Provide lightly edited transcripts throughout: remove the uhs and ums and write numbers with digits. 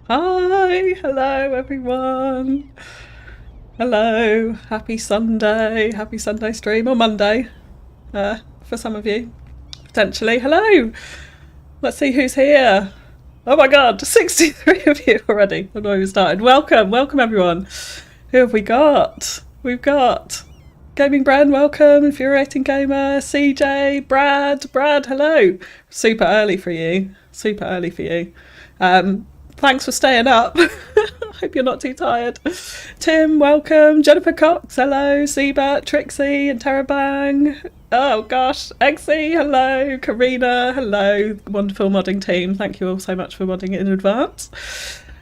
Hi, hello everyone. Hello, happy Sunday stream or Monday for some of you potentially. Hello, let's see who's here. Oh my god, 63 of you already. I've not even started. Welcome everyone. Who have we got? We've got Gaming Brand, welcome. Infuriating Gamer, CJ, Brad, hello. Super early for you. Thanks for staying up. Hope you're not too tired. Tim, welcome. Jennifer Cox, hello. Seabert, Trixie, and Terabang. Oh gosh, Eggsy, hello. Karina, hello. Wonderful modding team. Thank you all so much for modding in advance.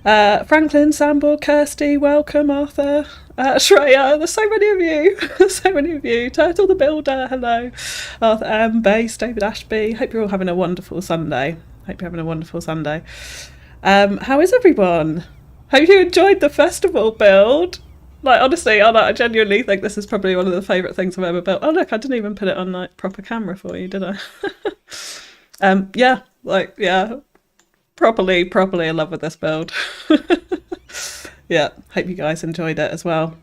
Franklin, Sambor, Kirsty, welcome. Arthur, Shreya, there's so many of you. Turtle the Builder, hello. Arthur M, Base, David Ashby. Hope you're all having a wonderful Sunday. How is everyone? Hope you enjoyed the festival build. Like, honestly, I genuinely think this is probably one of the favourite things I've ever built. Oh look, I didn't even put it on like proper camera for you, did I? Properly in love with this build. Yeah, hope you guys enjoyed it as well.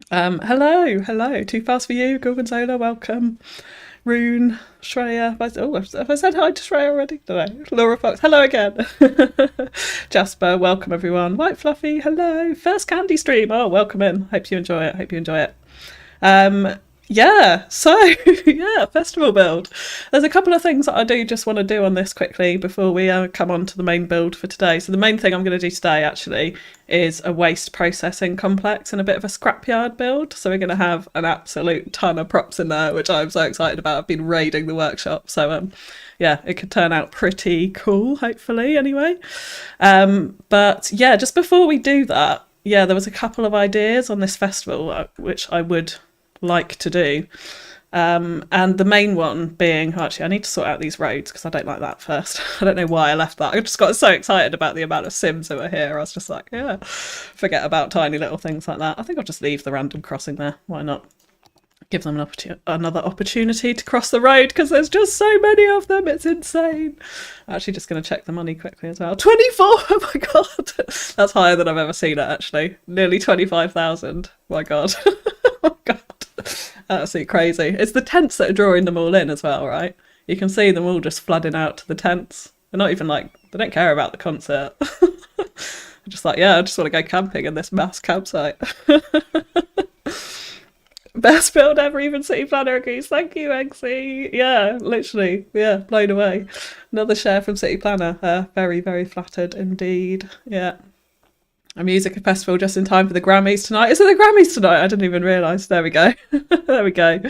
Hello. Too fast for you, Gorgonzola, welcome. Rune, Shreya. Have I said hi to Shreya already? Don't know. Laura Fox, hello again. Jasper, welcome everyone. White Fluffy, hello. First Candy stream. Oh, welcome in. Hope you enjoy it. Festival build. There's a couple of things that I do just want to do on this quickly before we come on to the main build for today. So the main thing I'm going to do today actually is a waste processing complex and a bit of a scrapyard build. So we're going to have an absolute ton of props in there, which I'm so excited about. I've been raiding the workshop, so it could turn out pretty cool, hopefully, anyway. Just before we do that, there was a couple of ideas on this festival which I would like to do. And the main one being, actually I need to sort out these roads because I don't like that first. I don't know why I left that. I just got so excited about the amount of Sims that were here. I was just like, forget about tiny little things like that. I think I'll just leave the random crossing there. Why not? Give them another opportunity to cross the road because there's just so many of them. It's insane. I'm actually just going to check the money quickly as well. 24! Oh my god. That's higher than I've ever seen it, actually. Nearly 25,000. My god. Oh god. Absolutely crazy. It's the tents that are drawing them all in as well, right? You can see them all just flooding out to the tents. They're not even like, they don't care about the concert. They're just like, I just want to go camping in this mass campsite. Best build ever, even City Planner agrees. Thank you, Eggsy. Yeah, literally. Yeah, blown away. Another share from City Planner. Very, very flattered indeed. Yeah. A music festival just in time for the Grammys tonight. Is it the Grammys tonight? I didn't even realise. There we go. There we go.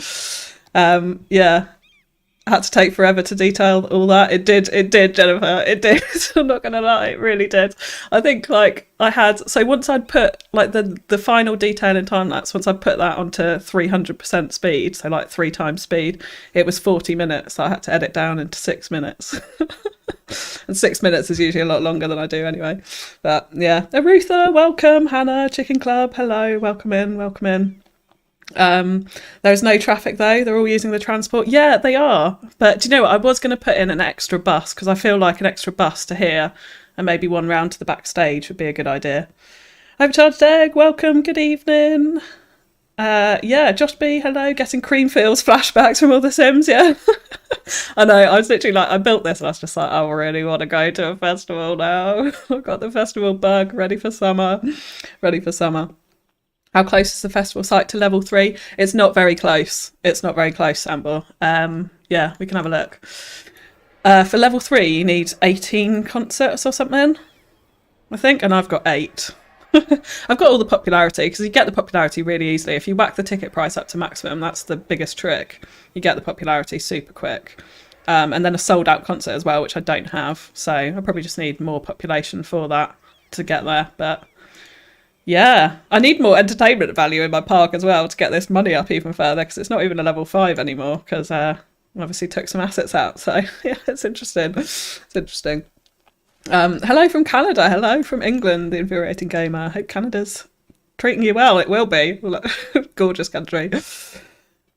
Had to take forever to detail all that. It did, Jennifer. It did. I'm not gonna lie, it really did. I think once I'd put like the final detail in time lapse, once I put that onto 300% speed, so like 3 times speed, it was 40 minutes. So I had to edit down into 6 minutes. And 6 minutes is usually a lot longer than I do anyway. But yeah, Arutha, welcome. Hannah, Chicken Club, hello, welcome in. There's no traffic though, they're all using the transport. Yeah, they are. But do you know what? I was going to put in an extra bus because I feel like an extra bus to here and maybe one round to the backstage would be a good idea. Overcharged Egg, welcome, good evening. Josh B, hello, getting Creamfields flashbacks from all the Sims, yeah. I know, I was literally like, I built this and I was just like, I really want to go to a festival now. I've got the festival bug, ready for summer. How close is the festival site to level 3? It's not very close, Sambo. We can have a look. For level 3, you need 18 concerts or something, I think, and I've got 8. I've got all the popularity, because you get the popularity really easily. If you whack the ticket price up to maximum, that's the biggest trick. You get the popularity super quick. And then a sold out concert as well, which I don't have. So I probably just need more population for that to get there. But yeah, I need more entertainment value in my park as well to get this money up even further, because it's not even a level 5 anymore, because obviously took some assets out. So yeah, it's interesting. Hello from Canada. Hello from England, the infuriating gamer. Hope Canada's treating you well. It will be. Gorgeous country.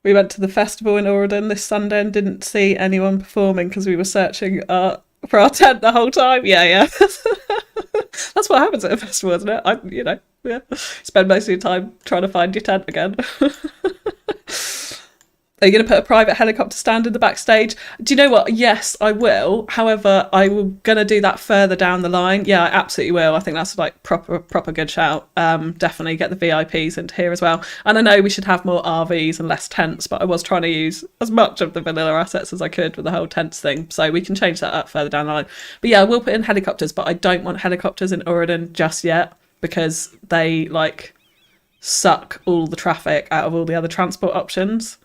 We went to the festival in Auridon this Sunday and didn't see anyone performing because we were searching for our tent the whole time. Yeah. That's what happens at a festival, isn't it? Yeah. Spend most of your time trying to find your tent again. Are you going to put a private helicopter stand in the backstage? Do you know what? Yes, I will. However, I'm going to do that further down the line. Yeah, I absolutely will. I think that's like proper good shout. Definitely get the VIPs into here as well. And I know we should have more RVs and less tents, but I was trying to use as much of the vanilla assets as I could with the whole tents thing. So we can change that up further down the line. But yeah, we'll put in helicopters, but I don't want helicopters in Auridon just yet because they like suck all the traffic out of all the other transport options.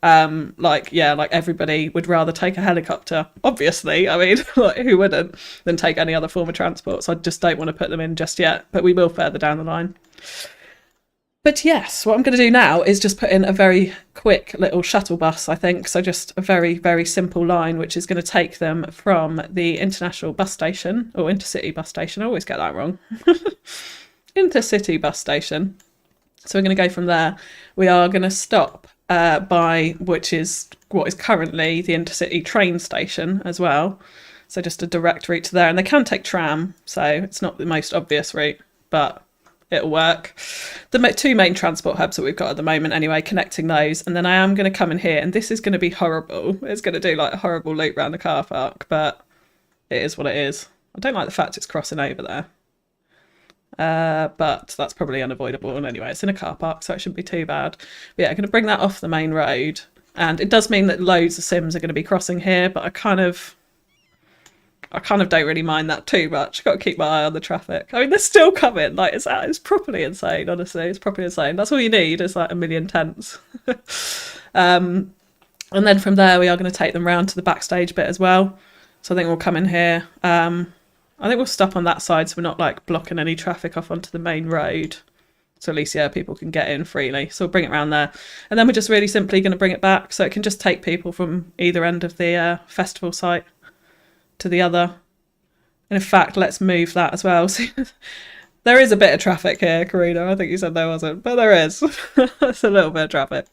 Like everybody would rather take a helicopter, obviously. I mean, like, who wouldn't, than take any other form of transport. So I just don't want to put them in just yet, but we will further down the line. But yes, what I'm going to do now is just put in a very quick little shuttle bus, I think. So just a very, very simple line, which is going to take them from the international bus station, or intercity bus station. I always get that wrong. Intercity bus station. So we're going to go from there. We are going to stop by which is what is currently the intercity train station as well. So just a direct route to there. And they can take tram, so it's not the most obvious route, but it'll work. The two main transport hubs that we've got at the moment anyway, connecting those. And then I am going to come in here, and this is going to be horrible. It's going to do like a horrible loop around the car park, but it is what it is. I don't like the fact it's crossing over there. But that's probably unavoidable. And anyway, it's in a car park, so it shouldn't be too bad. But yeah, I'm going to bring that off the main road. And it does mean that loads of Sims are going to be crossing here, but I kind of don't really mind that too much. I've got to keep my eye on the traffic. I mean, they're still coming. Like, it's properly insane, honestly. It's properly insane. That's all you need is like 1 million tents. And then from there, we are going to take them round to the backstage bit as well. So I think we'll come in here. I think we'll stop on that side so we're not like blocking any traffic off onto the main road. So at least, yeah, people can get in freely. So we'll bring it around there. And then we're just really simply going to bring it back so it can just take people from either end of the festival site to the other. And in fact, let's move that as well. So there is a bit of traffic here, Karina. I think you said there wasn't, but there is. It's a little bit of traffic.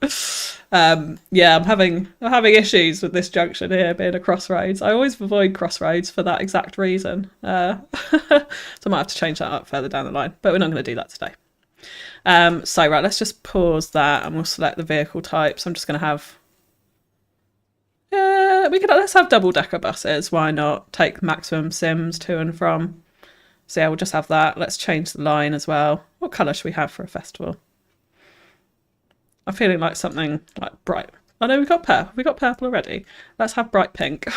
Yeah, I'm having issues with this junction here being a crossroads. I always avoid crossroads for that exact reason. So I might have to change that up further down the line, but we're not going to do that today. So right, let's just pause that and we'll select the vehicle type. So I'm just going to have, let's have double-decker buses. Why not? Take maximum Sims to and from. So yeah, we'll just have that. Let's change the line as well. What colour should we have for a festival? I'm feeling like something like bright. Oh no, we've got purple. We got purple already. Let's have bright pink.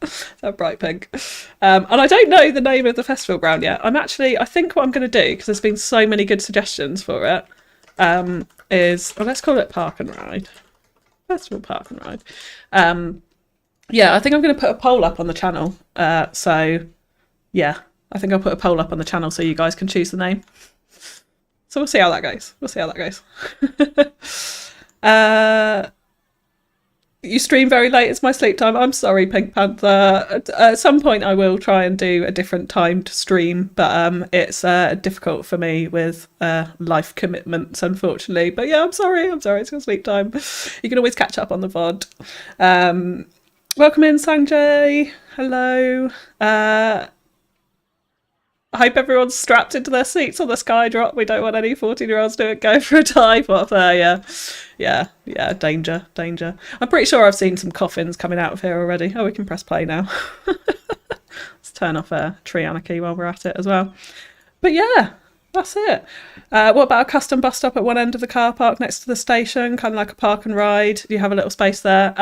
Let's have bright pink. And I don't know the name of the festival ground yet. I think what I'm going to do, because there's been so many good suggestions for it, let's call it Park and Ride. Festival Park and Ride. Yeah, I think I'm going to put a poll up on the channel. So yeah, I think I'll put a poll up on the channel so you guys can choose the name. So we'll see how that goes. You stream very late. It's my sleep time. I'm sorry, Pink Panther. At some point I will try and do a different time to stream, but it's difficult for me with life commitments, unfortunately. But yeah, I'm sorry. It's your sleep time. You can always catch up on the VOD. Welcome in, Sanjay. Hello. I hope everyone's strapped into their seats on the Skydrop. We don't want any 14-year-olds to go for a dive off there. Yeah, danger. I'm pretty sure I've seen some coffins coming out of here already. Oh, we can press play now. Let's turn off tree anarchy while we're at it as well. But yeah, that's it. What about a custom bus stop at one end of the car park next to the station? Kind of like a park and ride. You have a little space there.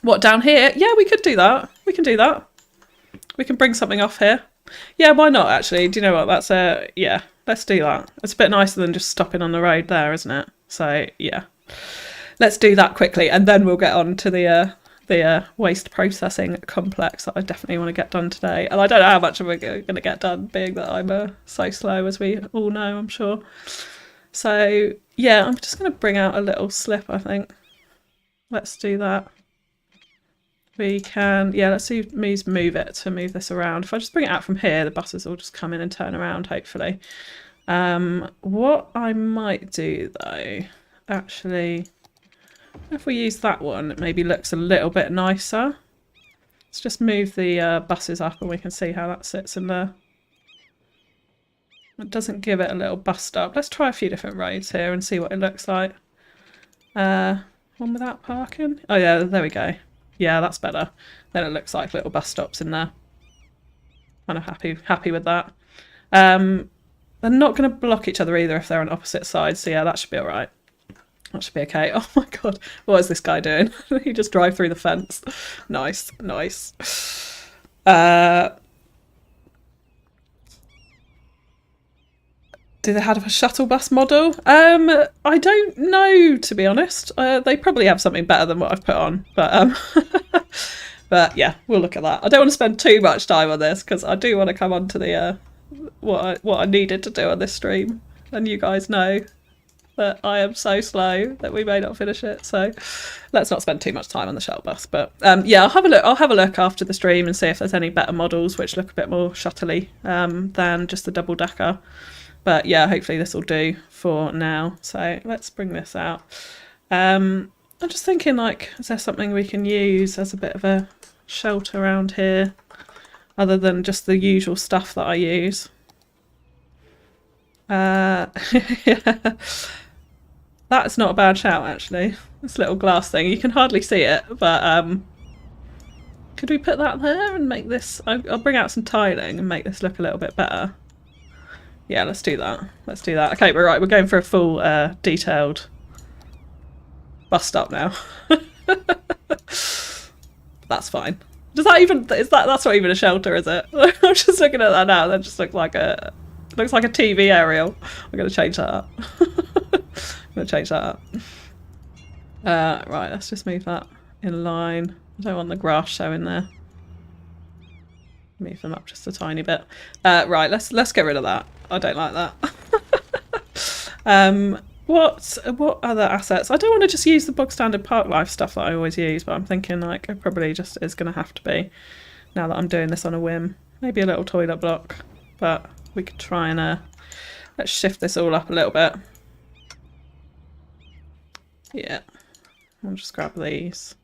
What, down here? Yeah, we could do that. We can do that. We can bring something off here. Yeah, why not, actually? Do you know what? Yeah, let's do that. It's a bit nicer than just stopping on the road there, isn't it? So, yeah. Let's do that quickly, and then we'll get on to the waste processing complex that I definitely want to get done today. And I don't know how much we're going to get done, being that I'm so slow, as we all know, I'm sure. So, yeah, I'm just going to bring out a little slip, I think. Let's do that. We can, yeah, let's see, move it to move this around. If I just bring it out from here, the buses will just come in and turn around, hopefully. What I might do, though, actually, if we use that one, it maybe looks a little bit nicer. Let's just move the buses up and we can see how that sits in the It doesn't give it a little bus stop. Let's try a few different roads here and see what it looks like. One without parking. Oh yeah, there we go. Yeah, that's better. Then it looks like little bus stops in there. Kind of happy with that. They're not going to block each other either if they're on opposite sides. So yeah, that should be all right. That should be okay. Oh my god, what is this guy doing? He just drive through the fence. Nice, nice. Do they have a shuttle bus model? I don't know, to be honest. They probably have something better than what I've put on, but but yeah, we'll look at that. I don't want to spend too much time on this because I do want to come on to the what I needed to do on this stream, and you guys know that I am so slow that we may not finish it. So let's not spend too much time on the shuttle bus. But yeah, I'll have a look after the stream and see if there's any better models which look a bit more shuttle-y than just the double decker. But yeah, hopefully this will do for now. So let's bring this out. I'm just thinking, like, is there something we can use as a bit of a shelter around here other than just the usual stuff that I use? Yeah. That's not a bad shout, actually. This little glass thing. You can hardly see it, but could we put that there and make this... I'll bring out some tiling and make this look a little bit better. Yeah, let's do that. Let's do that. Okay, we're right. We're going for a full detailed bus stop now. That's fine. Does that even... that's not even a shelter, is it? I'm just looking at that now. That just looks like a TV aerial. I'm going to change that up. I'm going to change that up. Right, let's just move that in line. I don't want the grass showing there. Move them up just a tiny bit. Right, let's get rid of that. I don't like that. What other assets? I don't want to just use the bog standard park life stuff that I always use, but I'm thinking like it probably just is going to have to be now that I'm doing this on a whim. Maybe a little toilet block, but we could try and let's shift this all up a little bit. Yeah, I'll just grab these.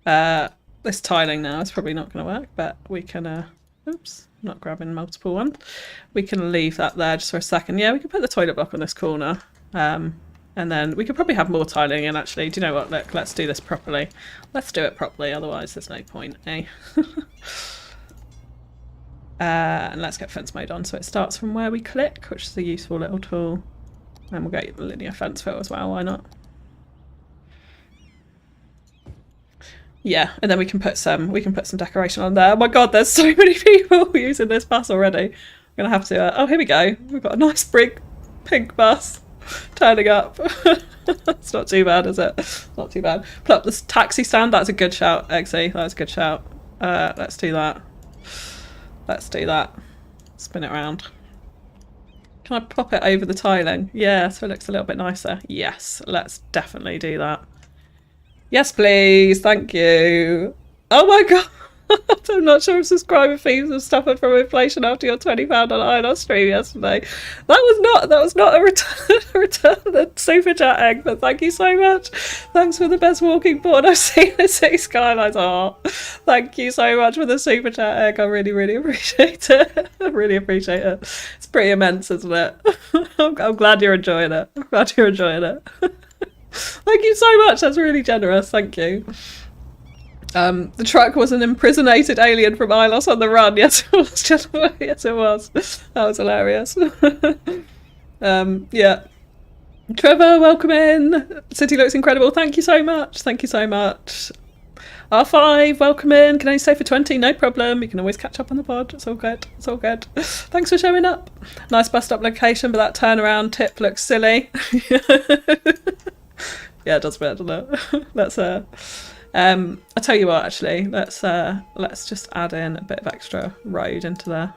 This tiling now is probably not going to work, but we can oops, not grabbing multiple ones. We can leave that there just for a second. Yeah, we can put the toilet block on this corner. And then we could probably have more tiling in, actually. Do you know what? Look, let's do this properly. Let's do it properly, otherwise there's no point, eh? And let's get fence mode on so it starts from where we click, which is a useful little tool. And we'll get the linear fence fill as well, why not? Yeah, and then we can put some decoration on there. Oh my god, there's so many people using this bus already. I'm gonna have to oh, here we go. We've got a nice big pink bus turning up. It's not too bad, is it? Not too bad. Put up this taxi stand. That's a good shout, Eggsy. That's a good shout. Let's do that. Let's do that. Spin it around. Can I pop it over the tiling? Yeah, so it looks a little bit nicer. Yes, let's definitely do that. Yes, please. Thank you. Oh my god. I'm not sure if subscriber fees have suffered from inflation after your £20 on Auridon stream yesterday. That was not a return the super chat egg, but thank you so much. Thanks for the best walking board I've seen in Cities Skylines. Oh, thank you so much for the super chat egg. I really, really appreciate it. I really appreciate it. It's pretty immense, isn't it? I'm glad you're enjoying it. I'm glad you're enjoying it. Thank you so much. That's really generous. Thank you. The truck was an imprisonated alien from Ilos on the run. Yes, it was, gentlemen. Yes, it was. That was hilarious. Yeah. Trevor, welcome in. City looks incredible. Thank you so much. Thank you so much. R5, welcome in. Can only stay for 20, no problem. You can always catch up on the pod. It's all good. It's all good. Thanks for showing up. Nice bus stop location, but that turnaround tip looks silly. Yeah, it does a bit, doesn't it? That's I'll tell you what, actually, let's just add in a bit of extra road into there.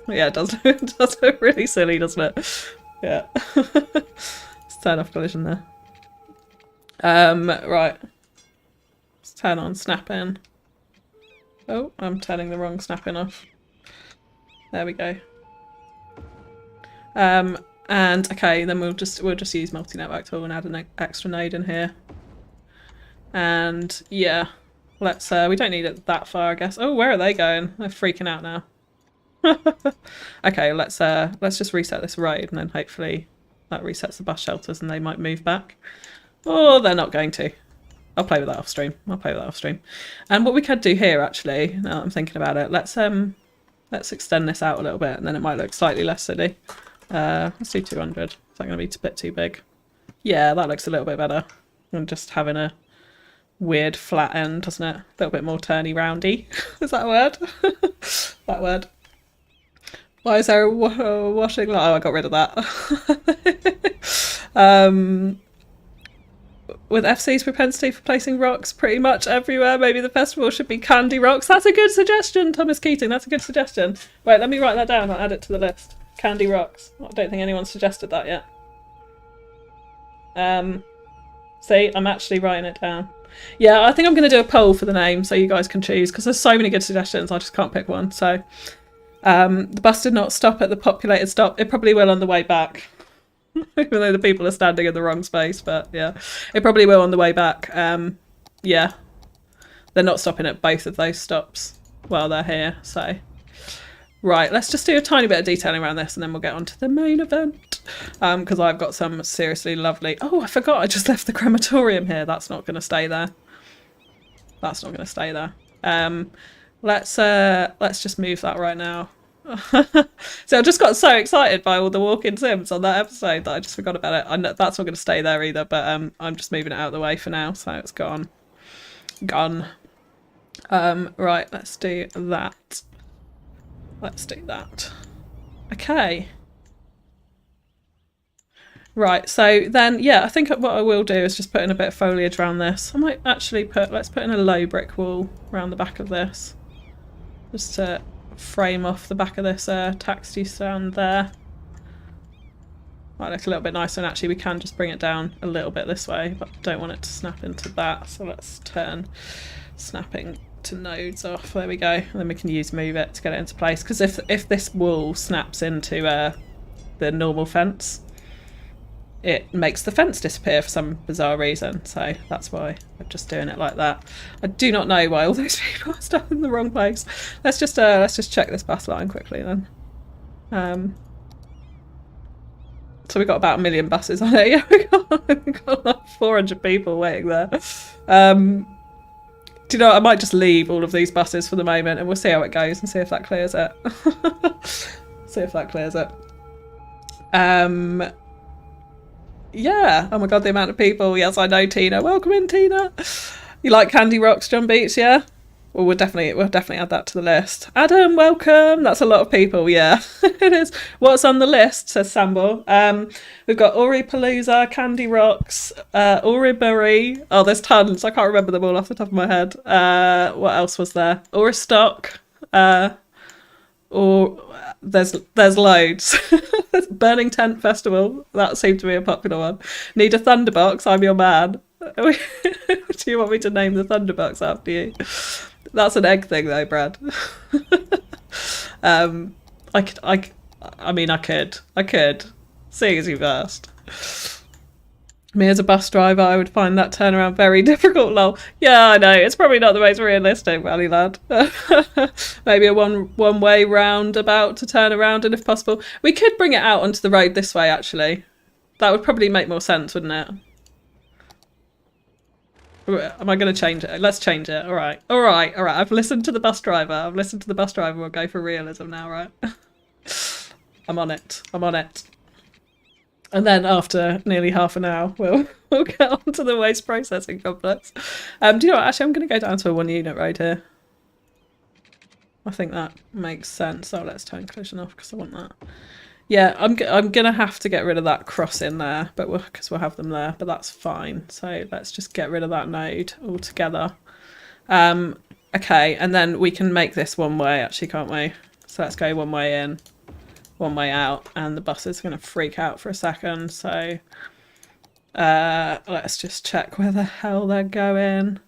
Yeah, it does. It does look really silly, doesn't it? Yeah. Let's turn off collision there. Right. Let's turn on snapping. Oh, I'm turning the wrong snapping off. There we go. And okay, then we'll just use multi-network tool and add an extra node in here. And yeah, let's we don't need it that far, I guess. Oh, where are they going? They're freaking out now. Okay, let's just reset this road, and then hopefully that resets the bus shelters and they might move back. Oh, they're not going to. I'll play with that off stream. And what we could do here, actually, now that I'm thinking about it, let's extend this out a little bit, and then it might look slightly less silly. Let's do 200. Is that going to be a bit too big? Yeah, that looks a little bit better than just having a weird flat end, doesn't it? A little bit more turny roundy. Is that a word? That word. Why is there a washing line? Oh, I got rid of that. With FC's propensity for placing rocks pretty much everywhere, maybe the festival should be candy rocks. That's a good suggestion, Thomas Keating. That's a good suggestion. Wait, let me write that down. I'll add it to the list. Candy rocks. I don't think anyone's suggested that yet. See, I'm actually writing it down. Yeah, I think I'm going to do a poll for the name so you guys can choose, because there's so many good suggestions. I just can't pick one. So, the bus did not stop at the populated stop. It probably will on the way back. Even though the people are standing in the wrong space, but yeah, it probably will on the way back. Yeah, they're not stopping at both of those stops while they're here, so. Right, let's just do a tiny bit of detailing around this and then we'll get on to the main event. Because I've got some seriously lovely... Oh, I forgot I just left the crematorium here. That's not going to stay there. That's not going to stay there. Let's just move that right now. So I just got so excited by all the walk-in sims on that episode that I just forgot about it. I know that's not going to stay there either, but I'm just moving it out of the way for now, so it's gone. Right, let's do that. Okay. Right, so then, yeah, I think what I will do is just put in a bit of foliage around this. I might actually let's put in a low brick wall around the back of this. Just to frame off the back of this taxi stand there. Might look a little bit nicer, and actually we can just bring it down a little bit this way, but I don't want it to snap into that, so let's turn snapping to nodes off. There we go, and then we can use move it to get it into place, because if this wall snaps into the normal fence, it makes the fence disappear for some bizarre reason, so that's why I'm just doing it like that. I do not know why all those people are stuck in the wrong place. Let's just check this bus line quickly then. So we've got about 1 million buses on it. Yeah, we've got like 400 people waiting there. Do you know what? I might just leave all of these buses for the moment and we'll see how it goes and see if that clears it. Yeah. Oh my god, the amount of people. Yes, I know, Tina. Welcome in, Tina. You like Candy Rocks, John Beats, yeah? Well, we'll definitely add that to the list. Adam, welcome. That's a lot of people, yeah. It is. What's on the list, says Sambo. We've got Auripalooza, Candy Rocks, Auribury. Oh, there's tons. I can't remember them all off the top of my head. What else was there? Auristock. Or there's loads. Burning Tent Festival. That seemed to be a popular one. Need a Thunderbox, I'm your man. Do you want me to name the Thunderbox after you? That's an egg thing though, Brad. I could. Seeing as you've asked. Me as a bus driver, I would find that turnaround very difficult, lol. Yeah, I know, it's probably not the most realistic, Valley Lad. Maybe a one-way roundabout to turn around, and if possible. We could bring it out onto the road this way, actually. That would probably make more sense, wouldn't it? Am I going to change it? Let's change it. All right. I've listened to the bus driver. We'll go for realism now, right? I'm on it. And then after nearly half an hour, we'll get on to the waste processing complex. Do you know what? Actually, I'm going to go down to a 1-unit road here. I think that makes sense. So let's turn collision off because I want that. Yeah, I'm gonna have to get rid of that crossing there, but because we'll have them there, but that's fine. So let's just get rid of that node altogether. Okay, and then we can make this one way, actually, can't we? So let's go one way in, one way out, and the bus is gonna freak out for a second. So let's just check where the hell they're going.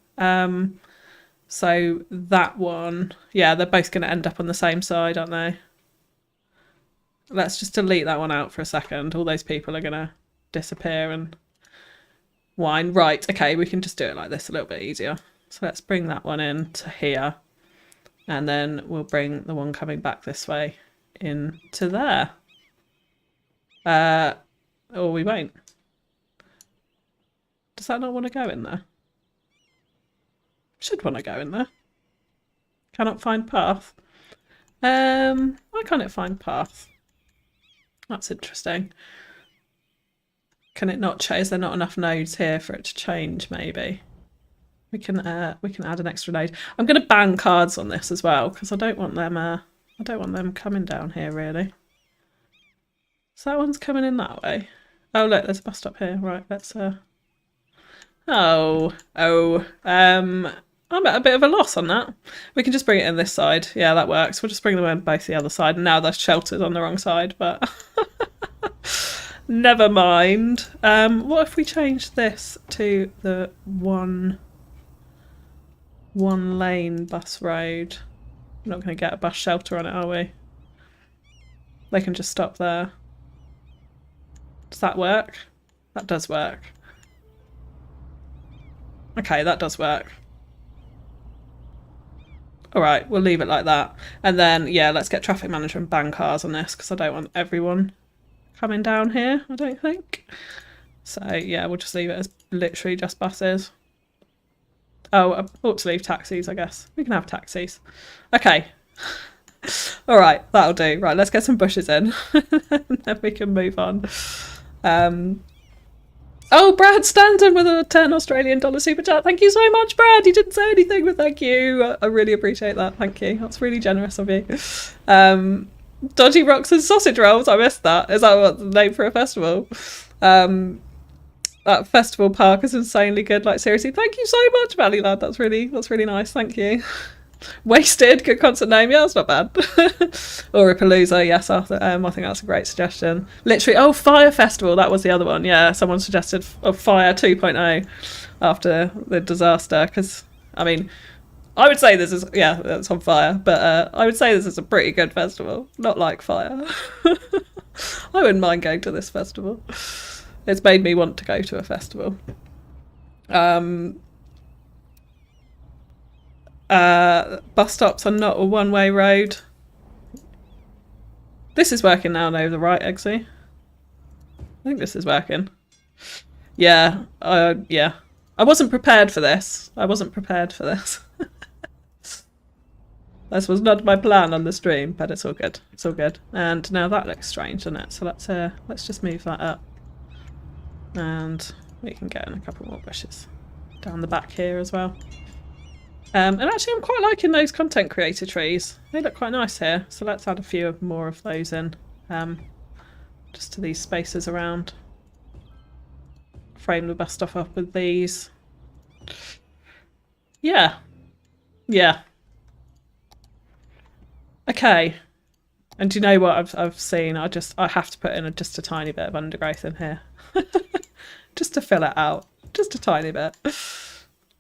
So that one, yeah, they're both gonna end up on the same side, aren't they? Let's just delete that one out for a second. All those people are going to disappear and whine. Right, okay, we can just do it like this a little bit easier. So let's bring that one in to here. And then we'll bring the one coming back this way into there. Or we won't. Does that not want to go in there? Should want to go in there. Cannot find path. Why can't it find path? That's interesting. Can it not change? Is there not enough nodes here for it to change? Maybe we can add an extra node. I'm going to ban cards on this as well because I don't want them. I don't want them coming down here really. So that one's coming in that way. Oh look, there's a bus stop here. Right, let's. I'm at a bit of a loss on that. We can just bring it in this side. Yeah, that works. We'll just bring them in both the other side. And now they're sheltered on the wrong side, but never mind. What if we change this to the one lane bus road? We're not going to get a bus shelter on it, are we? They can just stop there. Does that work? That does work. Okay, that does work. All right, we'll leave it like that. And then, yeah, let's get traffic manager and ban cars on this because I don't want everyone coming down here, I don't think. So, yeah, we'll just leave it as literally just buses. Oh, I ought to leave taxis, I guess. We can have taxis. Okay. All right, that'll do. Right, let's get some bushes in. And then we can move on. Oh, Brad Stanton with a $10 Australian super chat. Thank you so much, Brad. You didn't say anything, but thank you. I really appreciate that. Thank you. That's really generous of you. Dodgy Rocks and Sausage Rolls. I missed that. Is that what the name for a festival? That festival park is insanely good. Like, seriously, thank you so much, Valley Lad. That's really nice. Thank you. Wasted, good concert name. Yeah, that's not bad. Or a Palooza, yes, Arthur. I think that's a great suggestion. Literally, Fire Festival, that was the other one. Yeah, someone suggested Fire 2.0 after the disaster. Because, I mean, I would say this is, yeah, it's on fire. But I would say this is a pretty good festival. Not like Fire. I wouldn't mind going to this festival. It's made me want to go to a festival. Bus stops are not a one-way road. This is working now, though, the right exit. I think this is working. Yeah, yeah. I wasn't prepared for this. This was not my plan on the stream, but it's all good. It's all good. And now that looks strange, doesn't it? So let's just move that up. And we can get in a couple more bushes down the back here as well. And actually I'm quite liking those content creator trees. They look quite nice here. So let's add a few more of those in. Just to these spaces around. Frame the bus stuff up with these. Yeah. Yeah. Okay. And do you know what I've seen? I have to put in just a tiny bit of undergrowth in here. Just to fill it out. Just a tiny bit.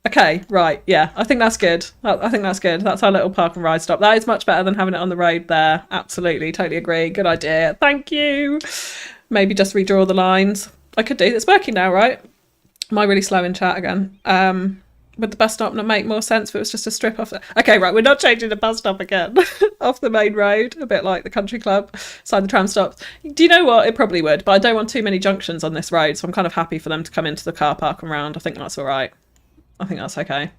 Okay, right, yeah, I think that's good. I think that's good. That's our little park and ride stop. That is much better than having it on the road there. Absolutely, totally agree. Good idea. Thank you. Maybe just redraw the lines. I could do. It's working now, right? Am I really slow in chat again? Would the bus stop not make more sense if it was just a strip off? Okay, right, we're not changing the bus stop again. Off the main road, a bit like the country club, side the tram stops. Do you know what? It probably would, but I don't want too many junctions on this road, so I'm kind of happy for them to come into the car park and round. I think that's all right. I think that's okay.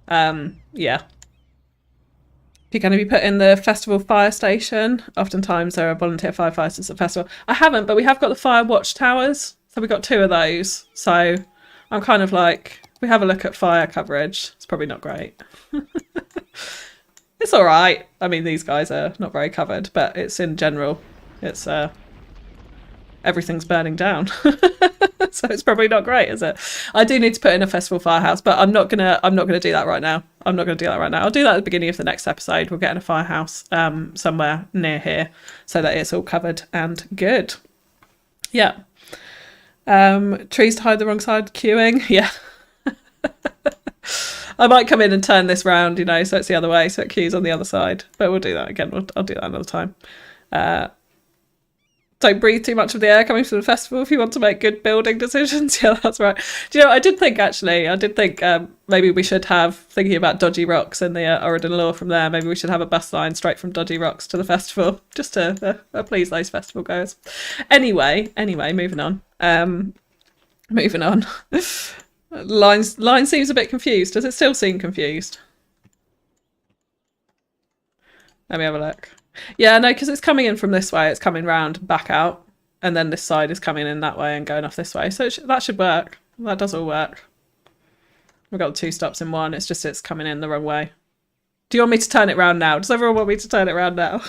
Yeah. If you're going to be put in the festival fire station, oftentimes there are volunteer firefighters at the festival. I haven't, but we have got the fire watch towers. So we've got 2 of those. So I'm kind of like, we have a look at fire coverage. It's probably not great. It's all right. I mean, these guys are not very covered, but it's in general, it's everything's burning down. So it's probably not great, is it? I do need to put in a festival firehouse, but I'm not gonna do that right now. I'll do that at the beginning of the next episode. We'll get in a firehouse somewhere near here so that it's all covered and good. Yeah. Trees to hide the wrong side, queuing. Yeah. I might come in and turn this round, you know, so it's the other way, so it queues on the other side. But we'll do that again. I'll do that another time. Don't breathe too much of the air coming from the festival if you want to make good building decisions. Yeah, that's right. Do you know, I did think maybe we should have, thinking about Dodgy Rocks and the Auridon law from there, maybe we should have a bus line straight from Dodgy Rocks to the festival, just to please those festival goers. Anyway, moving on. Moving on. Line seems a bit confused. Does it still seem confused? Let me have a look. Yeah, no, because it's coming in from this way. It's coming round, back out. And then this side is coming in that way and going off this way. So that should work. That does all work. We've got 2 stops in one. It's just it's coming in the wrong way. Do you want me to turn it round now? Does everyone want me to turn it round now?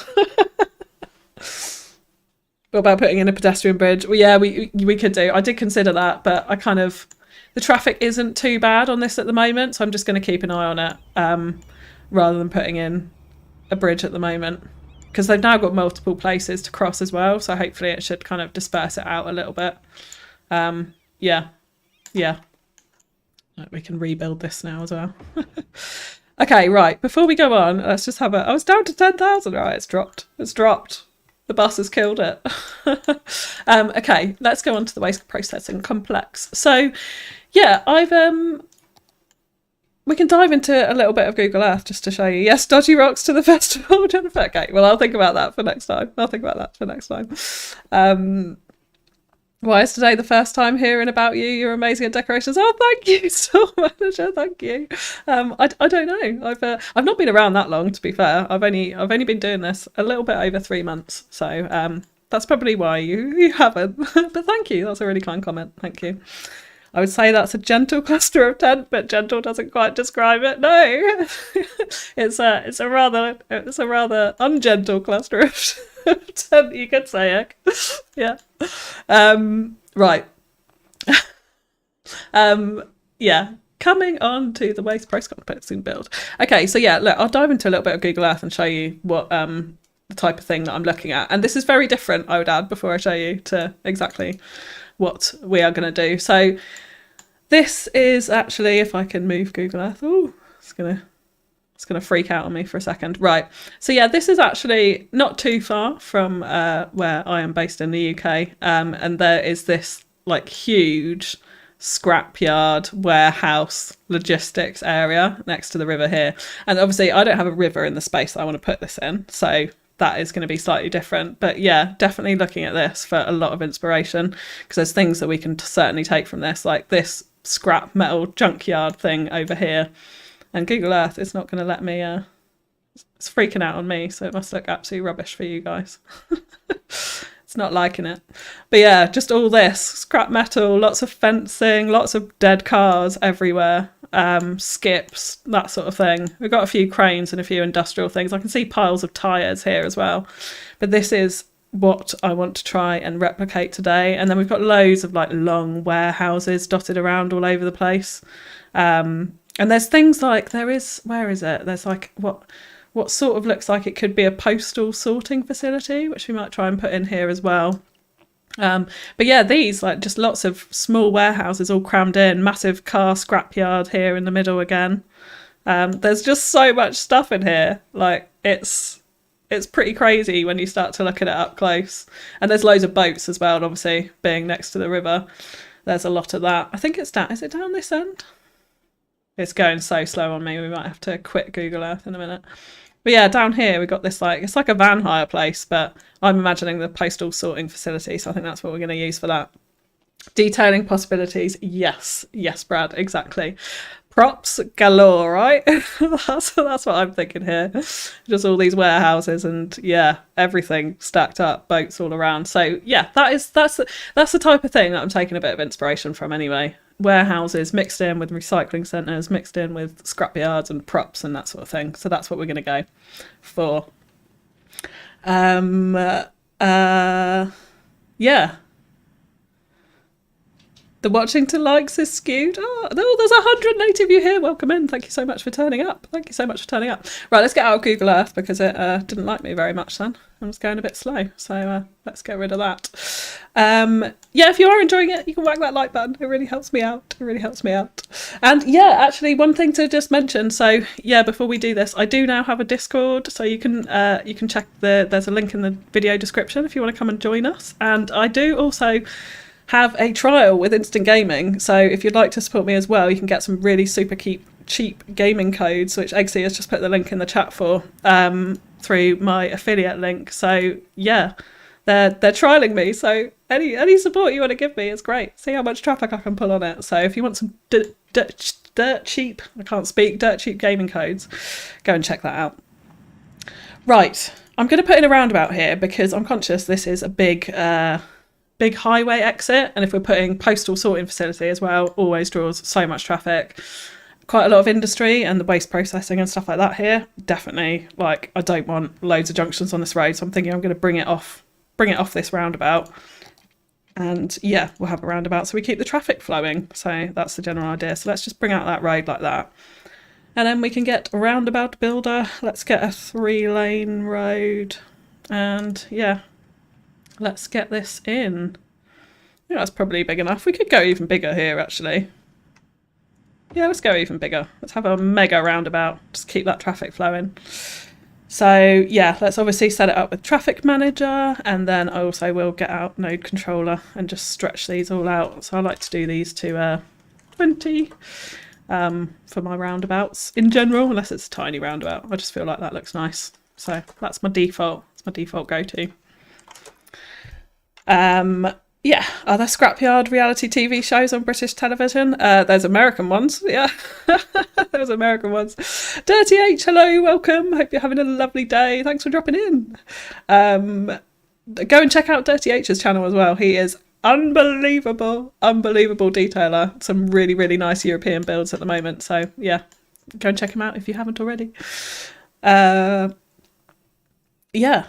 What about putting in a pedestrian bridge? Well, yeah, we could do. I did consider that, but I kind of... The traffic isn't too bad on this at the moment, so I'm just going to keep an eye on it rather than putting in a bridge at the moment. Because they've now got multiple places to cross as well, so hopefully it should kind of disperse it out a little bit. Yeah. We can rebuild this now as well. Okay, right. Before we go on, let's just have a... I was down to 10,000. Right, it's dropped. The bus has killed it. Okay, let's go on to the waste processing complex. So, yeah, we can dive into a little bit of Google Earth just to show you. Yes, Dodgy Rocks to the festival, Jennifer. Okay, well, I'll think about that for next time. Why is today the first time hearing about you? You're amazing at decorations. Oh, thank you, store manager. Thank you. I don't know. I've not been around that long, to be fair. I've only been doing this a little bit over 3 months. So that's probably why you haven't. But thank you. That's a really kind comment. Thank you. I would say that's a gentle cluster of tent, but gentle doesn't quite describe it. No, it's a rather ungentle cluster of tent. You could say it. Yeah. Right. Yeah. Coming on to the waste price complexing build. Okay, so yeah, look, I'll dive into a little bit of Google Earth and show you what the type of thing that I'm looking at. And this is very different, I would add, before I show you, to exactly what we are going to do. So this is actually, if I can move Google Earth, it's gonna freak out on me for a second. Right, so yeah, this is actually not too far from where I am based in the UK, and there is this like huge scrapyard warehouse logistics area next to the river here. And obviously I don't have a river in the space that I want to put this in, so that is going to be slightly different. But yeah, definitely looking at this for a lot of inspiration, because there's things that we can certainly take from this, like this scrap metal junkyard thing over here. And Google Earth is not going to let me, it's freaking out on me, so it must look absolutely rubbish for you guys. It's not liking it. But yeah, just all this scrap metal, lots of fencing, lots of dead cars everywhere, skips, that sort of thing. We've got a few cranes and a few industrial things. I can see piles of tyres here as well. But this is what I want to try and replicate today. And then we've got loads of like long warehouses dotted around all over the place. And there's things like, where is it? There's like what sort of looks like it could be a postal sorting facility, which we might try and put in here as well. But yeah, these like just lots of small warehouses all crammed in, massive car scrapyard here in the middle again. There's just so much stuff in here. Like it's pretty crazy when you start to look at it up close. And there's loads of boats as well, and obviously being next to the river, there's a lot of that. I think it's down. Is it down this end? It's going so slow on me. We might have to quit Google Earth in a minute. But yeah, down here we got this it's like a van hire place, but I'm imagining the postal sorting facility, so I think that's what we're going to use for that. Detailing possibilities, yes, Brad, exactly. Props galore, right? that's what I'm thinking here. Just all these warehouses and yeah, everything stacked up, boats all around. So yeah, that's the type of thing that I'm taking a bit of inspiration from anyway. Warehouses mixed in with recycling centres, mixed in with scrapyards and props and that sort of thing. So that's what we're going to go for. Yeah. The watching to likes is skewed. Oh, there's 180 of you here. Welcome in. Thank you so much for turning up. Thank you so much for turning up. Right, let's get out of Google Earth because it didn't like me very much then. I was going a bit slow. So let's get rid of that. Yeah, if you are enjoying it, you can whack that like button. It really helps me out. It really helps me out. And yeah, actually, one thing to just mention. So yeah, before we do this, I do now have a Discord. So you can check there's a link in the video description if you want to come and join us. And I do also have a trial with Instant Gaming, so if you'd like to support me as well, you can get some really super cheap gaming codes, which Eggsy has just put the link in the chat for, through my affiliate link. So yeah, they're trialing me, so any support you want to give me is great. See how much traffic I can pull on it. So if you want some dirt cheap, I can't speak, dirt cheap gaming codes, go and check that out. Right, I'm going to put in a roundabout here because I'm conscious this is a big highway exit, and if we're putting postal sorting facility as well, always draws so much traffic. Quite a lot of industry and the waste processing and stuff like that here. Definitely, like, I don't want loads of junctions on this road, so I'm thinking I'm going to bring it off this roundabout. And yeah, we'll have a roundabout so we keep the traffic flowing. So that's the general idea. So let's just bring out that road like that. And then we can get a roundabout builder. Let's get a 3-lane road. And yeah, let's get this in. Yeah, that's probably big enough. We could go even bigger here, actually. Yeah, let's go even bigger. Let's have a mega roundabout. Just keep that traffic flowing. So yeah, let's obviously set it up with Traffic Manager, and then I also will get out Node Controller and just stretch these all out. So I like to do these to 20 for my roundabouts in general, unless it's a tiny roundabout. I just feel like that looks nice. So that's my default. It's my default go-to. Yeah, are there scrapyard reality TV shows on British television? There's American ones, yeah. There's American ones. Dirty H, hello, welcome. Hope you're having a lovely day. Thanks for dropping in. Go and check out Dirty H's channel as well. He is unbelievable detailer. Some really, really nice European builds at the moment. So yeah, go and check him out if you haven't already. Yeah.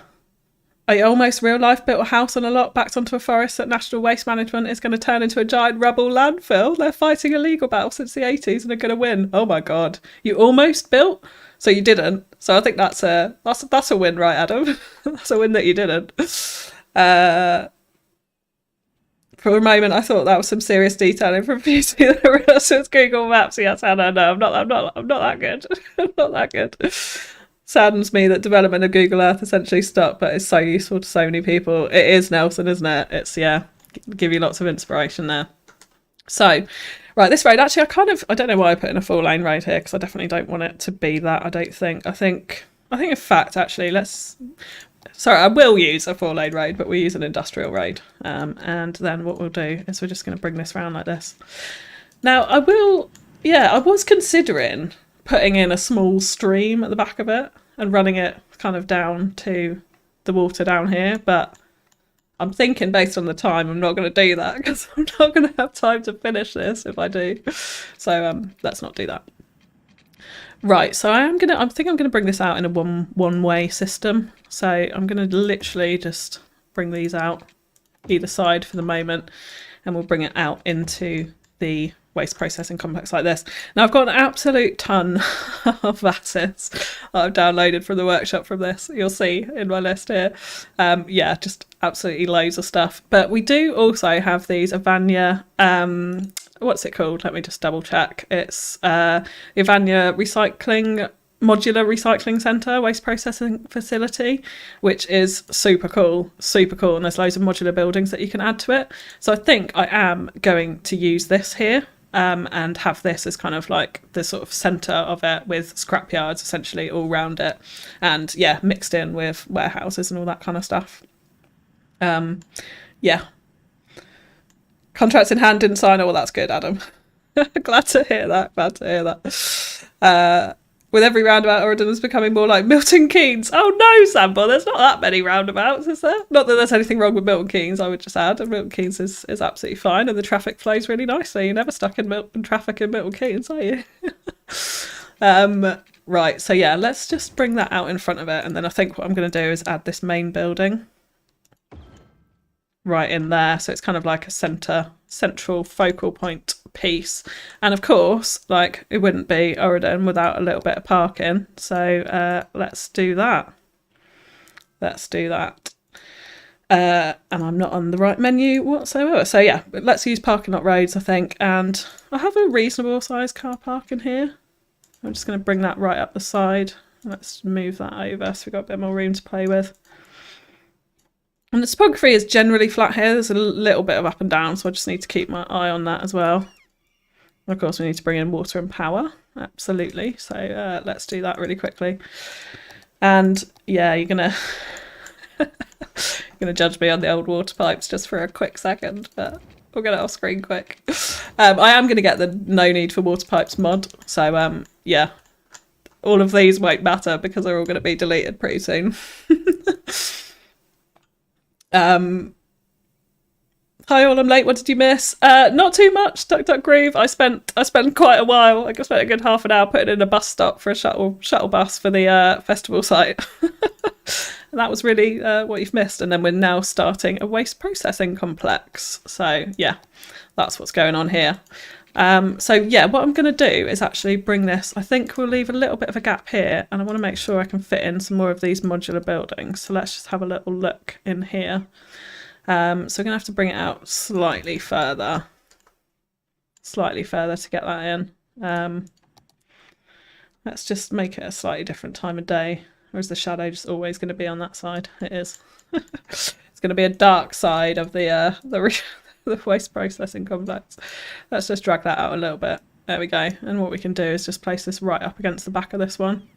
I almost real life built a house on a lot backed onto a forest that National Waste Management is going to turn into a giant rubble landfill. They're fighting a legal battle since the 80s and are going to win. Oh my God. You almost built, so you didn't. So I think that's a win, right, Adam? That's a win that you didn't. For a moment, I thought that was some serious detailing from PC. The rest was Google Maps. Yes, Anna, no, I'm not that good. I'm not that good. Saddens me that development of Google Earth essentially stopped, but it's so useful to so many people. It is, Nelson, isn't it? It's, yeah, give you lots of inspiration there. So, right, this road, actually, I don't know why I put in a 4-lane road here, because I definitely don't want it to be that, I don't think. I think in fact, actually, I will use a 4-lane road, but we'll use an industrial road. And then what we'll do is we're just going to bring this round like this. Now, I was considering putting in a small stream at the back of it and running it kind of down to the water down here, but I'm thinking based on the time I'm not going to do that because I'm not going to have time to finish this if I do. So let's not do that. Right, so I think I'm going to bring this out in a one-way system. So I'm going to literally just bring these out either side for the moment, and we'll bring it out into the waste processing complex like this. Now I've got an absolute ton of assets that I've downloaded from the workshop from this. You'll see in my list here. Yeah, just absolutely loads of stuff. But we do also have these Avanya, what's it called? Let me just double check. It's Avanya Modular Recycling Centre Waste Processing Facility, which is super cool, and there's loads of modular buildings that you can add to it. So I think I am going to use this here. And have this as kind of like the sort of centre of it with scrapyards essentially all round it, and yeah, mixed in with warehouses and all that kind of stuff. Yeah, contracts in hand, didn't sign. Oh, well, that's good, Adam. Glad to hear that. With every roundabout, Auridon is becoming more like Milton Keynes. Oh no, Sample, there's not that many roundabouts, is there? Not that there's anything wrong with Milton Keynes, I would just add. Milton Keynes is absolutely fine, and the traffic flows really nicely. You're never stuck in traffic in Milton Keynes, are you? Right, so yeah, let's just bring that out in front of it, and then I think what I'm going to do is add this main building right in there, so it's kind of like a centre central focal point piece. And of course, like, it wouldn't be Auridon without a little bit of parking. So let's do that. Let's do that. And I'm not on the right menu whatsoever. So yeah, let's use parking lot roads, I think. And I have a reasonable sized car park in here. I'm just going to bring that right up the side. Let's move that over so we've got a bit more room to play with. And the topography is generally flat here. There's a little bit of up and down, so I just need to keep my eye on that as well. And of course, we need to bring in water and power. Absolutely. So let's do that really quickly. And yeah, you're going to judge me on the old water pipes just for a quick second, but we'll get it off screen quick. I am going to get the no need for water pipes mod. So yeah, all of these won't matter because they're all going to be deleted pretty soon. Hi all, I'm late. What did you miss? Not too much. Duck Groove. I spent quite a while. I spent a good half an hour putting in a bus stop for a shuttle bus for the festival site. And that was really what you've missed. And then we're now starting a waste processing complex. So yeah, that's what's going on here. So yeah, what I'm going to do is actually bring this. I think we'll leave a little bit of a gap here, and I want to make sure I can fit in some more of these modular buildings. So let's just have a little look in here. So we're going to have to bring it out slightly further to get that in. Let's just make it a slightly different time of day. Or is the shadow just always going to be on that side? It is. It's going to be a dark side of the waste processing complex. Let's just drag that out a little bit. There we go. And what we can do is just place this right up against the back of this one.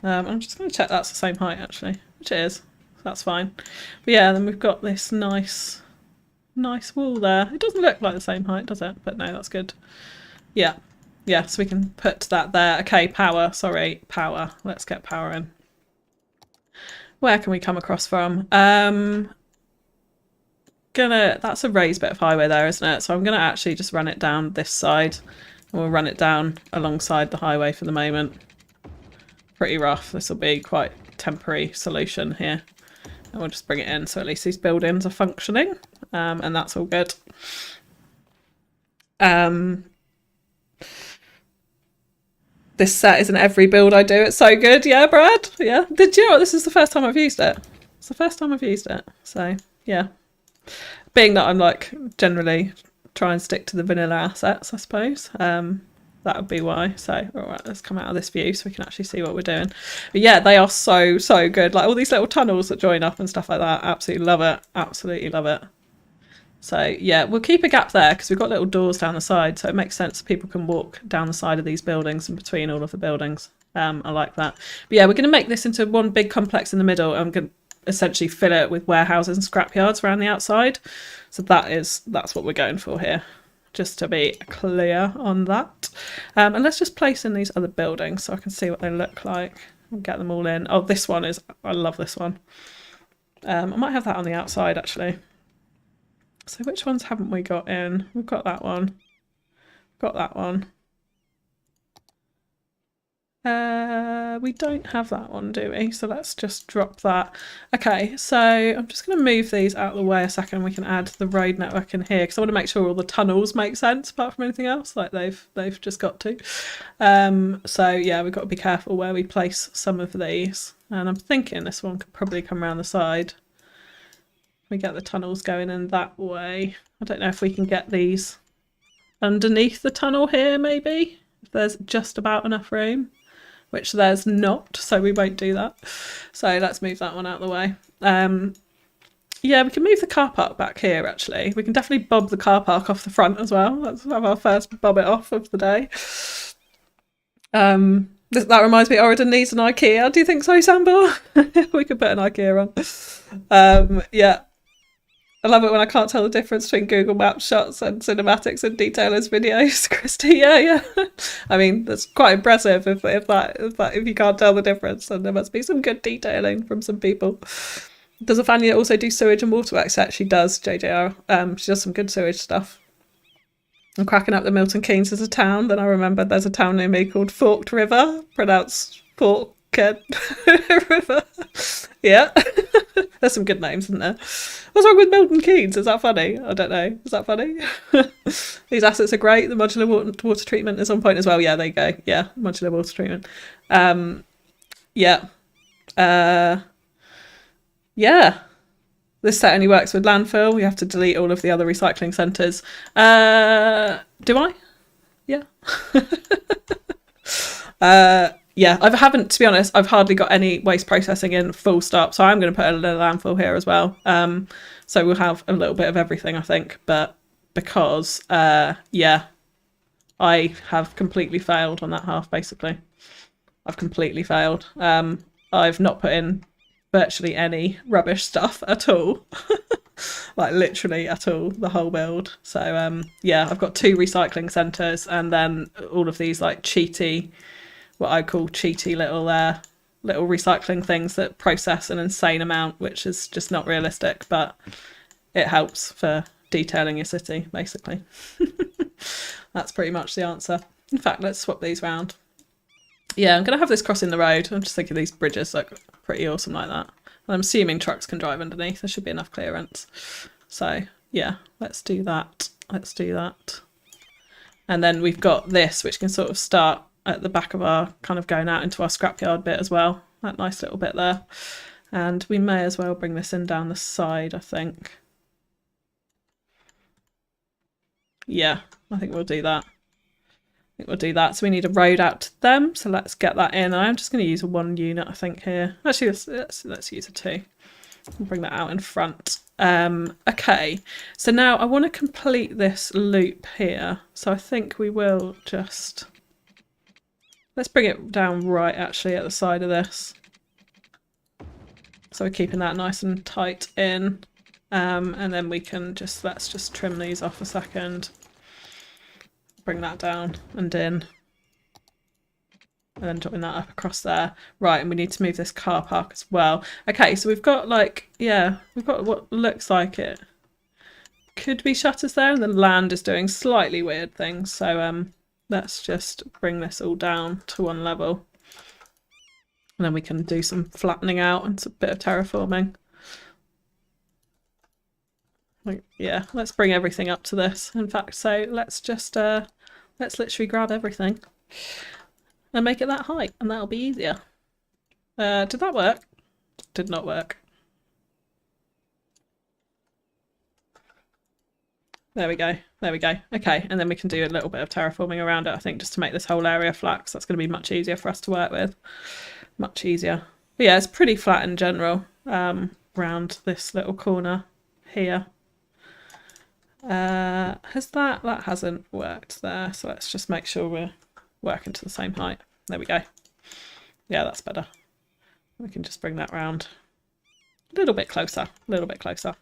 I'm just going to check that's the same height actually, which it is. That's fine. But yeah, then we've got this nice wall there. It doesn't look like the same height, does it? But no, that's good. Yeah, so we can put that there. Okay, power. Let's get power in. Where can we come across from? That's a raised bit of highway there, isn't it? So I'm gonna actually just run it down this side, and we'll run it down alongside the highway for the moment. Pretty rough. This will be quite a temporary solution here. And we'll just bring it in so at least these buildings are functioning, and that's all good. This set isn't every build I do. It's so good. Yeah, Brad? Yeah. Did you know what? This is the first time I've used it. It's the first time I've used it. So, yeah. Being that I'm like generally try and stick to the vanilla assets, I suppose. That would be why. So, all right, let's come out of this view so we can actually see what we're doing. But yeah, they are so good. Like all these little tunnels that join up and stuff like that. Absolutely love it. Absolutely love it. So yeah, we'll keep a gap there because we've got little doors down the side, so it makes sense people can walk down the side of these buildings and between all of the buildings. I like that. But yeah, we're going to make this into one big complex in the middle. I'm going to essentially fill it with warehouses and scrapyards around the outside. So that's what we're going for here, just to be clear on that. And let's just place in these other buildings so I can see what they look like and get them all in. Oh, this one is, I love this one. I might have that on the outside actually. So which ones haven't we got in? We've got that one. Got that one. We don't have that one, do we? So let's just drop that. Okay, so I'm just going to move these out of the way a second. We can add the road network in here because I want to make sure all the tunnels make sense apart from anything else, like they've just got to. So yeah, we've got to be careful where we place some of these. And I'm thinking this one could probably come around the side. We get the tunnels going in that way. I don't know if we can get these underneath the tunnel here, maybe, if there's just about enough room, which there's not, so we won't do that. So let's move that one out of the way. Yeah, we can move the car park back here, actually. We can definitely bob the car park off the front as well. Let's have our first bob it off of the day. That reminds me, Auridon needs an IKEA. Do you think so, Sambor? We could put an IKEA on. Yeah. I love it when I can't tell the difference between Google Maps shots and cinematics and detailers videos. Christy, yeah. I mean, that's quite impressive if you can't tell the difference, then there must be some good detailing from some people. Does a fan also do sewage and waterworks? She does, JJR. She does some good sewage stuff. I'm cracking up that Milton Keynes is a town. Then I remembered there's a town near me called Forked River, pronounced Fork Ken River. Yeah. There's some good names, isn't there? What's wrong with Milton Keynes? Is that funny? I don't know. Is that funny? These assets are great. The modular water treatment is on point as well. Yeah, there you go. Yeah, modular water treatment. Yeah. Yeah. This set only works with landfill. You have to delete all of the other recycling centres. Do I? Yeah. Yeah, I haven't, to be honest, I've hardly got any waste processing in, full stop. So I'm going to put a little landfill here as well. So we'll have a little bit of everything, I think. But because, yeah, I have completely failed on that half, basically. I've completely failed. I've not put in virtually any rubbish stuff at all. Like literally at all, the whole build. So yeah, I've got 2 recycling centres and then all of these like cheaty, what I call cheaty little recycling things that process an insane amount, which is just not realistic, but it helps for detailing your city, basically. That's pretty much the answer. In fact, let's swap these round. Yeah, I'm going to have this crossing the road. I'm just thinking these bridges look pretty awesome like that. And I'm assuming trucks can drive underneath. There should be enough clearance. So, yeah, let's do that. Let's do that. And then we've got this, which can sort of start at the back of our, kind of going out into our scrapyard bit as well. That nice little bit there. And we may as well bring this in down the side, I think. Yeah, I think we'll do that. We'll do that. So we need a road out to them. So let's get that in. I'm just going to use 1 unit, I think, here. Actually, let's use a 2. I'll bring that out in front. Okay. So now I want to complete this loop here. So I think we will just... Let's bring it down right, actually, at the side of this. So we're keeping that nice and tight in. And then we can just... Let's just trim these off a second. Bring that down and in. And then dropping that up across there. Right, and we need to move this car park as well. Okay, so we've got like, yeah, we've got what looks like it could be shutters there, and the land is doing slightly weird things. So let's just bring this all down to 1 level. And then we can do some flattening out and some bit of terraforming. Like, yeah, let's bring everything up to this. In fact, so let's just, let's literally grab everything and make it that height, and that'll be easier. Did that work? Did not work. There we go. There we go. Okay, and then we can do a little bit of terraforming around it, I think, just to make this whole area flat, because that's going to be much easier for us to work with. Much easier. But yeah, it's pretty flat in general around this little corner here. Has that hasn't worked there, so let's just make sure we're working to the same height. There we go. Yeah, that's better. We can just bring that round a little bit closer, a little bit closer.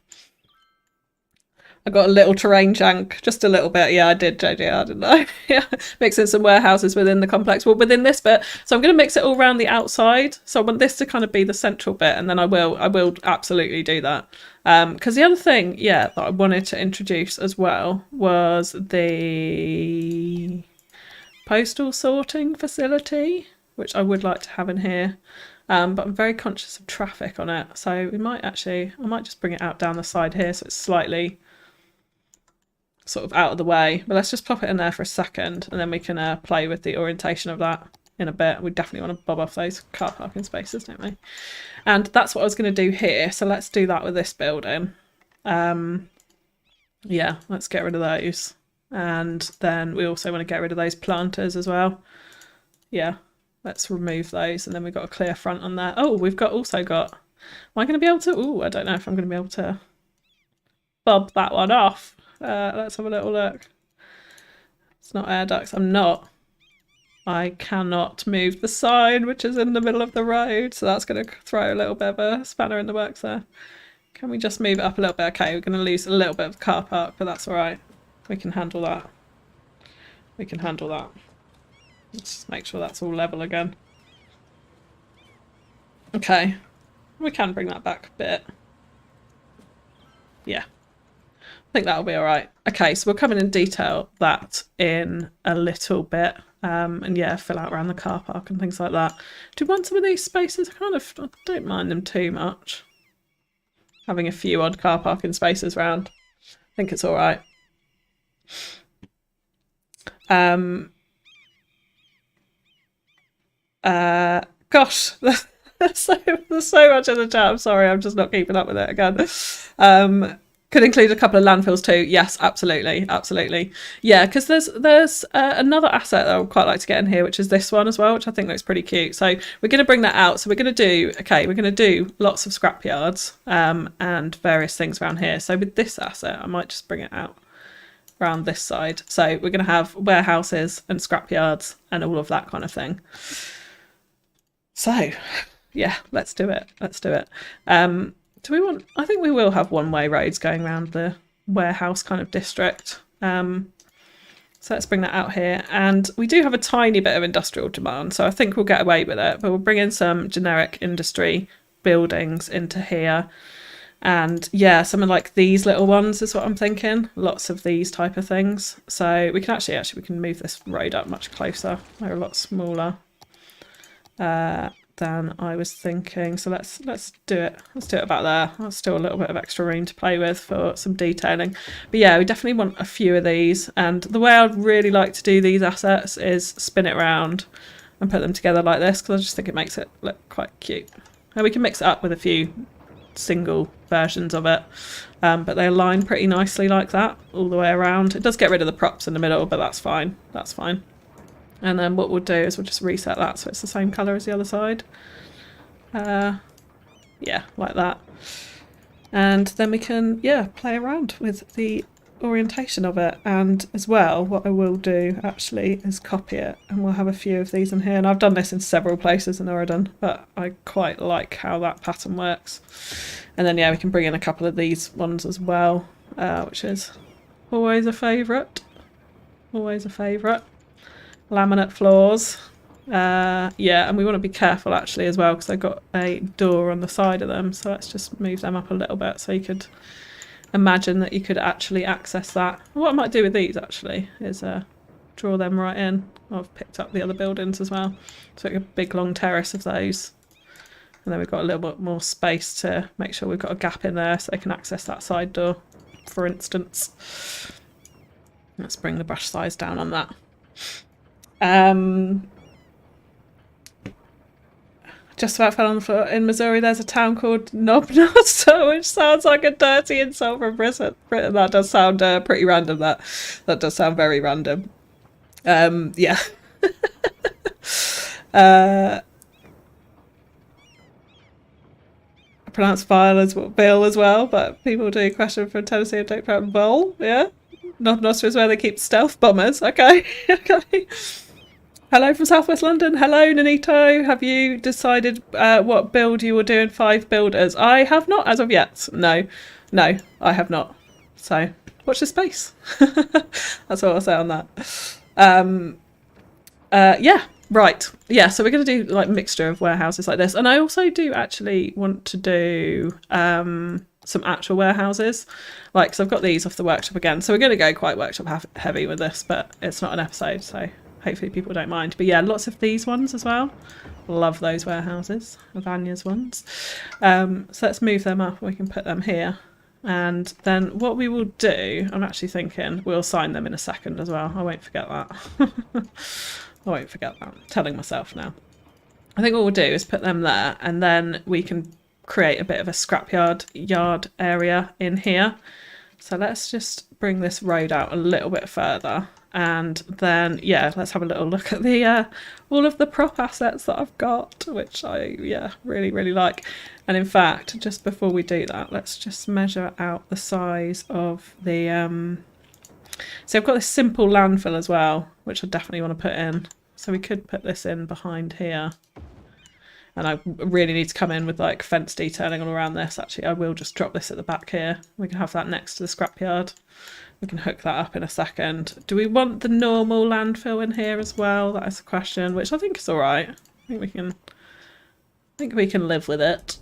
I got a little terrain jank, just a little bit. Yeah, I did, JDR, didn't I? Yeah, mixing some warehouses within the complex. Well, within this bit, so I'm going to mix it all around the outside. So I want this to kind of be the central bit, and then I will absolutely do that. Because the other thing, yeah, that I wanted to introduce as well was the postal sorting facility, which I would like to have in here. But I'm very conscious of traffic on it, so we might actually, I might just bring it out down the side here, so it's slightly sort of out of the way. But let's just pop it in there for a second, and then we can play with the orientation of that in a bit. We definitely want to bob off those car parking spaces, don't we? And that's what I was going to do here, so let's do that with this building. Yeah, let's get rid of those. And then we also want to get rid of those planters as well. Yeah, let's remove those, and then we've got a clear front on there. Oh, we've also got... Am I going to be able to... Oh, I don't know if I'm going to be able to bob that one off. Let's have a little look. It's not air ducts. I'm not. I cannot move the sign, which is in the middle of the road, so that's going to throw a little bit of a spanner in the works there. Can we just move it up a little bit? Okay, we're going to lose a little bit of car park, but that's all right. We can handle that. We can handle that. Let's just make sure that's all level again. Okay, we can bring that back a bit. Yeah, I think that'll be all right. Okay, so we'll come in and detail that in a little bit. And yeah, fill out around the car park and things like that. Do you want some of these spaces? I don't mind them too much. Having a few odd car parking spaces around. I think it's all right. Gosh, there's so much in the chat. I'm sorry, I'm just not keeping up with it again. Could include a couple of landfills too. Yes, absolutely, absolutely. Yeah, because there's another asset that I would quite like to get in here, which is this one as well, which I think looks pretty cute. So we're going to bring that out. So we're going to do lots of scrapyards and various things around here. So with this asset, I might just bring it out around this side. So we're going to have warehouses and scrapyards and all of that kind of thing. So yeah, let's do it. Do we want... I think we will have one-way roads going around the warehouse kind of district. So let's bring that out here. And we do have a tiny bit of industrial demand, so I think we'll get away with it. But we'll bring in some generic industry buildings into here. And yeah, some of like these little ones is what I'm thinking. Lots of these type of things. So we can actually we can move this road up much closer. They're a lot smaller than I was thinking. So let's do it. Let's do it about there. There's still a little bit of extra room to play with for some detailing. But yeah, we definitely want a few of these. And the way I'd really like to do these assets is spin it around and put them together like this, because I just think it makes it look quite cute. And we can mix it up with a few single versions of it, but they align pretty nicely like that all the way around. It does get rid of the props in the middle, but that's fine. That's fine. And then what we'll do is we'll just reset that so it's the same colour as the other side. Yeah, like that. And then we can, yeah, play around with the orientation of it. And as well, what I will do actually is copy it, and we'll have a few of these in here. And I've done this in several places in Auridon, but I quite like how that pattern works. And then, yeah, we can bring in a couple of these ones as well, which is always a favourite. Always a favourite. Laminate floors. Yeah, and we want to be careful actually as well, because they've got a door on the side of them. So let's just move them up a little bit so you could imagine that you could actually access that. What I might do with these actually is draw them right in. I've picked up the other buildings as well. So like a big long terrace of those. And then we've got a little bit more space to make sure we've got a gap in there so they can access that side door, for instance. Let's bring the brush size down on that. Just about fell on the floor. In Missouri, there's a town called Knobnoster, which sounds like a dirty insult from Britain. That does sound pretty random. That does sound very random. Yeah. I pronounce Bill as well, but people do question from Tennessee and don't pronounce Bull. Yeah. Knobnoster is where they keep stealth bombers. Okay. Okay. Hello from Southwest London. Hello, Nanito. Have you decided what build you will do in 5 builders? I have not as of yet. No, I have not. So watch this space. That's all I'll say on that. Yeah, right. Yeah, so we're going to do like mixture of warehouses like this. And I also do actually want to do some actual warehouses. Like, so I've got these off the workshop again. So we're going to go quite workshop heavy with this, but it's not an episode, so hopefully people don't mind. But yeah, lots of these ones as well. Love those warehouses, Vanya's ones. So let's move them up and we can put them here. And then what we will do, I'm actually thinking we'll sign them in a second as well. I won't forget that. I won't forget that. I'm telling myself now. I think what we'll do is put them there, and then we can create a bit of a scrapyard area in here. So let's just bring this road out a little bit further. And then, yeah, let's have a little look at the all of the prop assets that I've got, which I, yeah, really, really like. And in fact, just before we do that, let's just measure out the size of the... So I've got this simple landfill as well, which I definitely want to put in. So we could put this in behind here. And I really need to come in with like fence detailing all around this. Actually, I will just drop this at the back here. We can have that next to the scrapyard. We can hook that up in a second. Do we want the normal landfill in here as well? That is the question, which I think is all right. I think we can live with it.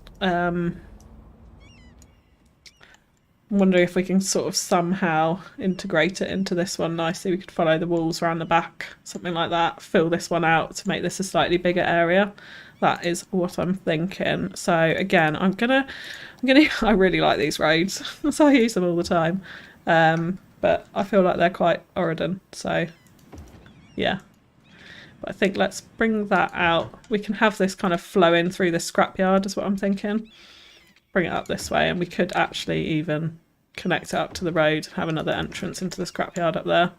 I'm wondering if we can sort of somehow integrate it into this one nicely. We could follow the walls around the back, something like that. Fill this one out to make this a slightly bigger area. That is what I'm thinking. So again, I really like these roads, so I use them all the time. But I feel like they're quite Auridon, so yeah. But I think let's bring that out. We can have this kind of flowing through the scrapyard is what I'm thinking. Bring it up this way, and we could actually even connect it up to the road and have another entrance into the scrapyard up there.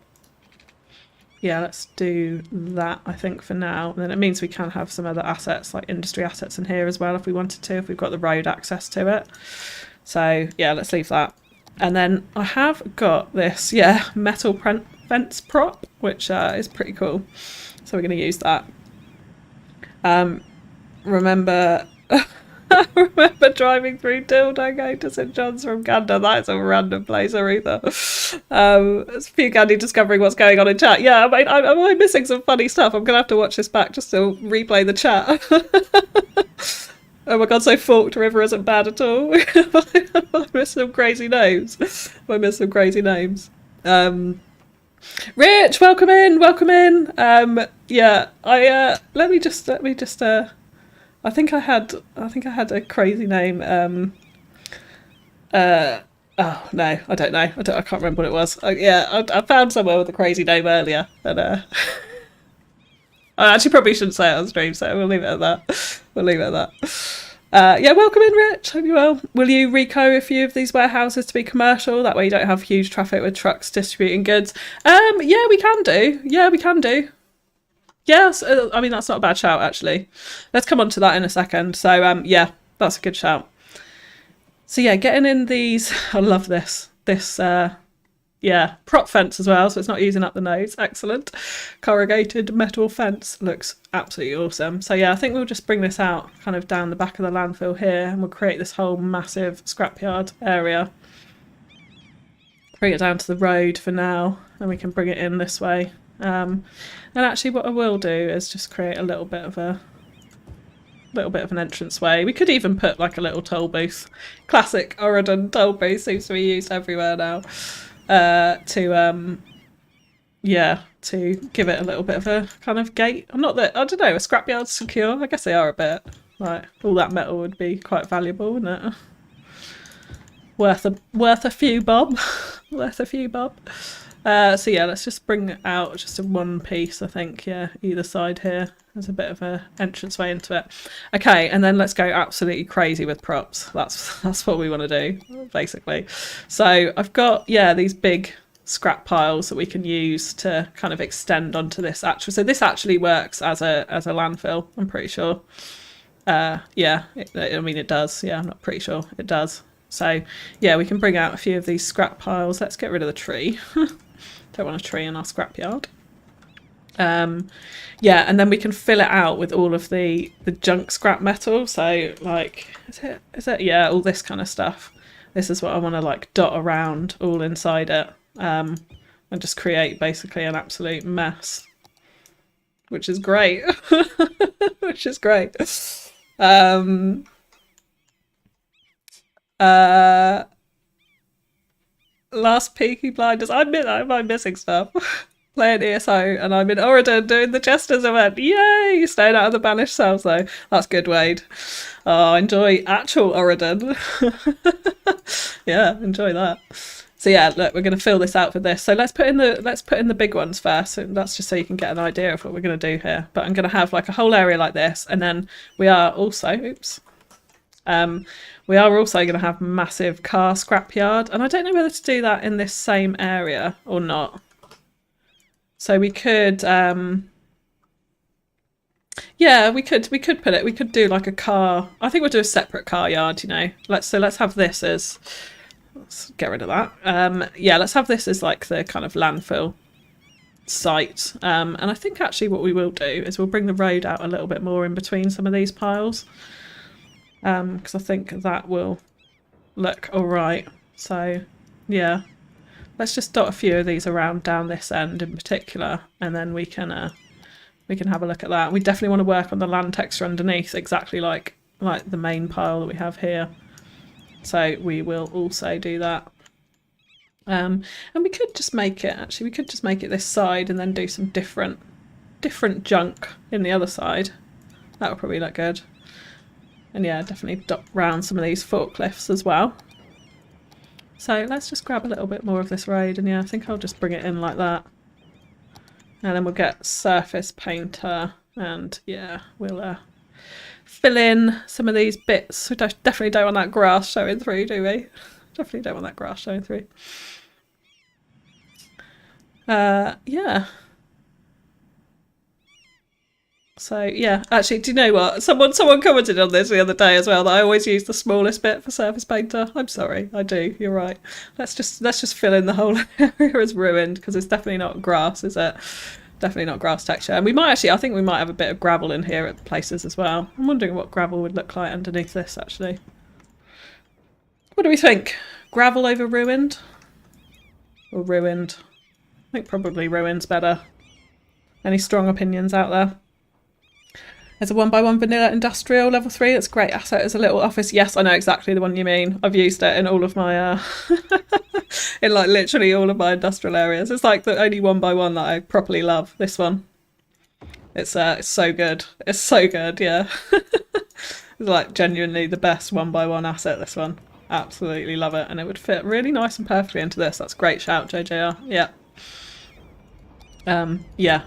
Yeah, let's do that, I think, for now. And then it means we can have some other assets, like industry assets in here as well, if we wanted to, if we've got the road access to it. So, yeah, let's leave that. And then I have got this, yeah, metal fence prop, which is pretty cool. So we're going to use that. Remember... I remember driving through Dildo going to St John's from Gander. That is a random place, Aretha. It's FewCandy discovering what's going on in chat. Yeah, I mean, I'm missing some funny stuff. I'm going to have to watch this back just to replay the chat. Oh my god, so Forked River isn't bad at all. I missed some crazy names. Rich, welcome in. Yeah, let me just I think I had a crazy name. Oh no, I don't know. I can't remember what it was. I found somewhere with a crazy name earlier, and I actually probably shouldn't say it on stream, so we'll leave it at that. Yeah, welcome in, Rich. Hope you're well. Will you reco a few of these warehouses to be commercial? That way you don't have huge traffic with trucks distributing goods. Yeah, we can do. Yes, I mean, that's not a bad shout, actually. Let's come on to that in a second. So, yeah, that's a good shout. So, yeah, getting in these... I love this. Yeah, prop fence as well, so it's not using up the nose. Excellent. Corrugated metal fence looks absolutely awesome. So, yeah, I think we'll just bring this out kind of down the back of the landfill here, and we'll create this whole massive scrapyard area. Bring it down to the road for now, and we can bring it in this way. And actually what I will do is just create a little bit of an entranceway. We could even put like a little toll booth. Classic Auridon toll booth seems to be used everywhere now. To give it a little bit of a kind of gate. I don't know, a scrapyard's secure. I guess they are a bit. Like all that metal would be quite valuable, wouldn't it? Worth a few bob. So yeah, let's just bring it out just in one piece, I think. Yeah, either side here. There's a bit of an entranceway into it. Okay, and then let's go absolutely crazy with props. That's what we want to do, basically. So I've got, yeah, these big scrap piles that we can use to kind of extend onto this actual. So this actually works as a landfill, I'm pretty sure. Yeah, I mean it does. Yeah, I'm not pretty sure it does. So yeah, we can bring out a few of these scrap piles. Let's get rid of the tree. Don't want a tree in our scrapyard. Yeah, and then we can fill it out with all of the junk scrap metal. So like, is it? Yeah, all this kind of stuff. This is what I want to like dot around all inside it, and just create basically an absolute mess, which is great. Last Peaky Blinders. I'm missing stuff. Playing ESO, and I'm in Auridon doing the Chester's event. Yay! Staying out of the banished cells though. That's good, Wade. Oh, enjoy actual Auridon. Yeah, enjoy that. So yeah, look, we're going to fill this out with this. So let's put in the big ones first. So that's just so you can get an idea of what we're going to do here. But I'm going to have like a whole area like this, and then we are also, we are also going to have massive car scrapyard, and I don't know whether to do that in this same area or not. So we could, yeah, we could put it. We could do like a car. I think we'll do a separate car yard. You know, let's have this as. Let's get rid of that. Yeah, let's have this as like the kind of landfill site. And I think actually what we will do is we'll bring the road out a little bit more in between some of these piles. Because I think that will look all right. So yeah, let's just dot a few of these around down this end in particular, and then we can have a look at that. We definitely want to work on the land texture underneath, exactly like the main pile that we have here. So we will also do that. And we could just make it, actually, we could just make it this side and then do some different junk in the other side. That would probably look good. And yeah, definitely dot round some of these forklifts as well. So let's just grab a little bit more of this road, and yeah, I think I'll just bring it in like that. And then we'll get surface painter, and yeah, we'll fill in some of these bits. We definitely don't want that grass showing through, do we? Definitely don't want that grass showing through. Yeah. So yeah, actually, do you know what? Someone commented on this the other day as well that I always use the smallest bit for surface painter. I'm sorry, I do. You're right. Let's just fill in the whole area as ruined, because it's definitely not grass, is it? Definitely not grass texture. And we might actually, I think we might have a bit of gravel in here at places as well. I'm wondering what gravel would look like underneath this, actually. What do we think? Gravel over ruined? Or ruined? I think probably ruined's better. Any strong opinions out there? There's a 1x1 vanilla industrial level 3. It's a great asset as a little office. Yes, I know exactly the one you mean. I've used it in all of my, in like literally all of my industrial areas. It's like the only 1x1 that I properly love. This one. It's so good. It's so good. Yeah. It's like genuinely the best 1x1 asset. This one. Absolutely love it, and it would fit really nice and perfectly into this. That's a great shout, JJR. Yeah. Yeah.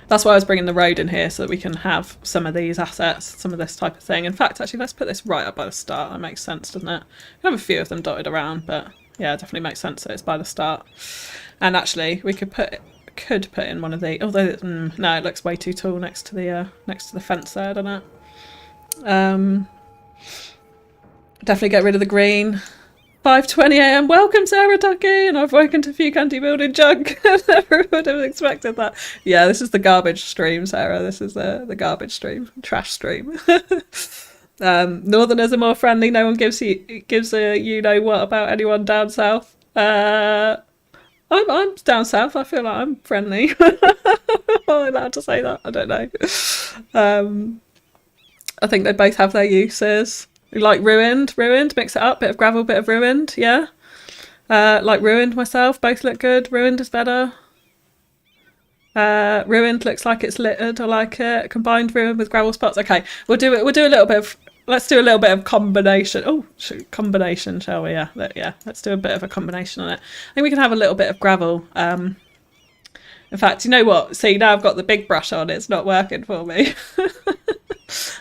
That's why I was bringing the road in here, so that we can have some of these assets, some of this type of thing. In fact, actually, let's put this right up by the start. That makes sense, doesn't it? We have a few of them dotted around, but yeah, it definitely makes sense that it's by the start. And actually, we could put in one of the. Although no, it looks way too tall next to the fence there, doesn't it? Definitely get rid of the green. 5:20 AM. Welcome, Sarah Tucky, and I've woken to FewCandy building junk. Never would have expected that. Yeah, this is the garbage stream, Sarah. This is the garbage stream, trash stream. Northerners are more friendly. No one gives a you know what about anyone down south. I'm down south. I feel like I'm friendly. Am I allowed to say that? I don't know. I think they both have their uses. Like ruined, mix it up, bit of gravel, bit of ruined, yeah. Like ruined myself, both look good. Ruined is better. Ruined looks like it's littered, I like it. Combined ruined with gravel spots. Okay, we'll do a little bit of, let's do a little bit of combination. Oh, combination, shall we? Yeah, let's do a bit of a combination on it. I think we can have a little bit of gravel. In fact, you know what? See, now I've got the big brush on, it's not working for me.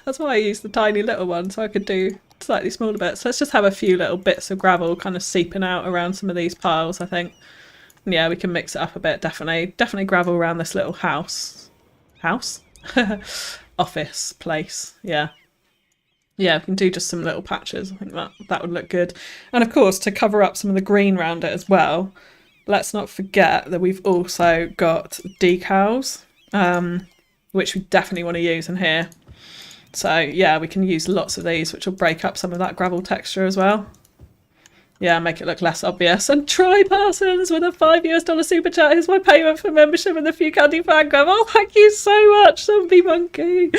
That's why I used the tiny little one, so I could do slightly smaller bits. So let's just have a few little bits of gravel kind of seeping out around some of these piles, I think. And yeah, we can mix it up a bit, definitely gravel around this little house? Office place, yeah. Yeah, we can do just some little patches. I think that would look good. And of course, to cover up some of the green around it as well, let's not forget that we've also got decals, which we definitely want to use in here. So yeah, we can use lots of these, which will break up some of that gravel texture as well. Yeah, make it look less obvious. And Troy Parsons with a $5 super chat. Here's my payment for membership in the FewCandy fan club. Oh, thank you so much, Zombie Monkey.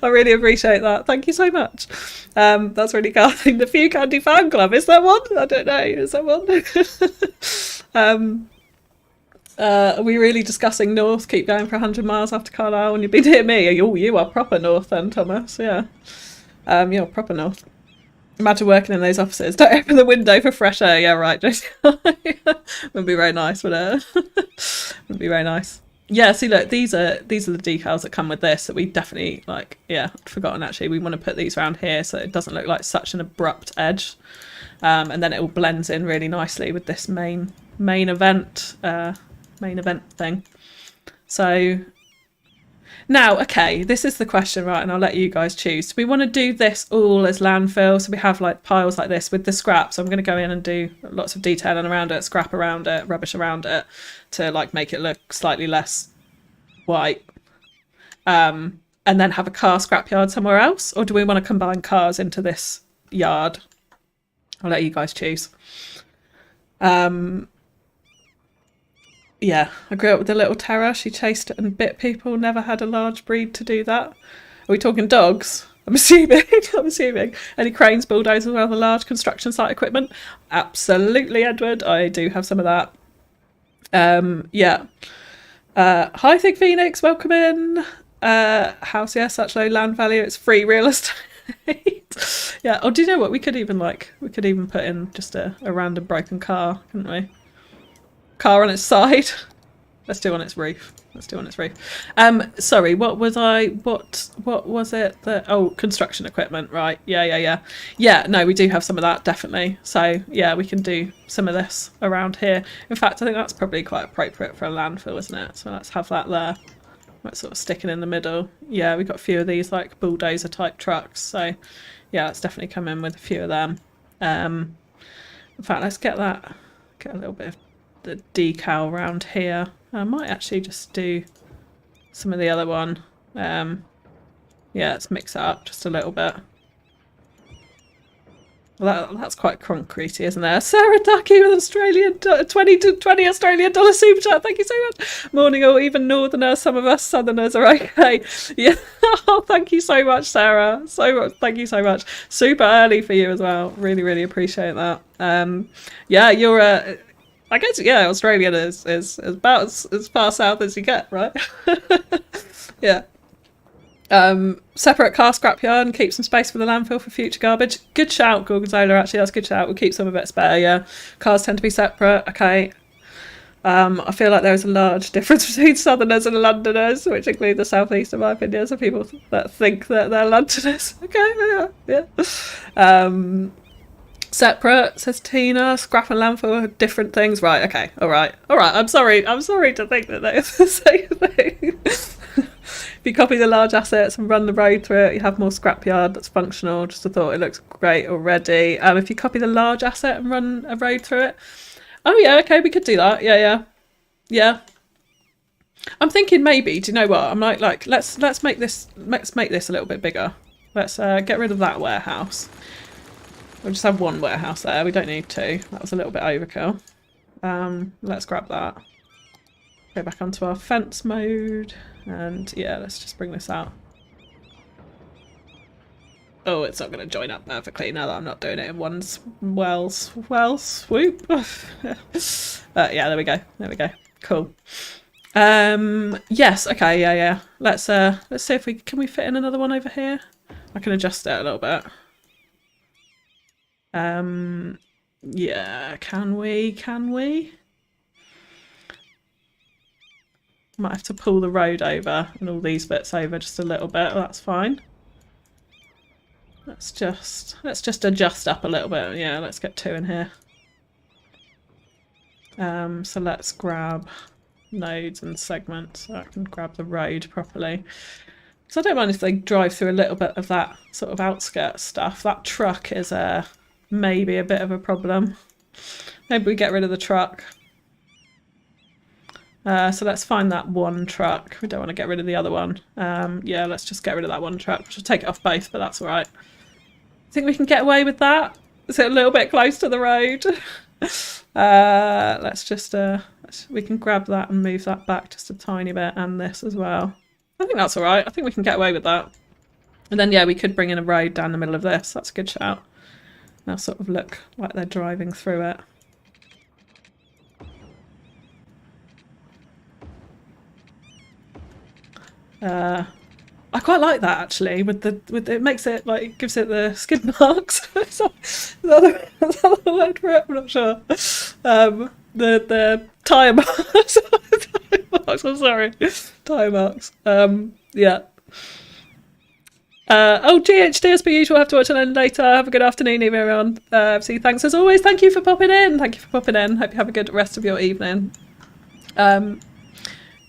I really appreciate that. Thank you so much. That's really kind. The FewCandy fan club, is there one? I don't know. Is there one? Are we really discussing north? Keep going for 100 miles after Carlisle when you've been near me. You are proper north then, Thomas. Yeah. You're proper north. Imagine working in those offices. Don't open the window for fresh air. Yeah, right, Josie. Would be very nice, would it? Would be very nice. Yeah, see, look, these are the decals that come with this that we definitely, like, yeah, I'd forgotten actually. We want to put these around here so it doesn't look like such an abrupt edge. And then it all blends in really nicely with this main event thing. So now, okay, this is the question, right? And I'll let you guys choose. Do we want to do this all as landfill? So we have like piles like this with the scrap. So I'm going to go in and do lots of detailing around it, scrap around it, rubbish around it to like make it look slightly less white. And then have a car scrapyard somewhere else? Or do we want to combine cars into this yard? I'll let you guys choose. Yeah, I grew up with a little terror. She chased and bit people, never had a large breed to do that. Are we talking dogs? I'm assuming. Any cranes, bulldozers, or other large construction site equipment? Absolutely, Edward. I do have some of that. Yeah. Hi, Thick Phoenix, welcome in. House, yeah, such low land value. It's free real estate. Yeah. Oh, do you know what? We could even put in just a random broken car, couldn't we? Car on its side. Let's do on its roof. Sorry, what was it that, oh, construction equipment, right. Yeah, no, we do have some of that, definitely. So yeah, we can do some of this around here. In fact, I think that's probably quite appropriate for a landfill, isn't it? So let's have that there. Let's sort of stick it in the middle. Yeah, we've got a few of these like bulldozer type trucks. So yeah, let's definitely come in with a few of them. In fact, let's get a little bit of the decal around here. I might actually just do some of the other one. Yeah, let's mix it up just a little bit. Well, that's quite concretey, isn't there? Sarah Ducky with Australian 20 Australian dollar super chat. Thank you so much. Morning, or even northerners. Some of us southerners are okay. Yeah. Oh, thank you so much, Sarah. So much. Thank you so much. Super early for you as well. Really, really appreciate that. Yeah, you're I guess, yeah, Australia is about as far south as you get, right? Yeah. Separate car scrapyard and keep some space for the landfill for future garbage. Good shout, Gorgonzola, actually, that's a good shout. We'll keep some of it spare, yeah. Cars tend to be separate, okay. I feel like there is a large difference between Southerners and Londoners, which include the South East, in my opinion. So people that think that they're Londoners. Okay, yeah. Separate, says Tina. Scrap and landfill are different things. Right, okay, alright. I'm sorry to think that they're the same thing. If you copy the large assets and run the road through it, you have more scrapyard that's functional. Just a thought, it looks great already. If you copy the large asset and run a road through it. Oh yeah, okay, we could do that. Yeah. I'm thinking maybe, do you know what? I'm like let's make this a little bit bigger. Let's get rid of that warehouse. We'll just have one warehouse there. We don't need two. That was a little bit overkill. Let's grab that. Go back onto our fence mode. And yeah, let's just bring this out. Oh, it's not going to join up perfectly now that I'm not doing it in one swoop. Yeah, there we go. Cool. Yes, okay, yeah. Let's see if can we fit in another one over here? I can adjust it a little bit. Yeah, can we? Might have to pull the road over and all these bits over just a little bit. That's fine. Let's just adjust up a little bit. Yeah, let's get two in here. So let's grab nodes and segments so I can grab the road properly. So I don't mind if they drive through a little bit of that sort of outskirts stuff. That truck is maybe a bit of a problem. Maybe we get rid of the truck. So let's find that one truck. We don't want to get rid of the other one. Yeah, let's just get rid of that one truck. We'll take it off both, but that's all right. I think we can get away with that. Is it a little bit close to the road? Let's just we can grab that and move that back just a tiny bit, and this as well. I think that's all right. I think we can get away with that. And then yeah, we could bring in a road down the middle of this. That's a good shout. Now sort of look like they're driving through it. I quite like that actually. With it makes it like it gives it the skid marks. Is that the word for it? I'm not sure. The tyre marks. I'm sorry. Tyre marks. Yeah. Oh, GHD as per usual. Have to watch it later. Have a good afternoon, everyone. See, thanks as always. Thank you for popping in. Hope you have a good rest of your evening.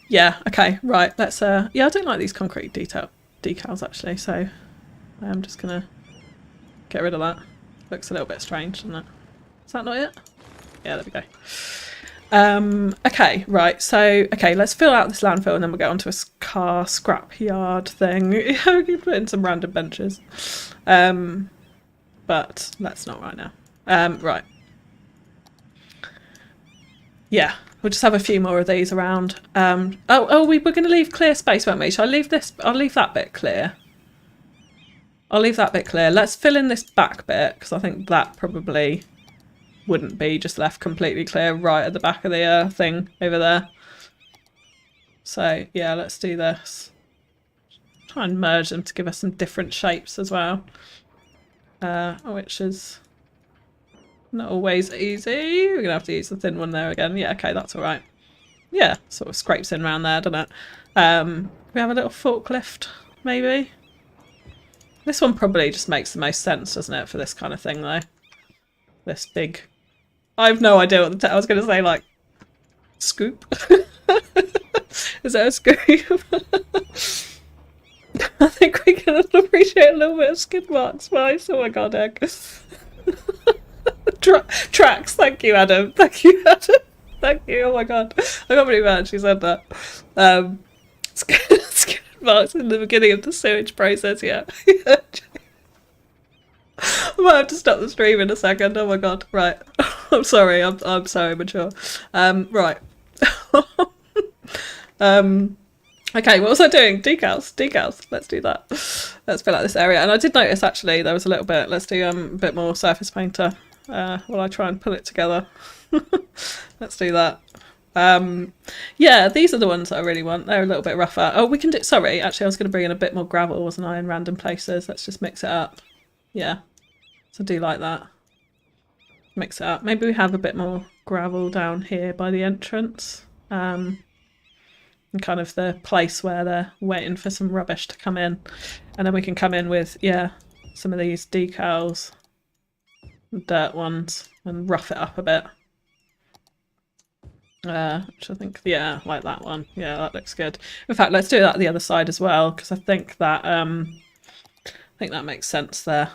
Yeah, okay, right, let's yeah, I don't like these concrete decals actually, so I'm just gonna get rid of that. Looks a little bit strange, doesn't it? Is that not it? Yeah, there we go. Okay, right, so let's fill out this landfill and then we'll get onto a car scrap yard thing. We can put in some random benches. But let's not right now. Right. Yeah. We'll just have a few more of these around. We were going to leave clear space, weren't we? Shall I leave this? I'll leave that bit clear. Let's fill in this back bit because I think that probably wouldn't be just left completely clear right at the back of the thing over there. So yeah, let's do this. Try and merge them to give us some different shapes as well, which is not always easy. We're gonna have to use the thin one there again. Yeah, okay, that's all right. Yeah, sort of scrapes in around there, doesn't it? We have a little forklift, maybe. This one probably just makes the most sense, doesn't it, for this kind of thing, though? This big... I have no idea what I was going to say, like... Scoop? Is that a scoop? I think we can appreciate a little bit of skid mark spice. Oh my god, egg. Tracks, thank you, Adam. Thank you, Adam. Thank you, oh my god. I can't believe I actually said that. Skid marks in the beginning of the sewage process, yeah. I might have to stop the stream in a second. Oh my god, right. I'm sorry, I'm so immature. Right. Okay, what was I doing? Decals. Let's do that. Let's fill out this area. And I did notice actually there was a little bit. Let's do a bit more surface painter while I try and pull it together. Let's do that. Yeah, these are the ones that I really want. They're a little bit rougher. Oh, we can do... Sorry, actually I was going to bring in a bit more gravel, wasn't I, in random places. Let's just mix it up. Yeah, so I do like that. Mix it up. Maybe we have a bit more gravel down here by the entrance. And kind of the place where they're waiting for some rubbish to come in. And then we can come in with, yeah, some of these decals, dirt ones, and rough it up a bit. Which I think, yeah, like that one. Yeah, that looks good. In fact, let's do that the other side as well, because I think that makes sense there.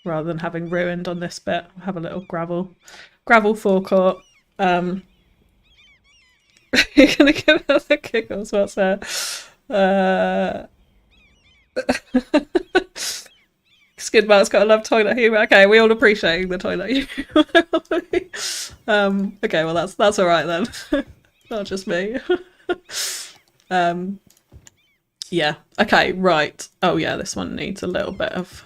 Rather than having ruined on this bit, we'll have a little gravel forecourt. You're gonna give us the giggles, what's there? Skidmark's got a love toilet humour. Okay, we all appreciate the toilet humour. Okay, well that's alright then. Not just me. Yeah. Okay, right. Oh yeah, this one needs a little bit of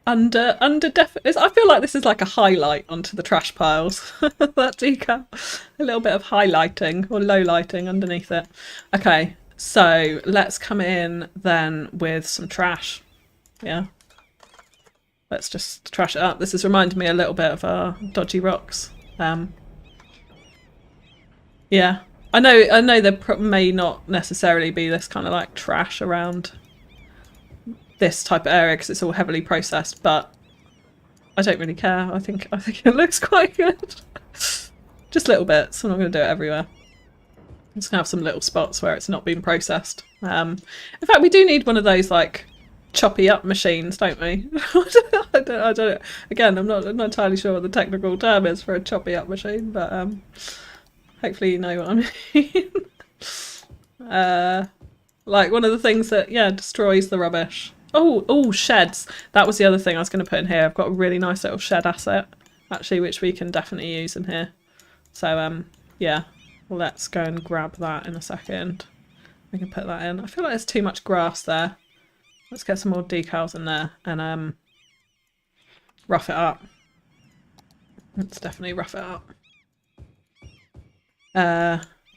I feel like this is like a highlight onto the trash piles. That decal. A little bit of highlighting or low lighting underneath it. Okay, so let's come in then with some trash. Yeah. Let's just trash it up. This is reminding me a little bit of our dodgy rocks. Yeah. I know there may not necessarily be this kind of like trash around this type of area because it's all heavily processed, but I don't really care. I think it looks quite good. Just little bits. I'm not going to do it everywhere. I'm just going to have some little spots where it's not been processed. In fact, we do need one of those like choppy up machines, don't we? I don't. Again, I'm not entirely sure what the technical term is for a choppy up machine, but hopefully you know what I mean. Like one of the things that destroys the rubbish. Oh, sheds. That was the other thing I was going to put in here. I've got a really nice little shed asset, actually, which we can definitely use in here. So, yeah, let's go and grab that in a second. We can put that in. I feel like there's too much grass there. Let's get some more decals in there and rough it up. Let's definitely rough it up.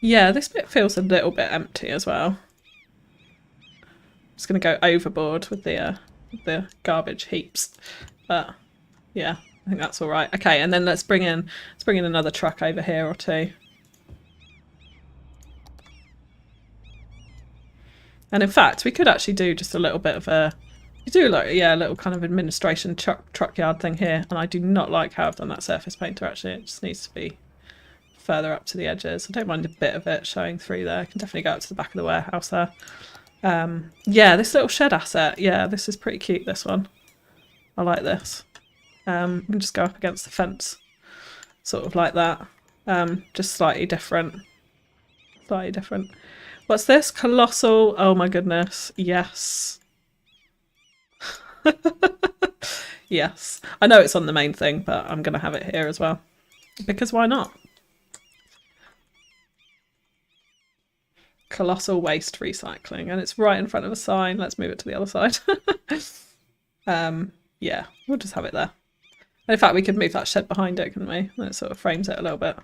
Yeah, this bit feels a little bit empty as well. Just going to go overboard with the garbage heaps, but yeah, I think that's all right. Okay, and then let's bring in another truck over here or two. And in fact, we could actually do just a little bit of a little kind of administration truck yard thing here. And I do not like how I've done that surface painter. Actually, it just needs to be further up to the edges. I don't mind a bit of it showing through there. I can definitely go up to the back of the warehouse there. Yeah, this little shed asset. Yeah, this is pretty cute, this one. I like this. We can just go up against the fence. Sort of like that. Just slightly different. Slightly different. What's this? Colossal. Oh my goodness. Yes. Yes. I know it's on the main thing, but I'm going to have it here as well. Because why not? Colossal waste recycling, and it's right in front of a sign. Let's move it to the other side. Yeah, we'll just have it there. In fact, we could move that shed behind it, couldn't we? That sort of frames it a little bit.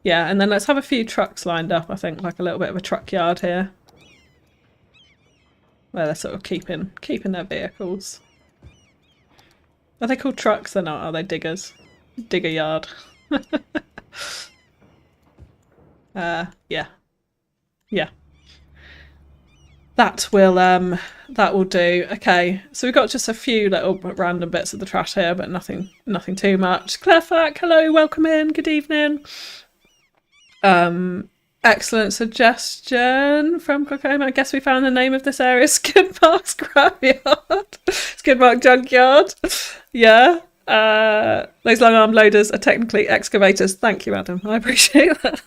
Yeah, and then let's have a few trucks lined up, I think, like a little bit of a truck yard here. Where they're sort of keeping their vehicles. Are they called trucks? They're not, are they? Diggers. Digger yard. Yeah. Yeah. That will do. Okay, so we've got just a few little random bits of the trash here, but nothing too much. Clearfac, hello, welcome in, good evening. Excellent suggestion from Cocoma. I guess we found the name of this area, Skidmark Scrapyard. Skidmark Junkyard. Yeah. Those long arm loaders are technically excavators. Thank you, Adam. I appreciate that.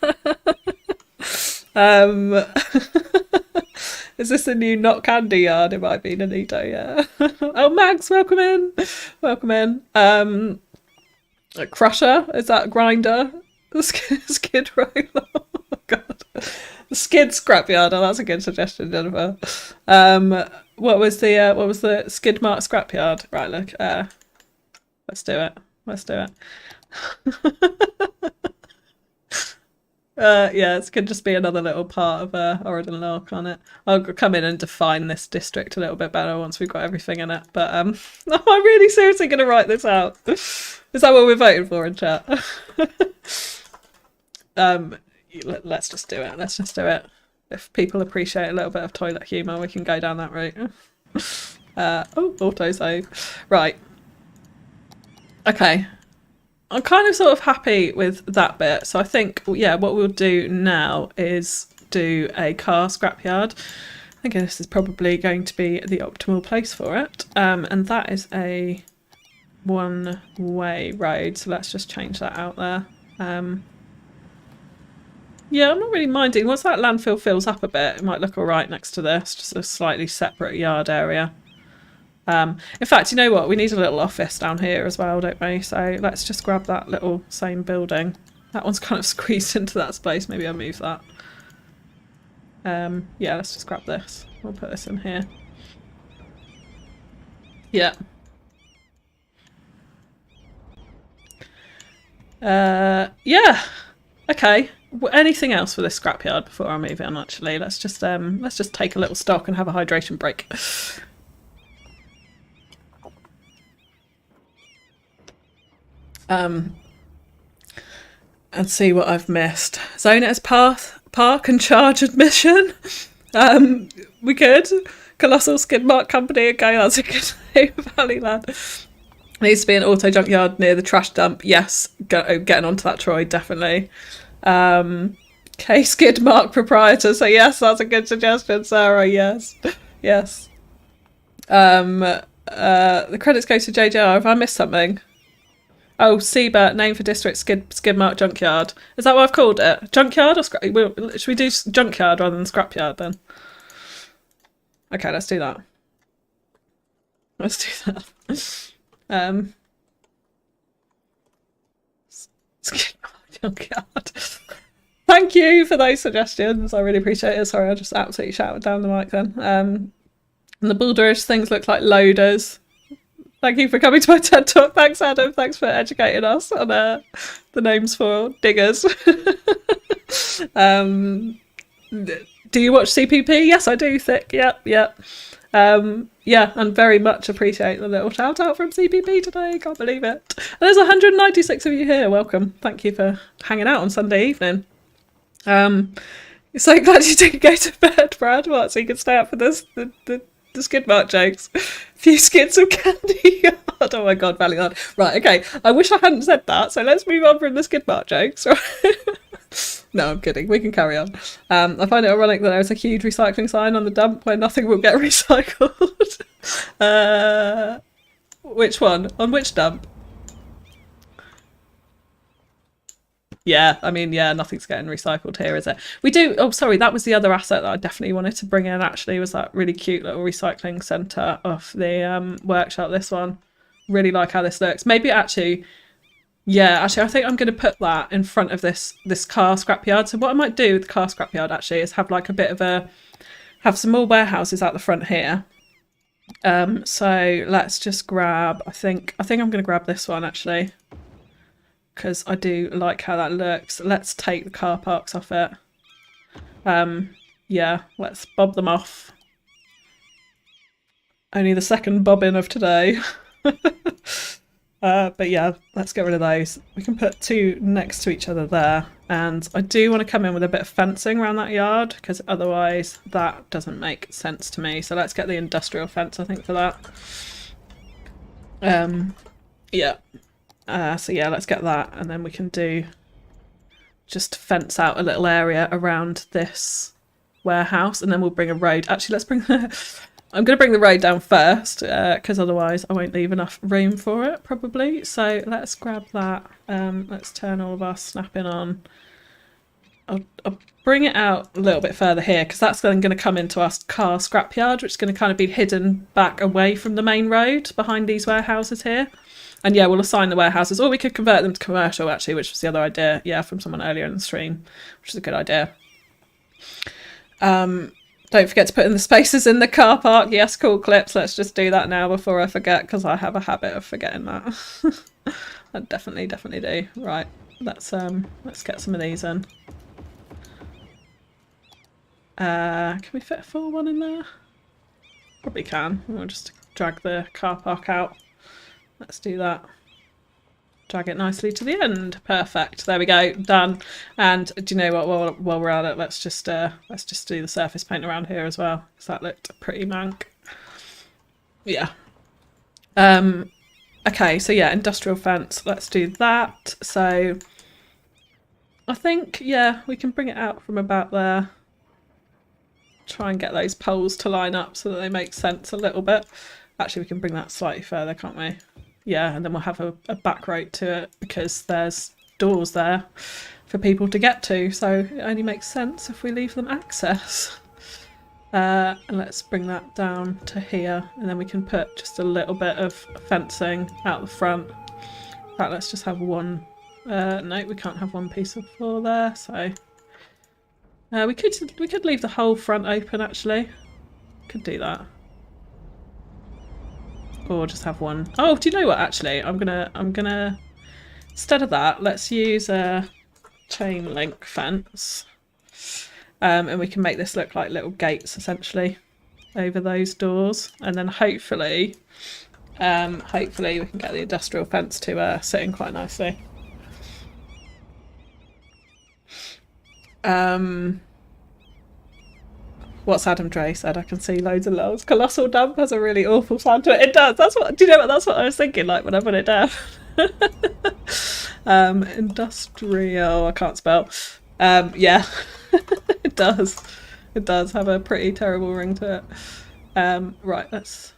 Is this a new not candy yard? It might be Nanito, yeah. Oh, Max, welcome in. Welcome in. A crusher, is that a grinder? Skid roller. Oh god. The skid scrapyard. Oh, that's a good suggestion, Jennifer. What was the skid mark scrapyard? Right, look. Let's do it. Let's do it. Yeah, it could just be another little part of Auridon Law, can't it? I'll come in and define this district a little bit better once we've got everything in it. But I'm really seriously going to write this out. Is that what we're voting for in chat? Let's just do it. Let's just do it. If people appreciate a little bit of toilet humour, we can go down that route. Oh, autosave. Right. Okay. I'm kind of sort of happy with that bit. So I think, yeah, what we'll do now is do a car scrapyard. I think this is probably going to be the optimal place for it. And that is a one-way road. So let's just change that out there. Yeah, I'm not really minding. Once that landfill fills up a bit, it might look all right next to this. Just a slightly separate yard area. In fact, you know what? We need a little office down here as well, don't we? So let's just grab that little same building. That one's kind of squeezed into that space. Maybe I'll move that. Yeah, let's just grab this. We'll put this in here. Yeah. Yeah. Okay. Anything else for this scrapyard before I move in? Actually, let's just take a little stock and have a hydration break. And see what I've missed. Zone it as park and charge admission. We could. Colossal Skid Mark Company. Okay, that's a good name. Valleyland. Needs to be an auto junkyard near the trash dump. Yes, getting onto that, Troy, definitely. K Skid Mark proprietor. So yes, that's a good suggestion, Sarah. Yes, yes. The credits go to JJR. Have I missed something? Oh, Seba, name for district, skid mark junkyard. Is that what I've called it? Junkyard or scrap? Should we do junkyard rather than scrapyard then? Okay, let's do that. Let's do that. Skid mark junkyard. Thank you for those suggestions. I really appreciate it. Sorry, I just absolutely shouted down the mic then. And the Boulderish things look like loaders. Thank you for coming to my TED Talk. Thanks, Adam. Thanks for educating us on the names for diggers. Do you watch CPP? Yes, I do, Thick. Yep. Yeah, and very much appreciate the little shout out from CPP today. Can't believe it. And there's 196 of you here. Welcome. Thank you for hanging out on Sunday evening. So glad you didn't go to bed, Brad. What? So you could stay up for this the skid mark jokes. Few skids of candy yard. Oh my god, Valleyland. Right, okay. I wish I hadn't said that, so let's move on from the skid mark jokes. No, I'm kidding. We can carry on. I find it ironic that there's a huge recycling sign on the dump where nothing will get recycled. Which one? On which dump? Yeah, I mean, yeah, nothing's getting recycled here, is it? We do... Oh, sorry, that was the other asset that I definitely wanted to bring in, actually, was that really cute little recycling centre off the workshop, this one. Really like how this looks. Maybe actually... Yeah, actually, I think I'm going to put that in front of this car scrapyard. So what I might do with the car scrapyard, actually, is have like a bit of a... Have some more warehouses out the front here. So let's just grab, I think I'm going to grab this one actually, because I do like how that looks. Let's take the car parks off it. Yeah, let's bob them off. Only the second bobbin of today. But yeah, let's get rid of those. We can put two next to each other there. And I do want to come in with a bit of fencing around that yard, because otherwise that doesn't make sense to me. So let's get the industrial fence, I think, for that. Yeah. So yeah, let's get that, and then we can do just fence out a little area around this warehouse, and then we'll bring a road. Actually, let's bring I'm going to bring the road down first, because otherwise I won't leave enough room for it, probably. So let's grab that. Let's turn all of our snapping on. I'll bring it out a little bit further here, because that's then going to come into our car scrapyard, which is going to kind of be hidden back away from the main road behind these warehouses here. And yeah, we'll assign the warehouses, or we could convert them to commercial, actually, which was the other idea, yeah, from someone earlier in the stream, which is a good idea. Don't forget to put in the spaces in the car park. Yes, cool clips. Let's just do that now before I forget, because I have a habit of forgetting that. I definitely do. Right, let's get some of these in. Can we fit a full one in there? Probably can. We'll just drag the car park out. Let's do that. Drag it nicely to the end. Perfect. There we go. Done. And do you know what? While we're at it, let's just do the surface paint around here as well, because that looked pretty mank. Yeah. Okay. So yeah, industrial fence. Let's do that. So I think, yeah, we can bring it out from about there. Try and get those poles to line up so that they make sense a little bit. Actually, we can bring that slightly further, can't we? Yeah, and then we'll have a back road to it, because there's doors there for people to get to, so it only makes sense if we leave them access. And let's bring that down to here, and then we can put just a little bit of fencing out the front. In fact, let's just have one. No, we can't have one piece of floor there, so we could leave the whole front open, actually. Could do that. Or just have one. Oh, do you know what? Actually, I'm gonna instead of that, let's use a chain link fence, and we can make this look like little gates essentially over those doors, and then hopefully we can get the industrial fence to sit in quite nicely. What's Adam Dre said? I can see loads of lols. Colossal dump has a really awful sound to it. It does. That's what. Do you know what? That's what I was thinking. Like when I put it down. Industrial. I can't spell. Yeah, it does. It does have a pretty terrible ring to it. Right. Let's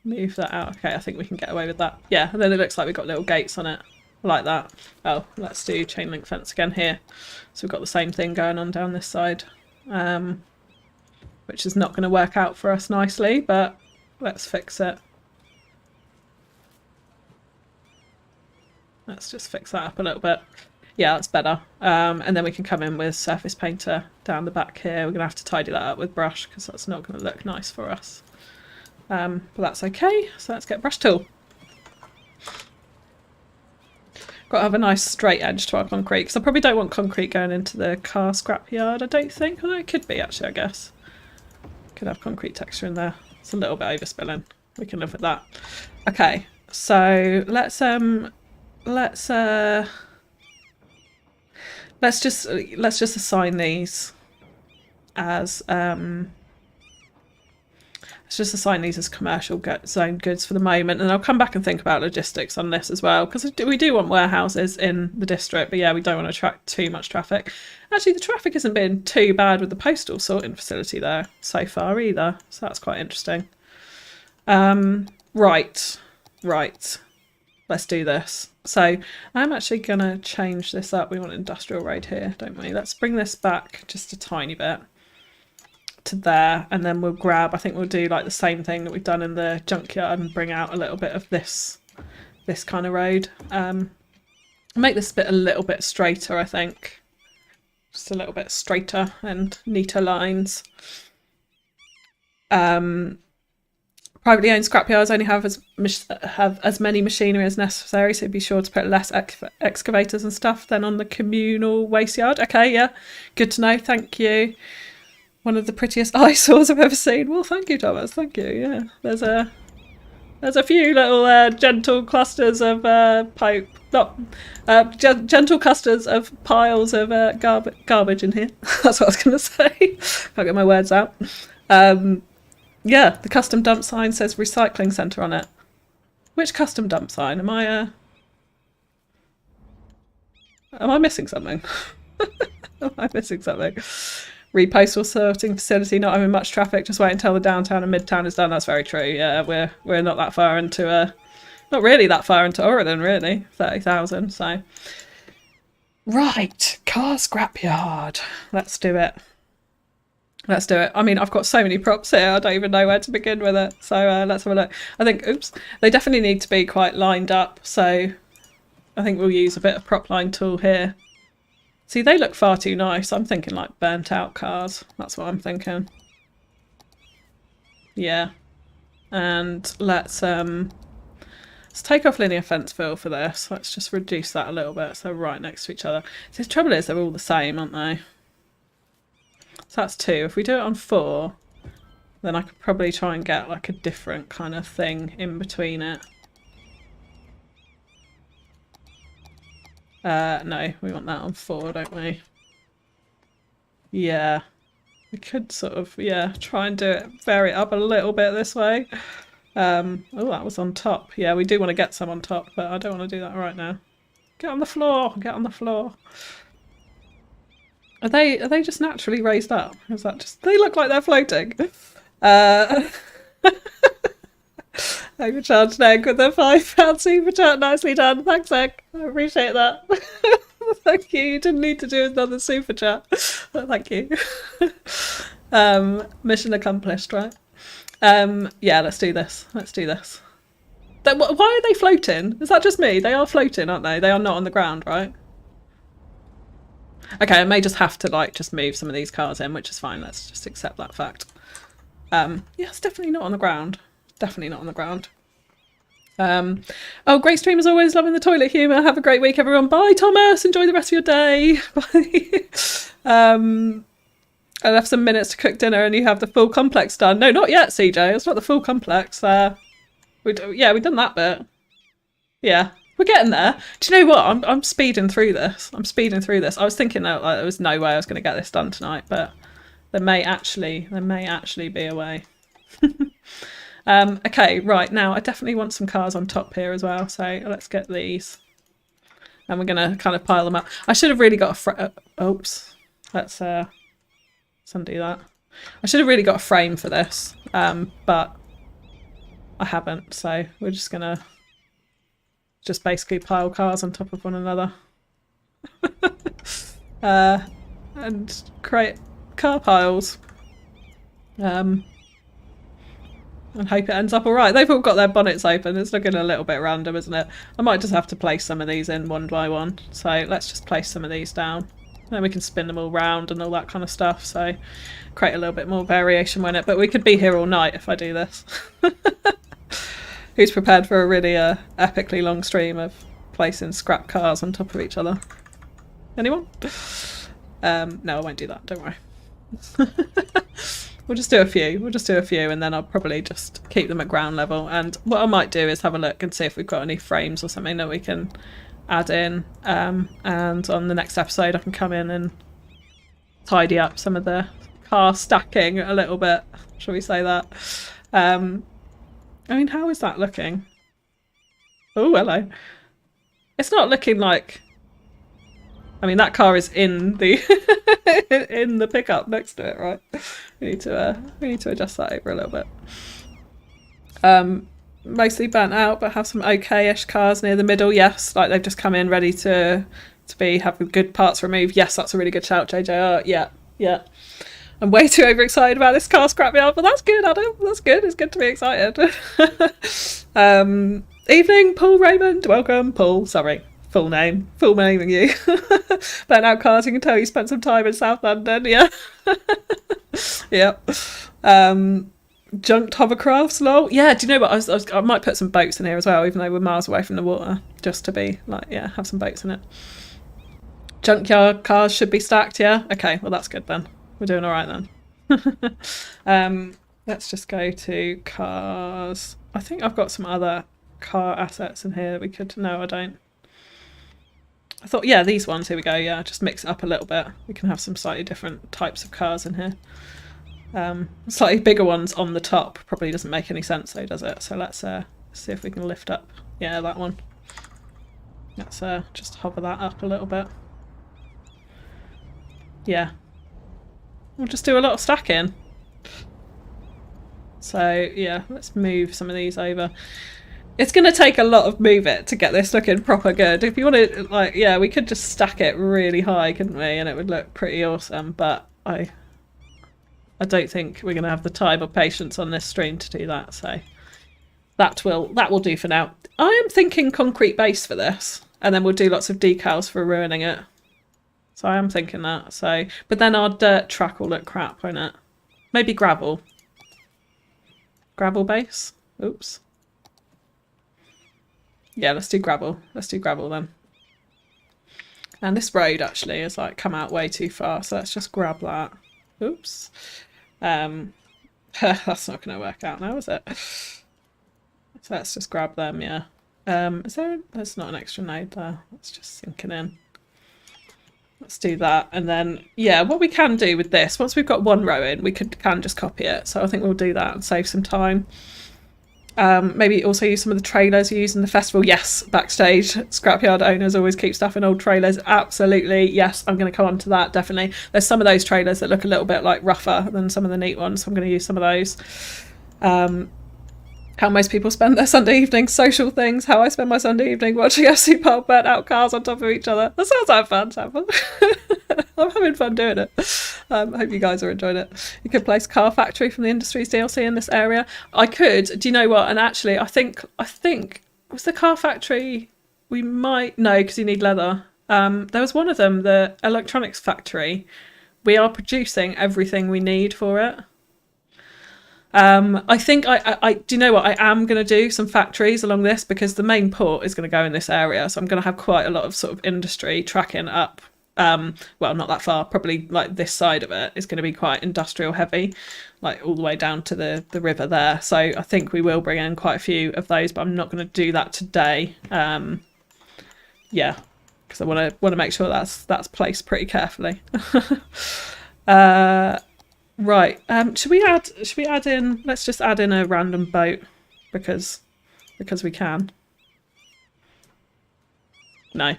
move that out. Okay, I think we can get away with that. Yeah, and then it looks like we've got little gates on it, like that. Oh, let's do chain link fence again here. So we've got the same thing going on down this side. Which is not going to work out for us nicely, but let's fix it. Let's just fix that up a little bit. Yeah, that's better. And then we can come in with surface painter down the back here. We're going to have to tidy that up with brush, because that's not going to look nice for us. But that's okay. So let's get brush tool. Got to have a nice straight edge to our concrete, because I probably don't want concrete going into the car scrapyard, I don't think. Although it could be, actually, I guess. Could have concrete texture in there. It's a little bit overspilling. We can live with that. Okay, so let's just assign these as commercial zone goods for the moment, and I'll come back and think about logistics on this as well, because we do want warehouses in the district, but yeah, we don't want to attract too much traffic. Actually, the traffic hasn't been too bad with the postal sorting facility there so far either, so that's quite interesting. Right, let's do this. So I'm actually gonna change this up. We want industrial road here, don't we? Let's bring this back just a tiny bit to there, and then we'll grab, I think we'll do like the same thing that we've done in the junkyard and bring out a little bit of this kind of road. Make this bit a little bit straighter, I think. Just a little bit straighter and neater lines. Privately owned scrapyards only have as many machinery as necessary, so be sure to put less excavators and stuff than on the communal waste yard. Okay, yeah, good to know. Thank you. One of the prettiest eyesores I've ever seen. Well, thank you, Thomas. Thank you. Yeah, there's a few little gentle clusters of gentle clusters of piles of garbage in here. That's what I was going to say. Can't get my words out. Yeah, the custom dump sign says recycling centre on it. Which custom dump sign? Am I missing something? Am I missing something? Postal sorting facility, not having much traffic, just wait until the downtown and midtown is done. That's very true. Yeah, we're not that far into not really that far into Auridon, really. 30,000, so. Right, car scrapyard. Let's do it. Let's do it. I mean, I've got so many props here, I don't even know where to begin with it. So let's have a look. I think, oops, they definitely need to be quite lined up. So I think we'll use a bit of prop line tool here. See, they look far too nice. I'm thinking like burnt out cars. That's what I'm thinking. Yeah. And let's take off linear fence fill for this. Let's just reduce that a little bit. So right next to each other. So the trouble is they're all the same, aren't they? So that's 2. If we do it on 4, then I could probably try and get like a different kind of thing in between it. No, we want that on 4, don't we? Yeah. We could sort of, yeah, try and do it, vary it up a little bit this way. Oh, that was on top. Yeah, we do want to get some on top, but I don't want to do that right now. Get on the floor! Get on the floor! Are they just naturally raised up? Is that just... They look like they're floating. Overcharged egg with a £5 super chat. Nicely done. Thanks, Egg. I appreciate that. Thank you. You didn't need to do another super chat. But thank you. Mission accomplished, right? Yeah, let's do this. Let's do this. Why are they floating? Is that just me? They are floating, aren't they? They are not on the ground, right? Okay, I may just have to like just move some of these cars in, which is fine. Let's just accept that fact. Yeah, it's definitely not on the ground. Definitely not on the ground. Oh, great stream as always. Loving the toilet humour. Have a great week, everyone. Bye, Thomas. Enjoy the rest of your day. Bye. I left some minutes to cook dinner and you have the full complex done. No, not yet, CJ. It's not the full complex. Yeah, we've done that bit. Yeah. We're getting there. Do you know what? I'm speeding through this. I'm speeding through this. I was thinking that like, there was no way I was going to get this done tonight, but there may actually be a way. Okay, right now I definitely want some cars on top here as well. So let's get these, and we're going to kind of pile them up. I should have really got a oops. Let's undo that. I should have really got a frame for this, but I haven't. So we're just gonna. Just basically pile cars on top of one another. And create car piles. And hope it ends up alright. They've all got their bonnets open. It's looking a little bit random, isn't it? I might just have to place some of these in one by one. So let's just place some of these down. Then we can spin them all round and all that kind of stuff. So create a little bit more variation in it. But we could be here all night if I do this. Who's prepared for a really epically long stream of placing scrap cars on top of each other? Anyone? No, I won't do that. Don't worry. We'll just do a few. We'll just do a few, and then I'll probably just keep them at ground level. And what I might do is have a look and see if we've got any frames or something that we can add in. And on the next episode, I can come in and tidy up some of the car stacking a little bit. Shall we say that? I mean, how is that looking? Oh, hello. It's not looking like... I mean, that car is in the in the pickup next to it, right? We need to adjust that over a little bit. Mostly burnt out, but have some okay-ish cars near the middle. Yes, like they've just come in ready to have good parts removed. Yes, that's a really good shout, JJR. Yeah. I'm way too overexcited about this car scrapyard, but that's good, Adam. That's good. It's good to be excited. Evening, Paul Raymond. Welcome, Paul. Sorry, full naming you. Burnt out cars. You can tell you spent some time in South London. Yeah. Yep. Junked hovercrafts, lol. Yeah, do you know what? I might put some boats in here as well, even though we're miles away from the water, just to be like, yeah, have some boats in it. Junkyard cars should be stacked, yeah? Okay, well that's good then. We're doing all right then. Let's just go to cars. I think I've got some other car assets in here that we could... No, I don't. I thought, yeah, these ones, here we go, yeah, just mix it up a little bit. We can have some slightly different types of cars in here. Slightly bigger ones on the top probably doesn't make any sense though, does it? So let's see if we can lift up. Yeah, that one. Let's just hover that up a little bit. Yeah. We'll just do a lot of stacking. So yeah, let's move some of these over. It's going to take a lot of move it to get this looking proper good. If you want to, like, yeah, we could just stack it really high, couldn't we? And it would look pretty awesome, but I don't think we're going to have the time or patience on this stream to do that, so that will do for now. I am thinking concrete base for this, and then we'll do lots of decals for ruining it. So I am thinking that. So, but then our dirt track will look crap, won't it? Maybe gravel. Gravel base? Oops. Yeah, let's do gravel. Let's do gravel then. And this road actually has like come out way too far, so let's just grab that. Oops. That's not going to work out now, is it? So let's just grab them, yeah. There's not an extra node there. Let's just sink it in. Let's do that. And then, yeah, what we can do with this, once we've got one row in, we can just copy it. So I think we'll do that and save some time. Maybe also use some of the trailers you use in the festival. Yes, backstage. Scrapyard owners always keep stuff in old trailers. Absolutely. Yes, I'm going to come on to that, definitely. There's some of those trailers that look a little bit like rougher than some of the neat ones, so I'm going to use some of those. How most people spend their Sunday evenings, social things, how I spend my Sunday evening watching FC Park burnt out cars on top of each other. That sounds like fun, Sam. I'm having fun doing it. I hope you guys are enjoying it. You could place Car Factory from the Industries DLC in this area. I could. Do you know what? And actually, I think was the Car Factory. We might no, because you need leather. There was one of them, the Electronics Factory. We are producing everything we need for it. I think I do you know what, I am going to do some factories along this because the main port is going to go in this area, so I'm going to have quite a lot of sort of industry tracking up. Well, not that far, probably like this side of it is going to be quite industrial heavy, like all the way down to the river there. So I think we will bring in quite a few of those, but I'm not going to do that today. Yeah, because I want to make sure that's placed pretty carefully. Right. Should we add in? Let's just add in a random boat because we can. No,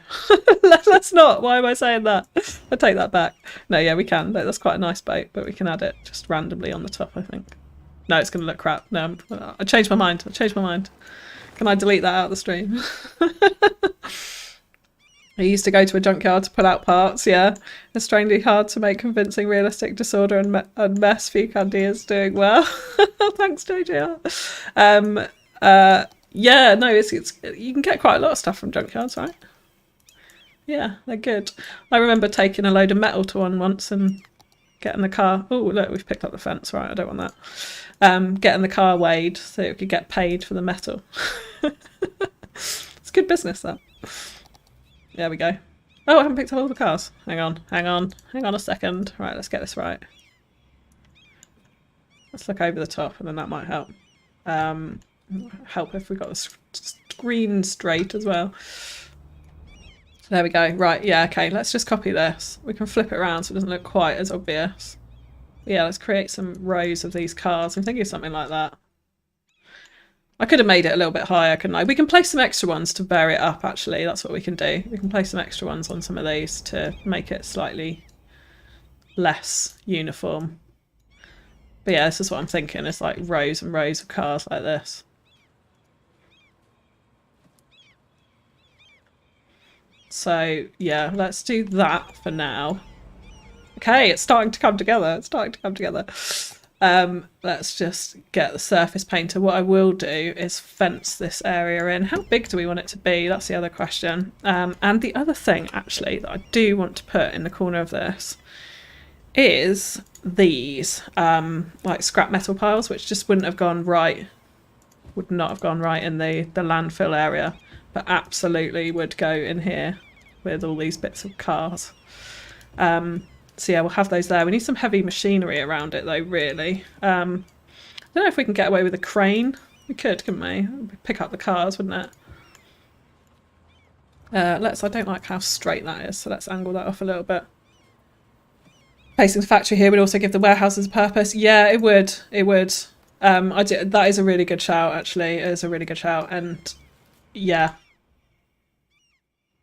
let's not. Why am I saying that? I take that back. No, yeah, we can. That's quite a nice boat, but we can add it just randomly on the top, I think. No, it's going to look crap. No, I changed my mind. Can I delete that out of the stream? I used to go to a junkyard to pull out parts, yeah. It's strangely hard to make convincing realistic disorder and mess. FewCandy is doing well. Thanks, JJR. Yeah, no, it's you can get quite a lot of stuff from junkyards, right? Yeah, they're good. I remember taking a load of metal to one once and getting the car... Oh, look, we've picked up the fence. Right, I don't want that. Getting the car weighed so it could get paid for the metal. It's good business, that. There we go. Oh, I haven't picked up all the cars. Hang on a second. Right, let's get this right. Let's look over the top and then that might help. Help if we got the screen straight as well. There we go. Right, yeah, okay, let's just copy this. We can flip it around so it doesn't look quite as obvious. Yeah, let's create some rows of these cars. I'm thinking something like that. I could have made it a little bit higher, couldn't I? We can place some extra ones to bear it up, actually. That's what we can do. We can place some extra ones on some of these to make it slightly less uniform. But yeah, this is what I'm thinking. It's like rows and rows of cars like this. So yeah, let's do that for now. Okay, it's starting to come together. Let's just get the surface painter. What I will do is fence this area in. How big do we want it to be? That's the other question. And the other thing, actually, that I do want to put in the corner of this is these like scrap metal piles, which just wouldn't have gone right, would not have gone right in the landfill area, but absolutely would go in here with all these bits of cars. So yeah, we'll have those there. We need some heavy machinery around it though, really. I don't know if we can get away with a crane. We could, couldn't we? Pick up the cars, wouldn't it? I don't like how straight that is, so let's angle that off a little bit. Placing the factory here would also give the warehouses a purpose. Yeah, it would. It would. That is a really good shout, actually. It is a really good shout, and yeah,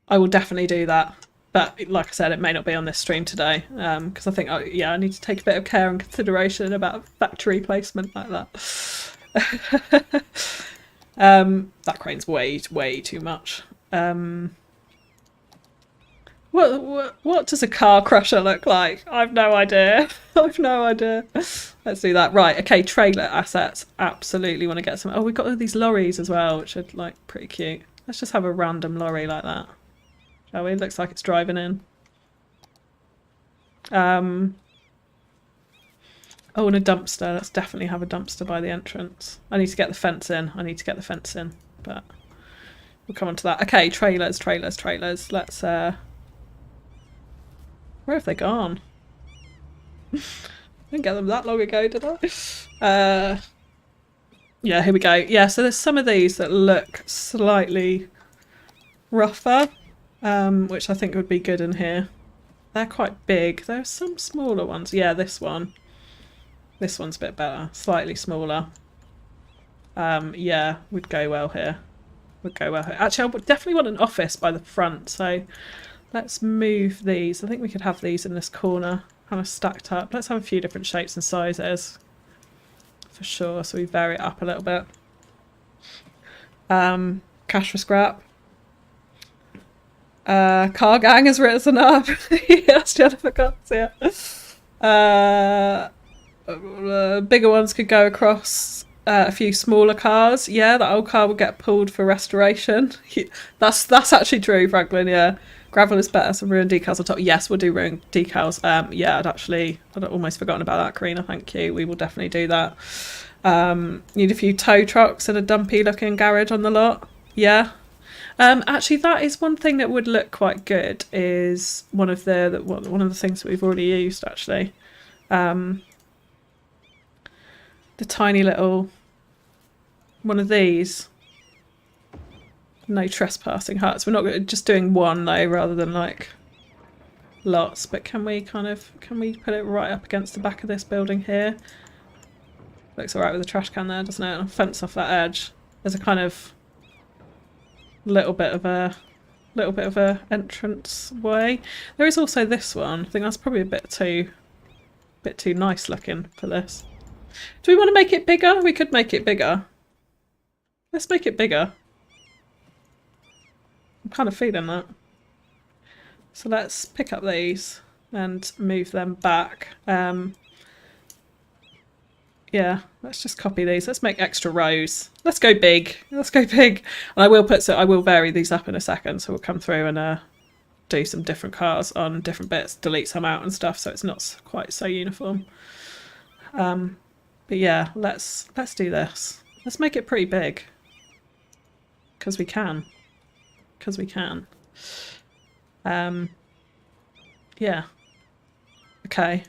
I will definitely do that. But like I said, it may not be on this stream today, because I think, I need to take a bit of care and consideration about factory placement like that. That crane's way too much. What does a car crusher look like? I've no idea. I've no idea. Let's do that. Right, okay, trailer assets. Absolutely want to get some. Oh, we've got all these lorries as well, which are like pretty cute. Let's just have a random lorry like that. Shall we? Looks like it's driving in. Oh, and a dumpster. Let's definitely have a dumpster by the entrance. I need to get the fence in. But we'll come on to that. Okay, trailers. Let's where have they gone? I didn't get them that long ago, did I? Yeah, here we go. Yeah, so there's some of these that look slightly rougher, which I think would be good in here. They're quite big. There are some smaller ones. Yeah, this one. This one's a bit better. Slightly smaller. Yeah, would go well here. Actually, I would definitely want an office by the front, so let's move these. I think we could have these in this corner, kind of stacked up. Let's have a few different shapes and sizes for sure, so we vary it up a little bit. Cash for scrap. Car gang has risen up. Yes, Jennifer Cox, yeah. Bigger ones could go across a few smaller cars. Yeah, the old car would get pulled for restoration. That's actually true, Franklin, yeah. Gravel is better, some ruined decals on top. Yes, we'll do ruined decals. Yeah, I'd almost forgotten about that, Karina, thank you. We will definitely do that. Need a few tow trucks and a dumpy looking garage on the lot. Yeah. Actually, that is one thing that would look quite good, is one of the things that we've already used, actually. The tiny little one of these. No trespassing huts. We're not just doing one though, rather than like lots. But can we put it right up against the back of this building here? Looks alright with the trash can there, doesn't it? And a fence off that edge. There's a kind of little bit of a entrance way. There is also this one. I think that's probably a bit too nice looking for this. Do we want to make it bigger? We could make it bigger. Let's make it bigger. I'm kind of feeling that. So let's pick up these and move them back. Yeah, let's just copy these. Let's make extra rows. Let's go big. And I will vary these up in a second. So we'll come through and do some different cars on different bits, delete some out and stuff, so it's not quite so uniform. But yeah, let's do this. Let's make it pretty big. Because we can. Yeah. Okay.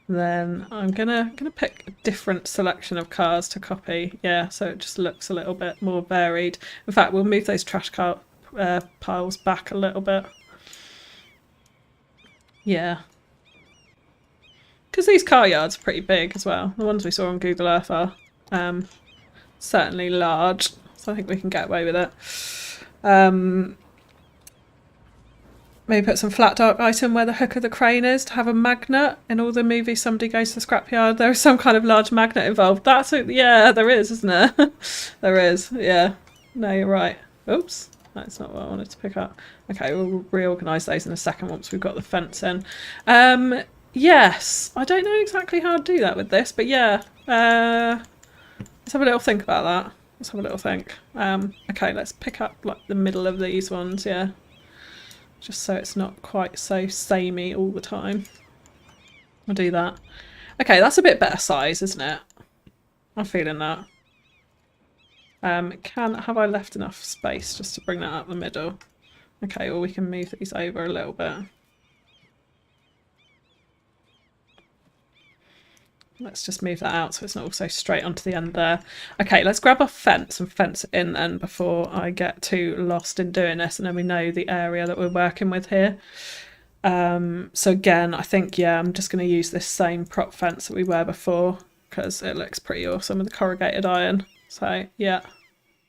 Then I'm gonna pick a different selection of cars to copy. Yeah, so it just looks a little bit more varied. In fact, we'll move those trash car piles back a little bit. Yeah. Because these car yards are pretty big as well. The ones we saw on Google Earth are certainly large. So I think we can get away with it. Maybe put some flat dark item where the hook of the crane is to have a magnet. In all the movies, somebody goes to the scrapyard. There is some kind of large magnet involved. Yeah, there is, isn't there? There is, yeah. No, you're right. Oops, that's not what I wanted to pick up. Okay, we'll reorganise those in a second once we've got the fence in. Yes, I don't know exactly how to do that with this, but yeah. Let's have a little think about that. Okay, let's pick up like the middle of these ones, yeah. Just so it's not quite so samey all the time. We'll do that. Okay, that's a bit better size, isn't it? I'm feeling that. Have I left enough space just to bring that up the middle? Okay, well we can move these over a little bit. Let's just move that out so it's not also straight onto the end there. Okay, let's grab our fence and fence it in then before I get too lost in doing this, and then we know the area that we're working with here. So again, I think, yeah, I'm just going to use this same prop fence that we were before because it looks pretty awesome with the corrugated iron. So yeah,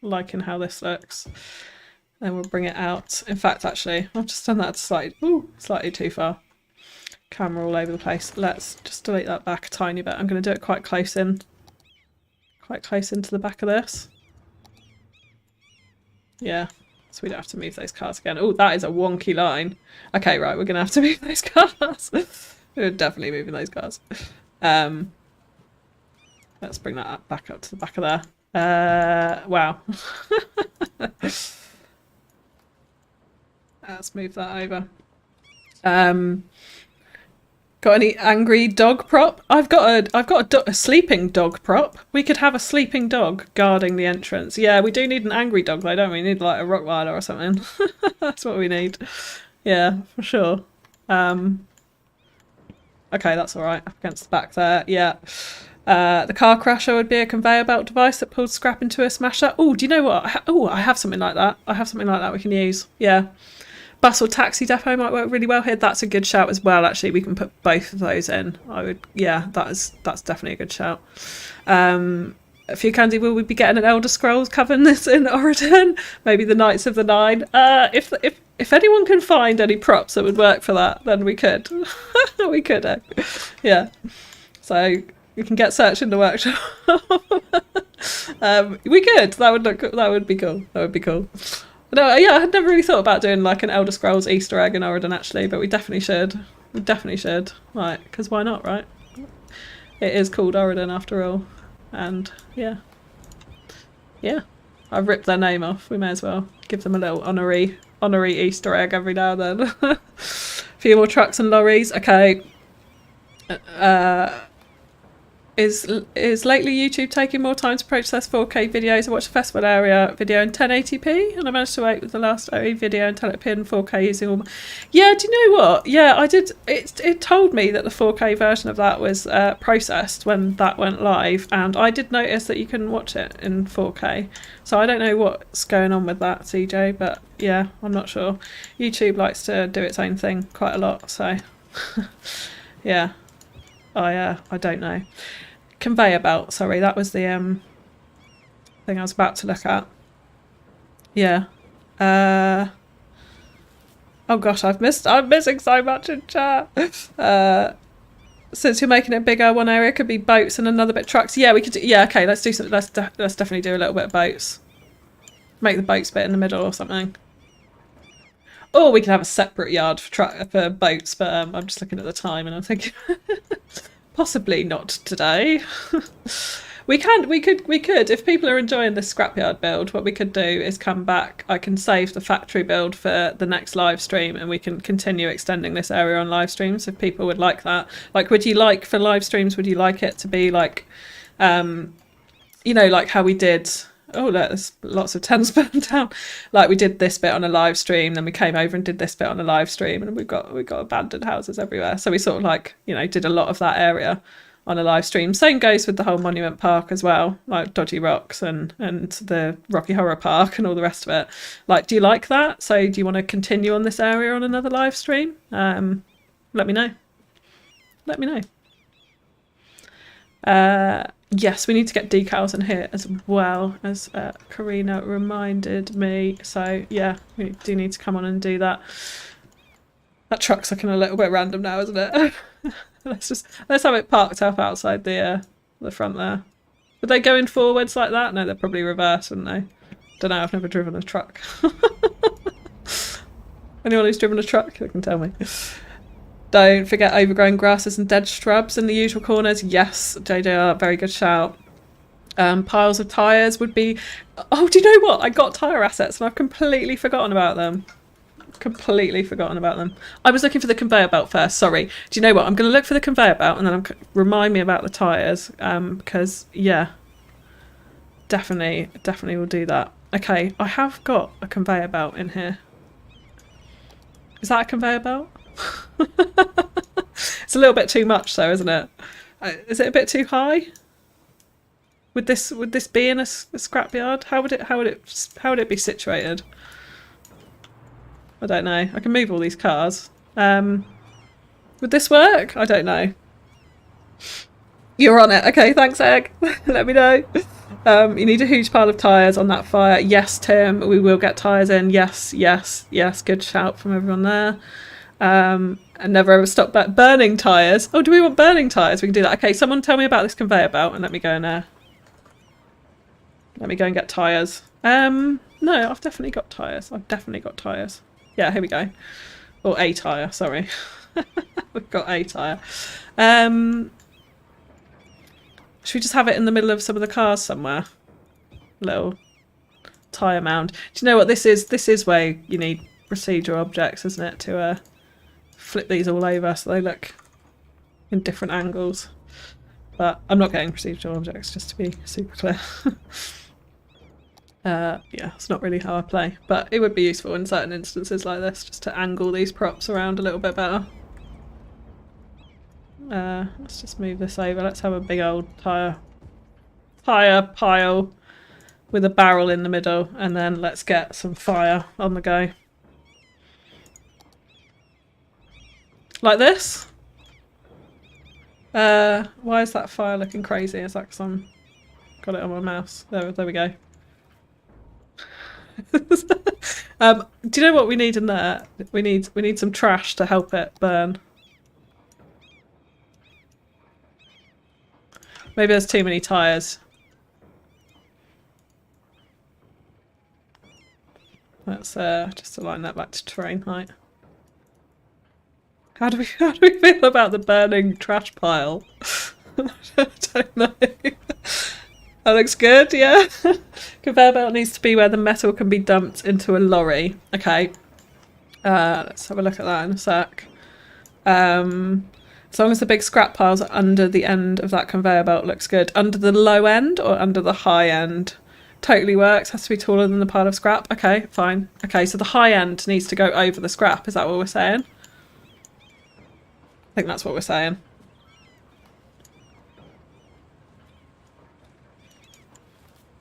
liking how this looks. Then we'll bring it out. In fact, actually, I've just done that slightly too far. Camera all over the place. Let's just delete that back a tiny bit. I'm going to do it quite close into the back of this. Yeah, so we don't have to move those cars again. Oh, that is a wonky line. Okay, right, we're going to have to move those cars. We're definitely moving those cars. Let's bring that back up to the back of there. Wow. Let's move that over. Got any angry dog prop? I've got a sleeping dog prop. We could have a sleeping dog guarding the entrance. Yeah, we do need an angry dog though, don't we? We need like a Rottweiler or something. That's what we need. Yeah, for sure. Okay, that's all right. Up against the back there. Yeah. The car crusher would be a conveyor belt device that pulls scrap into a smasher. Oh, do you know what? I have something like that. I have something like that we can use. Yeah. Bus or taxi depot might work really well here. That's a good shout as well, actually. We can put both of those in. That's definitely a good shout. FewCandy, will we be getting an Elder Scrolls covering this in Auridon? Maybe the Knights of the Nine. If anyone can find any props that would work for that, then we could. We could. Yeah. So we can get search in the workshop. We could. That would be cool. That would be cool. No, yeah, I had never really thought about doing like an Elder Scrolls Easter egg in Auridon actually, but we definitely should. We definitely should. Right, because why not, right? It is called Auridon after all. And yeah. Yeah. I've ripped their name off. We may as well give them a little honorary Easter egg every now and then. A few more trucks and lorries. Okay. Is lately YouTube taking more time to process 4K videos? I watched a festival area video in 1080p and I managed to wait with the last OE video until it appeared in 4K using all. Yeah, do you know what? Yeah, I did. It told me that the 4K version of that was processed when that went live, and I did notice that you couldn't watch it in 4K. So I don't know what's going on with that, CJ, but yeah, I'm not sure. YouTube likes to do its own thing quite a lot, so yeah, I don't know. Conveyor belt, sorry, that was the thing I was about to look at. Yeah. Oh gosh, I'm missing so much in chat. Since you're making it bigger, one area could be boats and another bit trucks. Yeah, we could do, yeah, okay, let's do something. Let's definitely do a little bit of boats. Make the boats bit in the middle or something. Or we could have a separate yard for boats, but I'm just looking at the time and I'm thinking possibly not today. We could, if people are enjoying this scrapyard build, what we could do is come back. I can save the factory build for the next live stream and we can continue extending this area on live streams if people would like that. Like, would you like for live streams, would you like it to be like, you know, like how we did, oh look, there's lots of tents burned down. Like we did this bit on a live stream, then we came over and did this bit on a live stream, and we got abandoned houses everywhere. So we sort of like, you know, did a lot of that area on a live stream. Same goes with the whole Monument Park as well, like Dodgy Rocks and the Rocky Horror Park and all the rest of it. Like, do you like that? So do you want to continue on this area on another live stream? Let me know. Let me know. Yes, we need to get decals in here as well, as Karina reminded me. So yeah, we do need to come on and do that. That truck's looking a little bit random now, isn't it? let's have it parked up outside the front there. Would they go in forwards like that? No, they're probably reverse, wouldn't they? Don't know, I've never driven a truck. Anyone who's driven a truck, they can tell me. Don't forget overgrown grasses and dead shrubs in the usual corners. Yes, JJR, very good shout. Piles of tyres would be... Oh, do you know what? I got tyre assets and I've completely forgotten about them. completely forgotten about them. I was looking for the conveyor belt first. Sorry. Do you know what? I'm going to look for the conveyor belt and then remind me about the tyres. Because yeah, definitely will do that. Okay, I have got a conveyor belt in here. Is that a conveyor belt? It's a little bit too much, though, isn't it? Is it a bit too high? Would this be in a scrapyard? How would it be situated? I don't know. I can move all these cars. Would this work? I don't know. You're on it. Okay, thanks, Egg. Let me know. You need a huge pile of tyres on that fire. Yes, Tim, we will get tyres in. Yes. Good shout from everyone there. And never ever stop burning tyres. Oh, do we want burning tyres? We can do that. Okay, someone tell me about this conveyor belt and let me go in there. Let me go and get tyres. No, I've definitely got tyres. Yeah, here we go. Or a tyre, sorry. We've got a tyre. Should we just have it in the middle of some of the cars somewhere? Little tyre mound. Do you know what this is? This is where you need procedural objects, isn't it? To flip these all over so they look in different angles. But I'm not getting procedural objects, just to be super clear. Yeah, it's not really how I play, but it would be useful in certain instances like this, just to angle these props around a little bit better. Let's just move this over. Let's have a big old tyre pile with a barrel in the middle, and then let's get some fire on the go. Like this? Why is that fire looking crazy? Is that because I'm got it on my mouse? There we go. Do you know what we need in there? We need some trash to help it burn. Maybe there's too many tyres. Let's just align that back to terrain height. How do we feel about the burning trash pile? I don't know. That looks good, yeah. Conveyor belt needs to be where the metal can be dumped into a lorry. Okay. Let's have a look at that in a sec. As long as the big scrap piles are under the end of that conveyor belt, looks good. Under the low end or under the high end? Totally works. Has to be taller than the pile of scrap. Okay, fine. Okay, so the high end needs to go over the scrap. Is that what we're saying? I think that's what we're saying.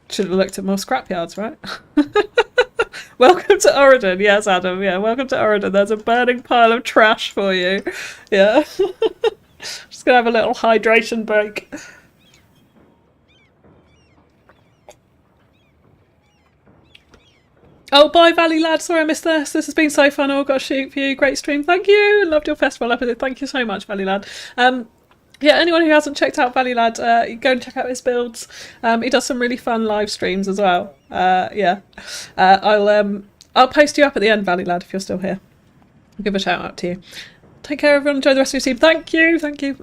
Should have looked at more scrapyards, right? Welcome to Auridon. Yes, Adam. Yeah, welcome to Auridon. There's a burning pile of trash for you. Yeah. Just gonna have a little hydration break. Oh, bye, Valley Lad. Sorry I missed this. This has been so fun. Oh, I've got to shoot for you. Great stream. Thank you. Loved your festival episode. Thank you so much, Valley Lad. Yeah, anyone who hasn't checked out Valley Lad, go and check out his builds. He does some really fun live streams as well. Yeah. I'll post you up at the end, Valley Lad, if you're still here. I'll give a shout out to you. Take care, everyone. Enjoy the rest of your stream. Thank you. Thank you.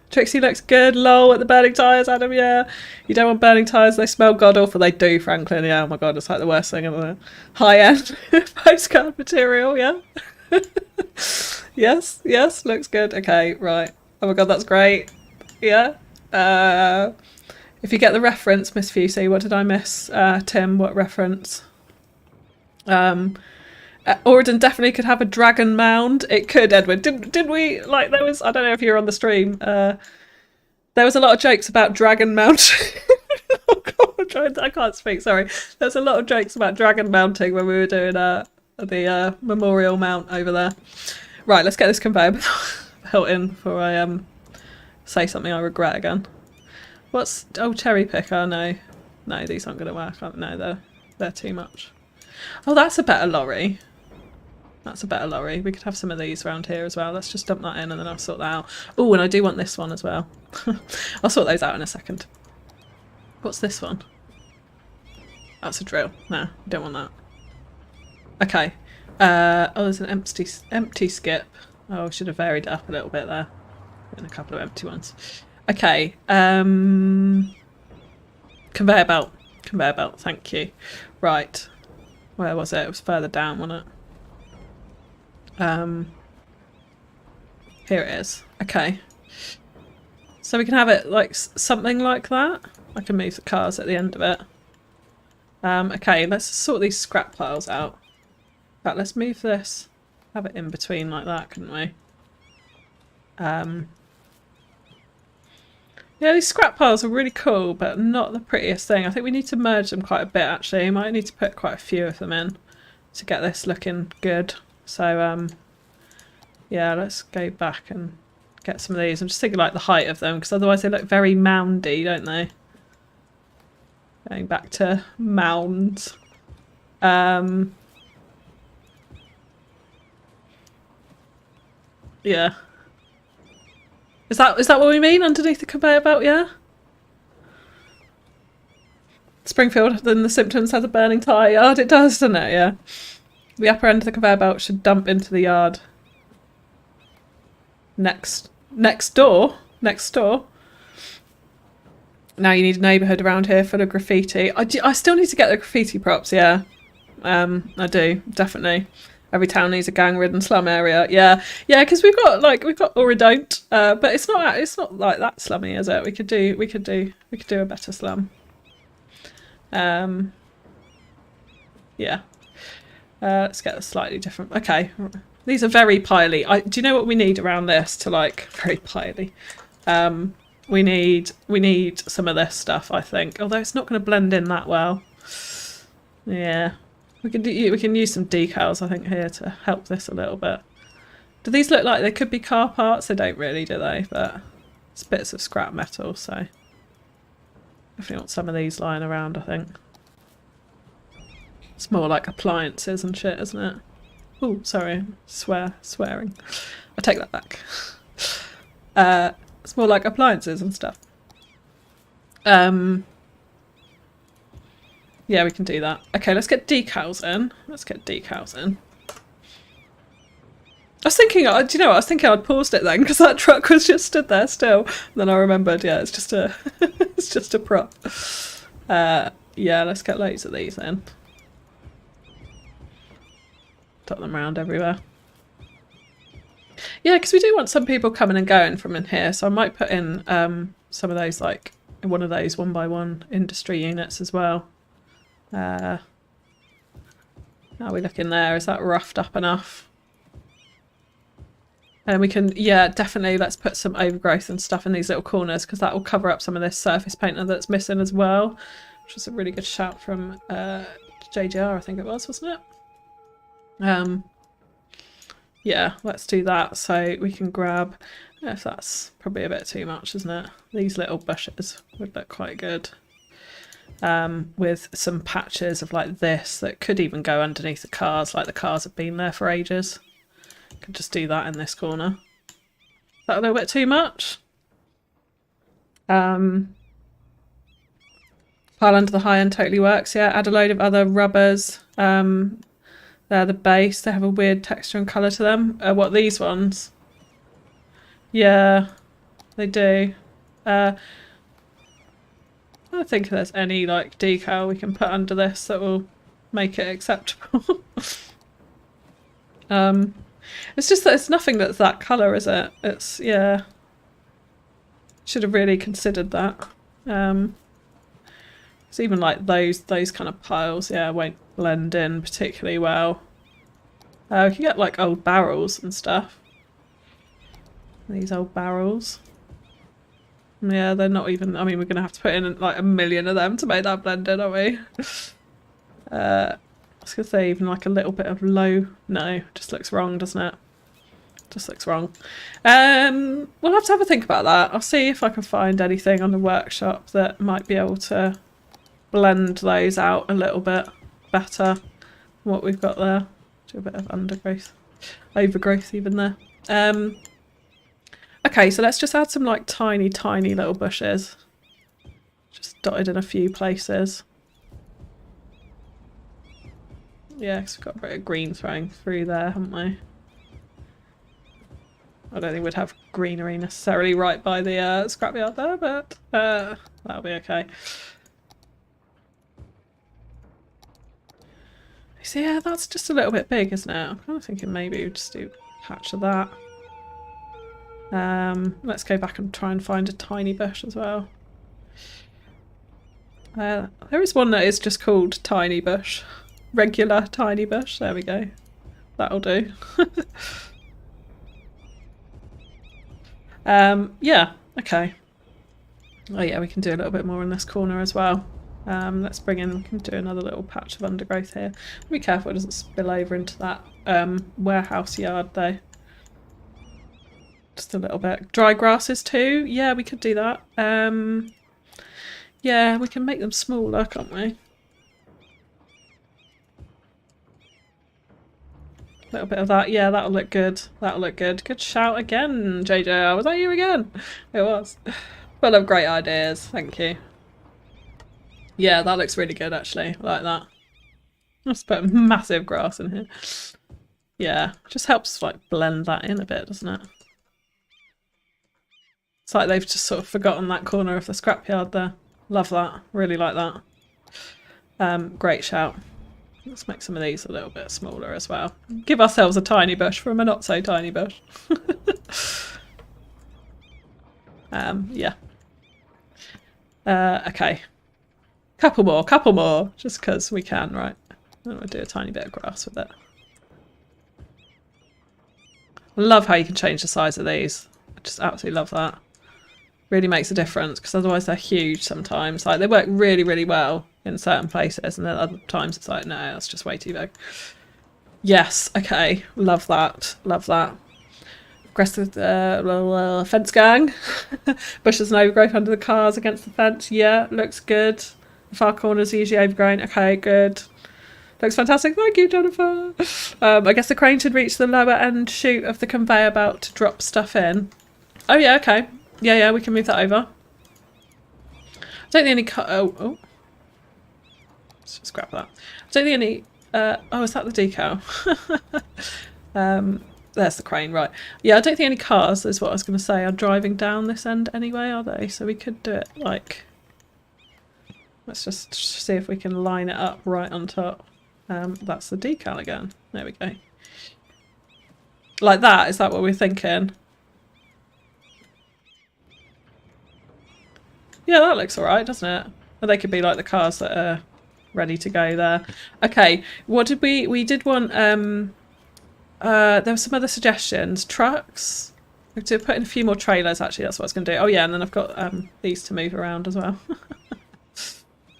Trixie looks good. Lol at the burning tyres, Adam. Yeah. You don't want burning tyres. They smell god awful. They do, Franklin. Yeah. Oh my god, it's like the worst thing ever. High end postcard material. Yeah. Yes. Yes. Looks good. Okay. Right. Oh my god, that's great. Yeah. If you get the reference, Miss Fusey, what did I miss? Tim, what reference? Auridon definitely could have a dragon mound. It could, Edward. Did we, like, there was, I don't know if you were on the stream, there was a lot of jokes about dragon mounting. Oh god, I can't speak, sorry. There's a lot of jokes about dragon mounting when we were doing the memorial mount over there. Right, let's get this conveyor belt in before I say something I regret again. What's, oh, cherry picker, no, these aren't going to work. No, they're too much. Oh, that's a better lorry. That's a better lorry. We could have some of these around here as well. Let's just dump that in and then I'll sort that out. Oh, and I do want this one as well. I'll sort those out in a second. What's this one? That's a drill. No, don't want that. Okay. Oh, there's an empty skip. Oh, I should have varied it up a little bit there. And a couple of empty ones. Okay. Conveyor belt. Thank you. Right. Where was it? It was further down, wasn't it? Here it is. Okay. So we can have it like something like that. I can move the cars at the end of it. Okay, let's sort these scrap piles out. In fact, let's move this. Have it in between like that, couldn't we? Yeah, these scrap piles are really cool, but not the prettiest thing. I think we need to merge them quite a bit, actually. We might need to put quite a few of them in to get this looking good. So, yeah, let's go back and get some of these. I'm just thinking like the height of them, because otherwise they look very moundy, don't they? Going back to mounds. Yeah. Is that what we mean underneath the conveyor belt? Yeah. Springfield, then the symptoms has a burning tyre yard. It does, doesn't it? Yeah. The upper end of the conveyor belt should dump into the yard. Next door. Now you need a neighbourhood around here full of graffiti. I still need to get the graffiti props. Yeah. I do definitely. Every town needs a gang-ridden slum area. Yeah, because we've got Auridon, but it's not like that slummy, is it? We could do a better slum. Yeah. Let's get a slightly different. Okay, these are very piley. Do you know what we need around this to like very piley? We need some of this stuff, I think. Although it's not going to blend in that well. Yeah. We can use some decals, I think, here to help this a little bit. Do these look like they could be car parts? They don't really, do they? But it's bits of scrap metal, so definitely want some of these lying around, I think. It's more like appliances and shit, isn't it? Oh, sorry, swearing. I take that back. It's more like appliances and stuff. Yeah, we can do that. Okay, let's get decals in. I was thinking, do you know what? I was thinking I'd paused it then because that truck was just stood there still. And then I remembered, yeah, it's just a, it's just a prop. Yeah, let's get loads of these in. Dot them around everywhere. Yeah, because we do want some people coming and going from in here, so I might put in some of those, like one of those 1x1 industry units as well. How are we looking there? Is that roughed up enough? And we can, yeah, definitely let's put some overgrowth and stuff in these little corners because that will cover up some of this surface paint that's missing as well, which was a really good shout from JJR, I think it was, wasn't it? Yeah, let's do that so we can grab, if that's probably a bit too much, isn't it? These little bushes would look quite good. With some patches of like this that could even go underneath the cars, like the cars have been there for ages. Could just do that in this corner. Is that a little bit too much? Pile under the high end totally works, yeah. Add a load of other rubbers. They're the base. They have a weird texture and colour to them. What, these ones? Yeah, they do. I don't think there's any like decal we can put under this that will make it acceptable. It's just that it's nothing that's that colour, is it? It's, yeah. Should have really considered that. It's even like those kind of piles, yeah, won't blend in particularly well. We can get like old barrels and stuff. These old barrels. Yeah, they're not even, I mean, we're going to have to put in like 1 million of them to make that blend in, aren't we? I was going to say even like a little bit of low, no, just looks wrong, doesn't it? Just looks wrong. We'll have to have a think about that. I'll see if I can find anything on the workshop that might be able to blend those out a little bit better than what we've got there. Do a bit of undergrowth, overgrowth even there. Okay, so let's just add some like tiny little bushes. Just dotted in a few places. Yeah, because we've got a bit of green throwing through there, haven't we? I don't think we'd have greenery necessarily right by the scrapyard there, but that'll be okay. So yeah, that's just a little bit big, isn't it? I'm kind of thinking maybe we'll just do a patch of that. Let's go back and try and find a tiny bush as well. There is one that is just called Tiny Bush. Regular Tiny Bush. There we go. That'll do. Yeah, okay. Oh yeah, we can do a little bit more in this corner as well. Let's bring in, we can do another little patch of undergrowth here. Be careful it doesn't spill over into that warehouse yard though. Just a little bit. Dry grasses too? Yeah, we could do that. Yeah, we can make them smaller, can't we? A little bit of that. Yeah, that'll look good. That'll look good. Good shout again, JJ. Was that you again? It was. Full of great ideas. Thank you. Yeah, that looks really good actually. I like that. Let's put massive grass in here. Yeah, just helps like blend that in a bit, doesn't it? It's like they've just sort of forgotten that corner of the scrapyard there. Love that. Really like that. Great shout. Let's make some of these a little bit smaller as well. Give ourselves a tiny bush from a not so tiny bush. Yeah. Okay. Couple more, just because we can, right? I'm gonna do a tiny bit of grass with it. I love how you can change the size of these. I just absolutely love that. Really makes a difference because otherwise they're huge sometimes. Like they work really, really well in certain places, and then other times it's like, no, that's just way too big. Yes, okay, love that, love that. Aggressive fence gang. Bushes and overgrowth under the cars against the fence. Yeah, looks good. The far corners are usually overgrown. Okay, good. Looks fantastic. Thank you, Jennifer. I guess the crane should reach the lower end chute of the conveyor belt to drop stuff in. Oh yeah, okay. Yeah, we can move that over. I don't think any oh. Let's just grab that. I don't think any oh, is that the decal? There's the crane, right. Yeah, I don't think any cars, is what I was going to say, are driving down this end anyway, are they? So we could do it like... Let's just see if we can line it up right on top. That's the decal again. There we go. Like that, is that what we're thinking? Yeah, that looks alright, doesn't it? Or they could be like the cars that are ready to go there. Okay, what did we did want... there were some other suggestions. Trucks. We have to put in a few more trailers, actually. That's what I was going to do. Oh, yeah, and then I've got these to move around as well.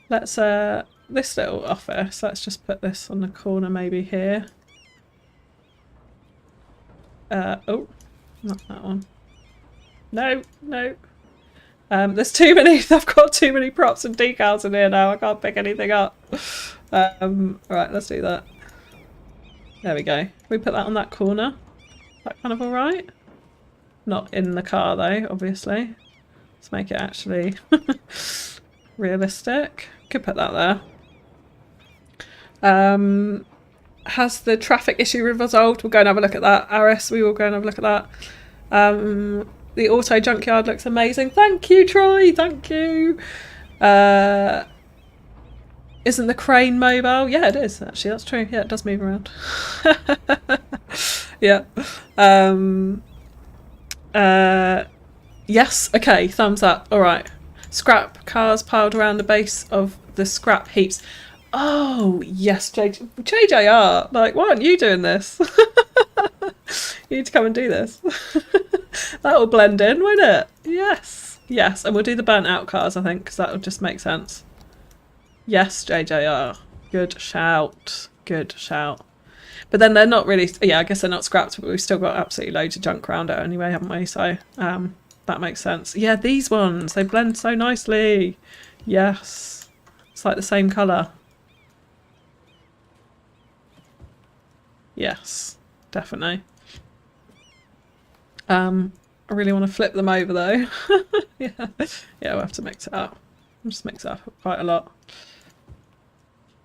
Let's, this little office, let's just put this on the corner maybe here. Oh, not that one. No. There's too many, I've got too many props and decals in here now. I can't pick anything up. Right, let's do that. There we go. We put that on that corner. Is that kind of alright? Not in the car though, obviously. Let's make it actually realistic. Could put that there. Has the traffic issue resolved? We'll go and have a look at that. Aris, we will go and have a look at that. The auto junkyard looks amazing. Thank you, Troy. Thank you. Isn't the crane mobile? Yeah, it is, actually. That's true. Yeah, it does move around. Yeah. Yes. Okay. Thumbs up. All right. Scrap cars piled around the base of the scrap heaps. Oh, yes, JJR. Like, why aren't you doing this? You need to come and do this. That'll blend in, won't it? Yes. Yes. And we'll do the burnt out cars, I think, because that'll just make sense. Yes, JJR. Good shout. Good shout. But then they're not really... Yeah, I guess they're not scrapped, but we've still got absolutely loads of junk around it anyway, haven't we? So that makes sense. Yeah, these ones. They blend so nicely. Yes. It's like the same colour. Yes, definitely. I really want to flip them over though. Yeah, we'll have to mix it up. We'll just mix it up quite a lot.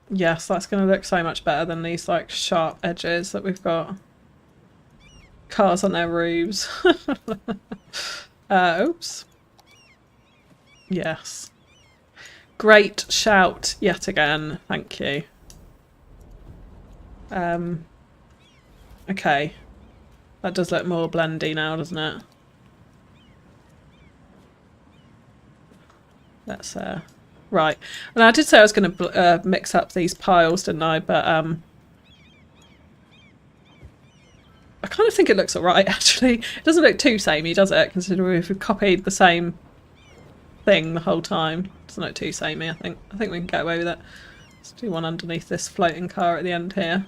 Yes, that's going to look so much better than these like sharp edges that we've got. Cars on their roofs. Oops. Yes. Great shout yet again. Thank you. Okay. That does look more blendy now, doesn't it? That's right. And I did say I was going to mix up these piles, didn't I? But I kind of think it looks alright, actually. It doesn't look too samey, does it? Considering if we've copied the same thing the whole time. It doesn't look too samey, I think. I think we can get away with it. Let's do one underneath this floating car at the end here.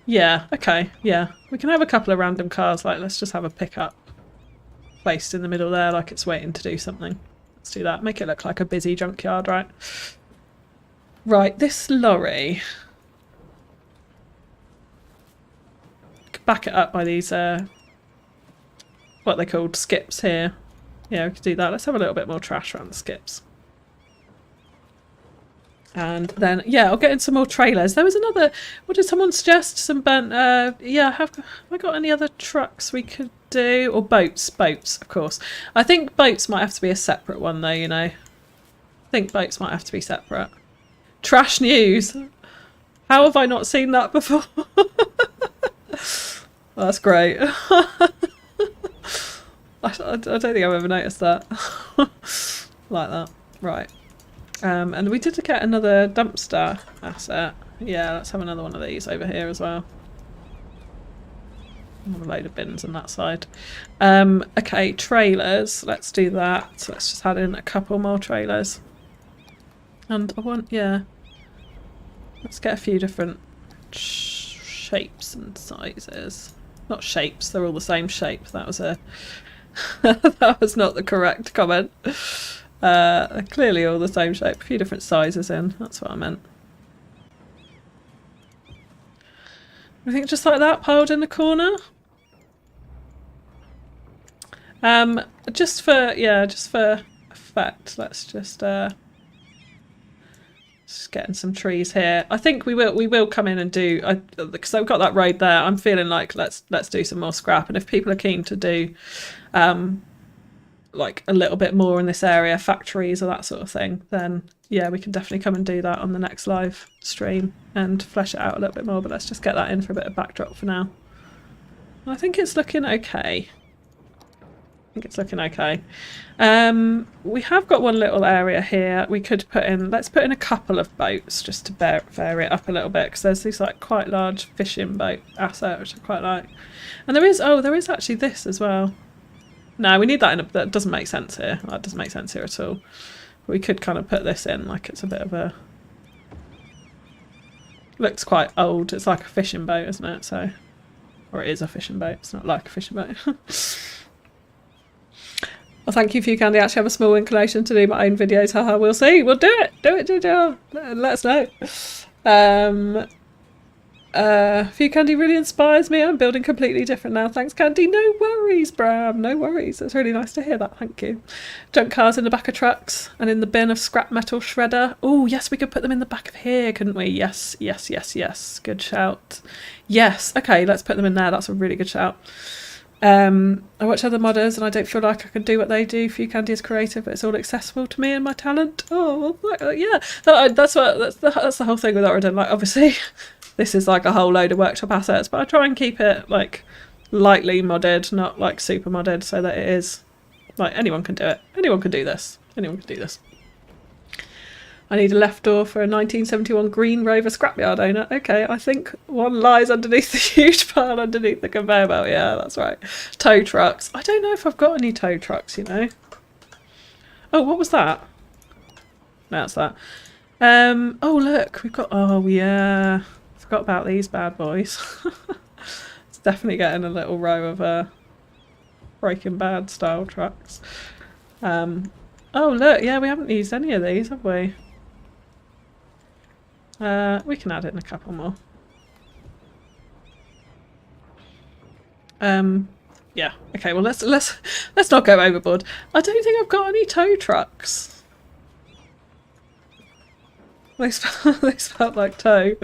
Yeah, okay, yeah. We can have a couple of random cars, like let's just have a pickup placed in the middle there like it's waiting to do something. Let's do that. Make it look like a busy junkyard, right? Right, this lorry. Back it up by these, what they called skips here. Yeah, we could do that. Let's have a little bit more trash around the skips. And then, yeah, I'll get in some more trailers. There was another, what did someone suggest? Some burnt, yeah, have I got any other trucks we could do? Or boats, of course. I think boats might have to be a separate one though, you know. I think boats might have to be separate. Trash news. How have I not seen that before? That's great. I don't think I've ever noticed that. Like that. Right. And we did get another dumpster asset. Yeah, let's have another one of these over here as well. A load of bins on that side. Okay, trailers. Let's do that. So let's just add in a couple more trailers. And I want, yeah. Let's get a few different shapes and sizes. Not shapes, they're all the same shape. That was a... that was not the correct comment. They're clearly all the same shape. A few different sizes in. That's what I meant. I think just like that, piled in the corner. Just for effect, let's just getting some trees here. I think we will come in and do, because I've got that road there. I'm feeling like let's do some more scrap, and if people are keen to do like a little bit more in this area, factories or that sort of thing, then yeah, we can definitely come and do that on the next live stream and flesh it out a little bit more. But let's just get that in for a bit of backdrop for now. I think it's looking okay. We have got one little area here we could put in. Let's put in a couple of boats just to vary it up a little bit, because there's these like quite large fishing boat asset which I quite like. And there is actually this as well. No, we need that in a, that doesn't make sense here. That doesn't make sense here at all. We could kind of put this in like it's a bit of a... Looks quite old. It's like a fishing boat, isn't it? So, or it is a fishing boat. It's not like a fishing boat. Well, thank you, FewCandy. I actually have a small inclination to do my own videos. Haha, we'll see. We'll do it. Do it. Let us know. FewCandy really inspires me. I'm building completely different now. Thanks, Candy. No worries, Bram. No worries. It's really nice to hear that. Thank you. Junk cars in the back of trucks and in the bin of scrap metal shredder. Oh, yes, we could put them in the back of here, couldn't we? Yes. Good shout. Yes. Okay, let's put them in there. That's a really good shout. I watch other modders and I don't feel like I can do what they do. FewCandy is creative, but it's all accessible to me and my talent. Oh, well, yeah. That's the whole thing with Auridon. Like, obviously, this is like a whole load of workshop assets, but I try and keep it like lightly modded, not like super modded, so that it is like anyone can do it. Anyone can do this. I need a left door for a 1971 Green Rover scrapyard owner. Okay, I think one lies underneath the huge pile underneath the conveyor belt. Yeah, that's right. Tow trucks. I don't know if I've got any tow trucks, you know. Oh, what was that? No, it's that. Oh, look, we've got... Oh, yeah. Forgot about these bad boys. It's definitely getting a little row of Breaking Bad style trucks. Oh, look, yeah, we haven't used any of these, have we? We can add in a couple more. Yeah. Okay. Well, let's not go overboard. I don't think I've got any tow trucks. They felt like tow.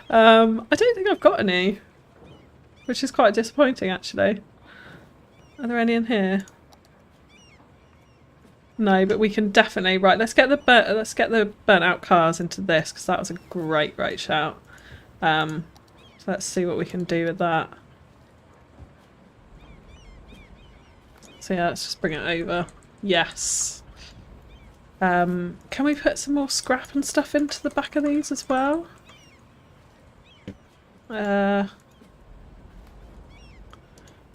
I don't think I've got any, which is quite disappointing, actually. Are there any in here? No, but we can definitely right. Let's get the burnt out cars into this because that was a great shout. So let's see what we can do with that. So yeah, let's just bring it over. Yes. Can we put some more scrap and stuff into the back of these as well?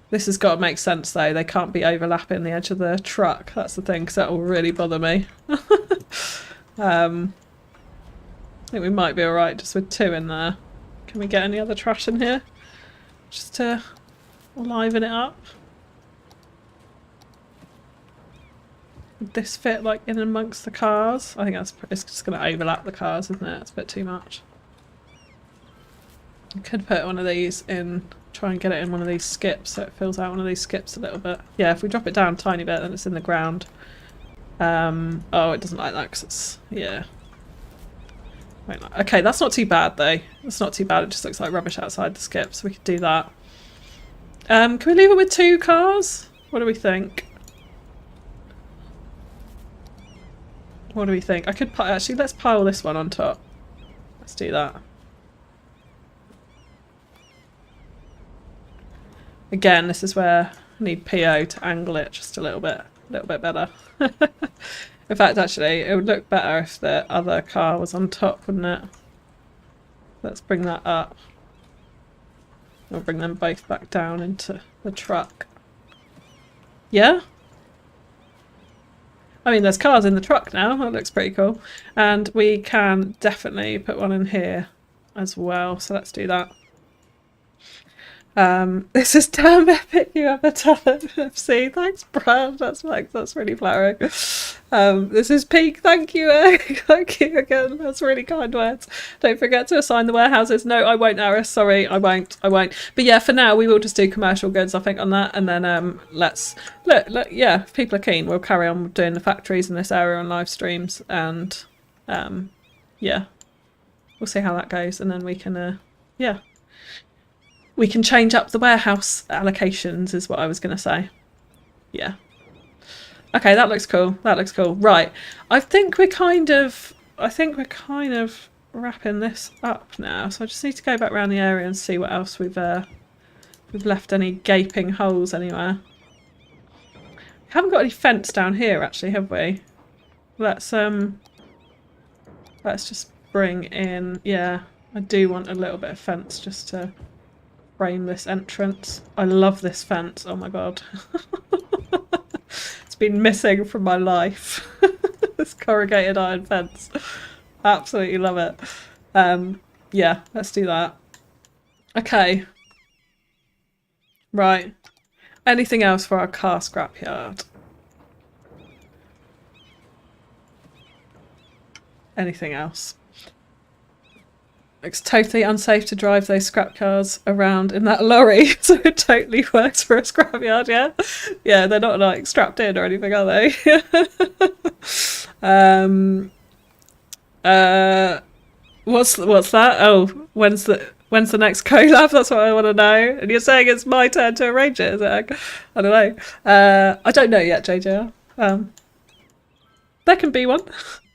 This has got to make sense though. They can't be overlapping the edge of the truck. That's the thing, because that will really bother me. I think we might be alright just with 2 in there. Can we get any other trash in here? Just to liven it up. Would this fit like in amongst the cars? I think it's just going to overlap the cars, isn't it? It's a bit too much. I could put one of these in, try and get it in one of these skips so it fills out one of these skips a little bit. Yeah, if we drop it down a tiny bit then it's in the ground. Oh, it doesn't like that because it's, yeah. Okay, that's not too bad though. It's not too bad, it just looks like rubbish outside the skip, so we could do that. Can we leave it with 2 cars? What do we think? What do we think? I could actually, let's pile this one on top. Let's do that. Again, this is where I need PO to angle it just a little bit better. In fact, actually, it would look better if the other car was on top, wouldn't it? Let's bring that up. We'll bring them both back down into the truck. Yeah? I mean, there's cars in the truck now. That looks pretty cool. And we can definitely put one in here as well. So let's do that. This is damn epic, you have a talent, FC. Thanks, Brad. That's really flattering. This is peak. Thank you, Egg. Thank you again. That's really kind words. Don't forget to assign the warehouses. No, I won't, Aris. Sorry, I won't. But yeah, for now, we will just do commercial goods, I think, on that. And then let's look. Yeah, if people are keen, we'll carry on doing the factories in this area on live streams. And yeah, we'll see how that goes. And then we can, yeah. We can change up the warehouse allocations is what I was going to say. Yeah. Okay, that looks cool. That looks cool. Right. I think we're kind of wrapping this up now. So I just need to go back around the area and see what else we've left any gaping holes anywhere. We haven't got any fence down here actually, have we? Let's just bring in, yeah, I do want a little bit of fence just to frame this entrance. I love this fence. Oh my god. It's been missing from my life. This corrugated iron fence. Absolutely love it. Yeah, let's do that. Okay. Right. Anything else for our car scrapyard? Anything else? It's totally unsafe to drive those scrap cars around in that lorry, so it totally works for a scrapyard, yeah? Yeah, they're not like strapped in or anything, are they? What's that? Oh, when's the next collab? That's what I want to know. And you're saying it's my turn to arrange it, is it? I don't know. I don't know yet, JJ. There can be one.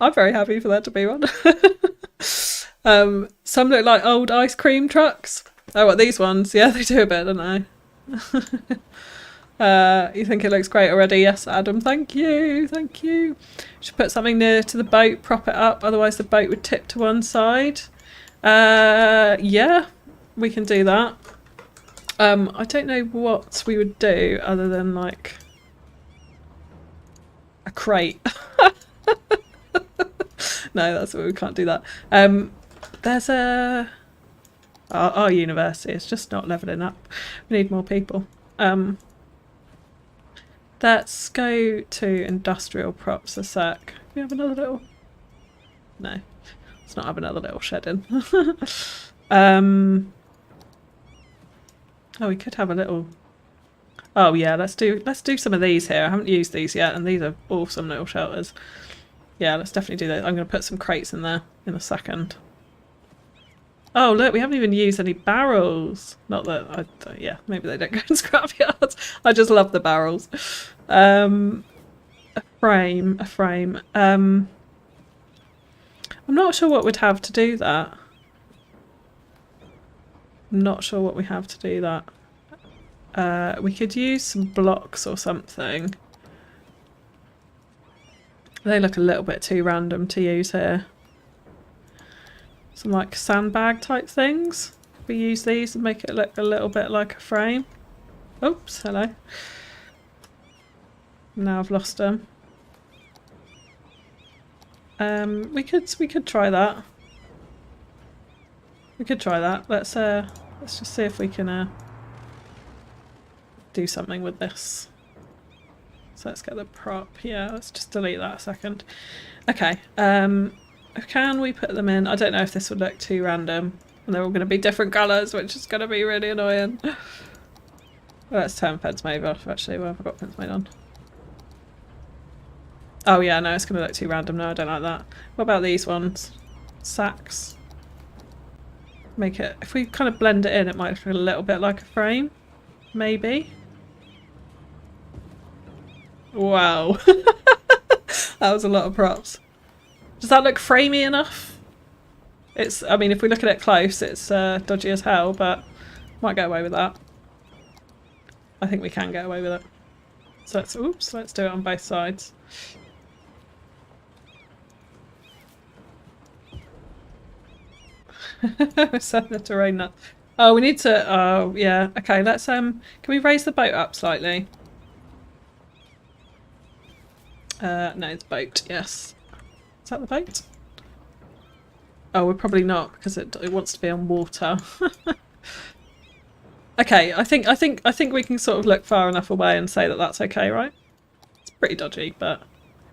I'm very happy for there to be one. Some look like old ice cream trucks. Oh, what, these ones? Yeah, they do a bit, don't they? You think it looks great already? Yes, Adam. Thank you. Thank you. Should put something near to the boat, prop it up, otherwise the boat would tip to one side. Yeah, we can do that. I don't know what we would do other than like a crate. No, that's what we can't do that. There's our university is just not levelling up. We need more people. Let's go to industrial props a sec. Can we have another little? No, let's not have another little shed in. Oh, we could have a little. Oh yeah, let's do some of these here. I haven't used these yet, and these are awesome little shelters. Yeah, let's definitely do that. I'm going to put some crates in there in a second. Oh look, we haven't even used any barrels. Not that yeah, maybe they don't go in scrapyards. I just love the barrels. a frame. I'm not sure what we'd have to do that. I'm not sure what we have to do that. We could use some blocks or something. They look a little bit too random to use here. Some like sandbag type things. We use these and make it look a little bit like a frame. Oops, hello. Now I've lost them. We could try that. We could try that. Let's just see if we can do something with this. So let's get the prop. Yeah, let's just delete that a second. Okay. Can we put them in? I don't know if this would look too random. And they're all going to be different colours, which is going to be really annoying. Well, let's turn fence mode off, actually. Well, I've got fence mode on. Oh yeah, no, it's going to look too random. No, I don't like that. What about these ones? Sacks. Make it... If we kind of blend it in, it might feel a little bit like a frame. Maybe. Wow. That was a lot of props. Does that look framey enough? It's... I mean, if we look at it close, it's dodgy as hell, but might get away with that. I think we can get away with it. So let's... Oops, let's do it on both sides. Set the terrain up. Oh, we need to... Oh, yeah. Okay, let's... Can we raise the boat up slightly? No, it's boat. Yes. Is that the boat? Oh, we're probably not because it wants to be on water. Okay, I think we can sort of look far enough away and say that that's okay, right? It's pretty dodgy, but it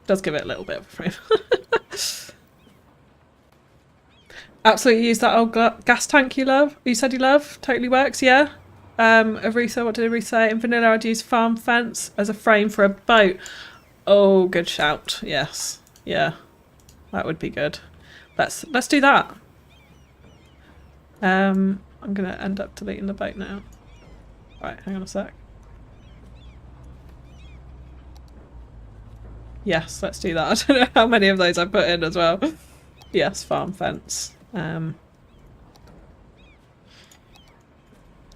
does give it a little bit of a frame. Absolutely use that old gas tank you said you love. Totally works, yeah. Arisa, what did Arisa say? In vanilla I'd use farm fence as a frame for a boat. Oh, good shout. Yes. Yeah. That would be good. Let's do that. I'm gonna end up deleting the boat now. Right, hang on a sec. Yes, let's do that. I don't know how many of those I put in as well. Yes, farm fence.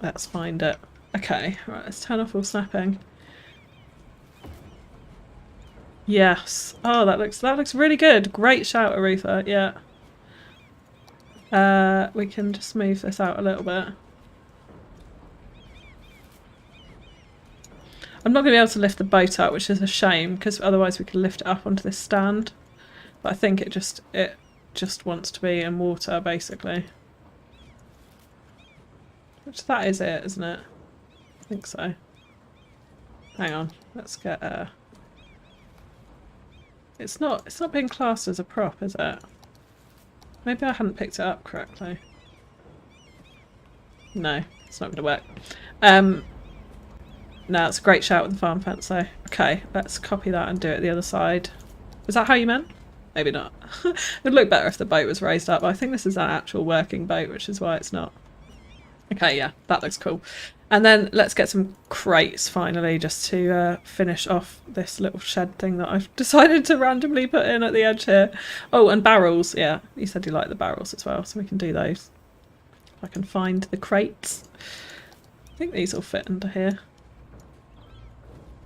Let's find it. Okay, right, let's turn off all snapping. Yes. Oh, that looks really good. Great shout, Aretha. Yeah. We can just move this out a little bit. I'm not going to be able to lift the boat up, which is a shame, because otherwise we could lift it up onto this stand. But I think it just wants to be in water, basically. Which that is it, isn't it? I think so. Hang on. Let's get It's not being classed as a prop, is it? Maybe I hadn't picked it up correctly. No, it's not going to work. No, it's a great shout with the farm fence though. Okay, let's copy that and do it the other side. Was that how you meant? Maybe not. It would look better if the boat was raised up, but I think this is an actual working boat, which is why it's not. Okay, yeah, that looks cool. And then let's get some crates finally, just to finish off this little shed thing that I've decided to randomly put in at the edge here. Oh, and barrels. Yeah, you said you like the barrels as well, so we can do those. If I can find the crates. I think these will fit under here.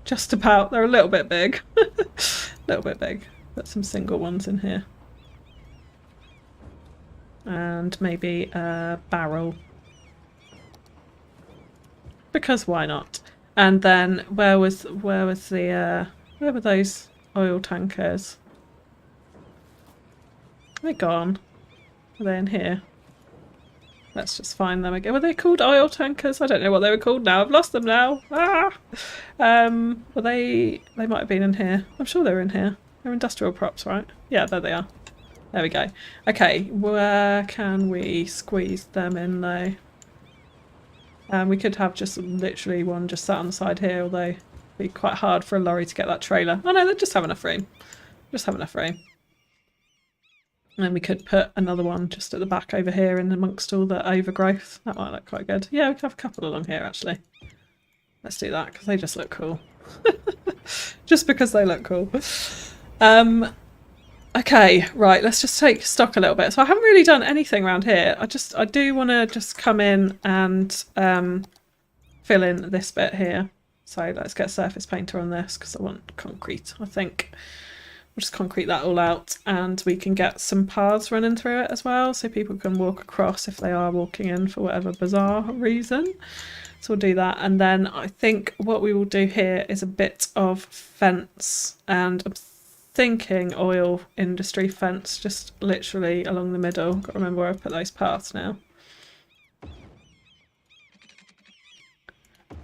Just about. They're a little bit big. A little bit big. Put some single ones in here. And maybe a barrel. Because why not? And then where were those oil tankers? They're gone. Are they in here? Let's just find them again. Were they called oil tankers? I don't know what they were called now. I've lost them now. Ah! Were they might have been in here. I'm sure they're in here. They're industrial props, right? Yeah, there they are. There we go. Okay, where can we squeeze them in though? We could have just literally one just sat on the side here, although it'd be quite hard for a lorry to get that trailer. Oh no, they're just having a frame. Just having a frame. And then we could put another one just at the back over here in amongst all the overgrowth. That might look quite good. Yeah, we could have a couple along here actually. Let's do that because they just look cool. just because they look cool. Okay, right, let's just take stock a little bit. So I haven't really done anything around here. I do want to just come in and fill in this bit here. So let's get surface painter on this because I want concrete, I think. We'll just concrete that all out and we can get some paths running through it as well so people can walk across if they are walking in for whatever bizarre reason. So we'll do that, and then I think what we will do here is a bit of fence, and I'm thinking oil industry fence, just literally along the middle. Got to remember where I put those paths now.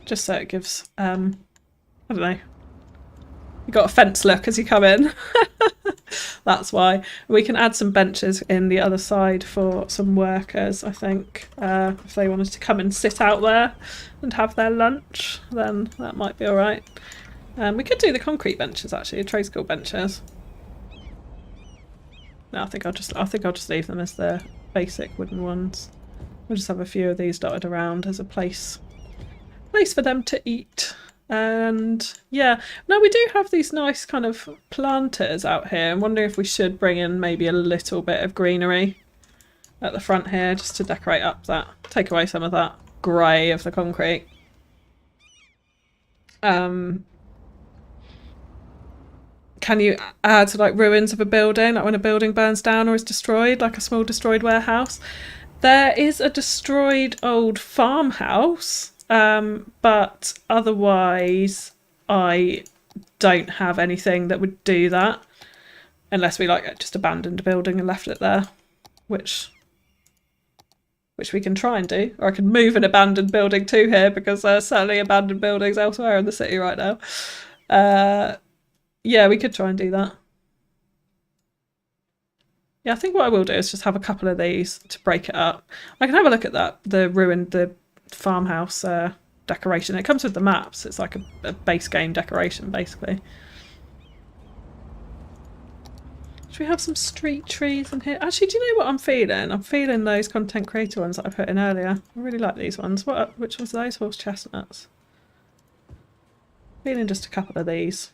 Just so it gives, I don't know, you got a fence look as you come in. That's why. We can add some benches in the other side for some workers, I think. If they wanted to come and sit out there and have their lunch, then that might be alright. We could do the concrete benches actually, trade school benches. No, I think I'll just leave them as the basic wooden ones. We'll just have a few of these dotted around as a place for them to eat. And yeah, now we do have these nice kind of planters out here. I'm wondering if we should bring in maybe a little bit of greenery at the front here just to decorate up that, take away some of that grey of the concrete. Can you add like ruins of a building, like when a building burns down or is destroyed, like a small destroyed warehouse? There is a destroyed old farmhouse. But otherwise I don't have anything that would do that unless we like just abandoned a building and left it there, which we can try and do, or I can move an abandoned building to here because there's certainly abandoned buildings elsewhere in the city right now. Yeah, we could try and do that. Yeah, I think what I will do is just have a couple of these to break it up. I can have a look at that, the farmhouse decoration. It comes with the maps. It's like a base game decoration basically. Should we have some street trees in here? Actually, do you know what I'm feeling? I'm feeling those content creator ones that I put in earlier. I really like these ones. Which ones are those? Horse chestnuts. Feeling just a couple of these.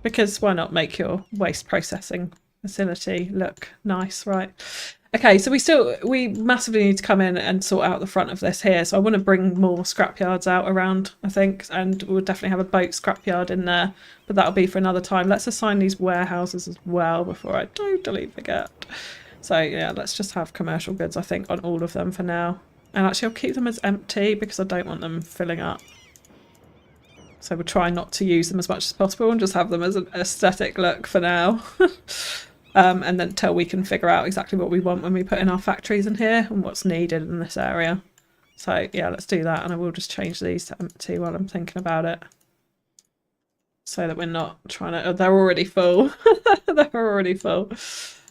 Because why not make your waste processing facility look nice, right? Okay, so we massively need to come in and sort out the front of this here. So I want to bring more scrapyards out around, I think, and we'll definitely have a boat scrapyard in there, but that'll be for another time. Let's assign these warehouses as well before I totally forget. So yeah, let's just have commercial goods, I think, on all of them for now. And actually I'll keep them as empty because I don't want them filling up. So we'll try not to use them as much as possible and just have them as an aesthetic look for now. And then until we can figure out exactly what we want when we put in our factories in here and what's needed in this area. So yeah, let's do that, and I will just change these to empty while I'm thinking about it. So that we're not trying to... Oh, they're already full. They're already full.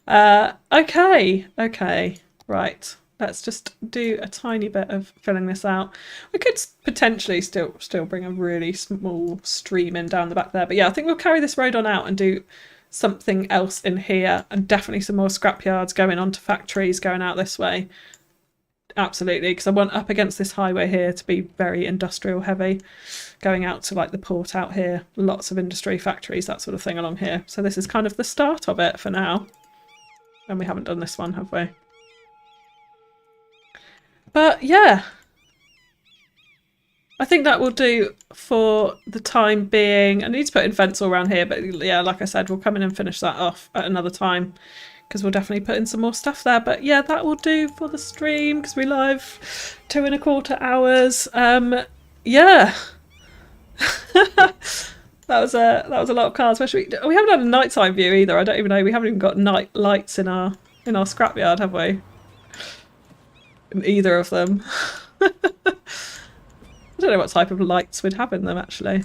Okay, right. Let's just do a tiny bit of filling this out. We could potentially still bring a really small stream in down the back there. But yeah, I think we'll carry this road on out and do something else in here, and definitely some more scrapyards going on to factories going out this way. Absolutely, because I want up against this highway here to be very industrial heavy, going out to like the port out here, lots of industry, factories, that sort of thing along here. So this is kind of the start of it for now, and we haven't done this one, have we? But yeah, I think that will do for the time being. I need to put in fence all around here, but yeah, like I said, we'll come in and finish that off at another time because we'll definitely put in some more stuff there. But yeah, that will do for the stream because we live 2.25 hours. Yeah. That was a lot of cars. Especially we haven't had a nighttime view either. I don't even know. We haven't even got night lights in our scrapyard, have we? In either of them. I don't know what type of lights we'd have in them actually.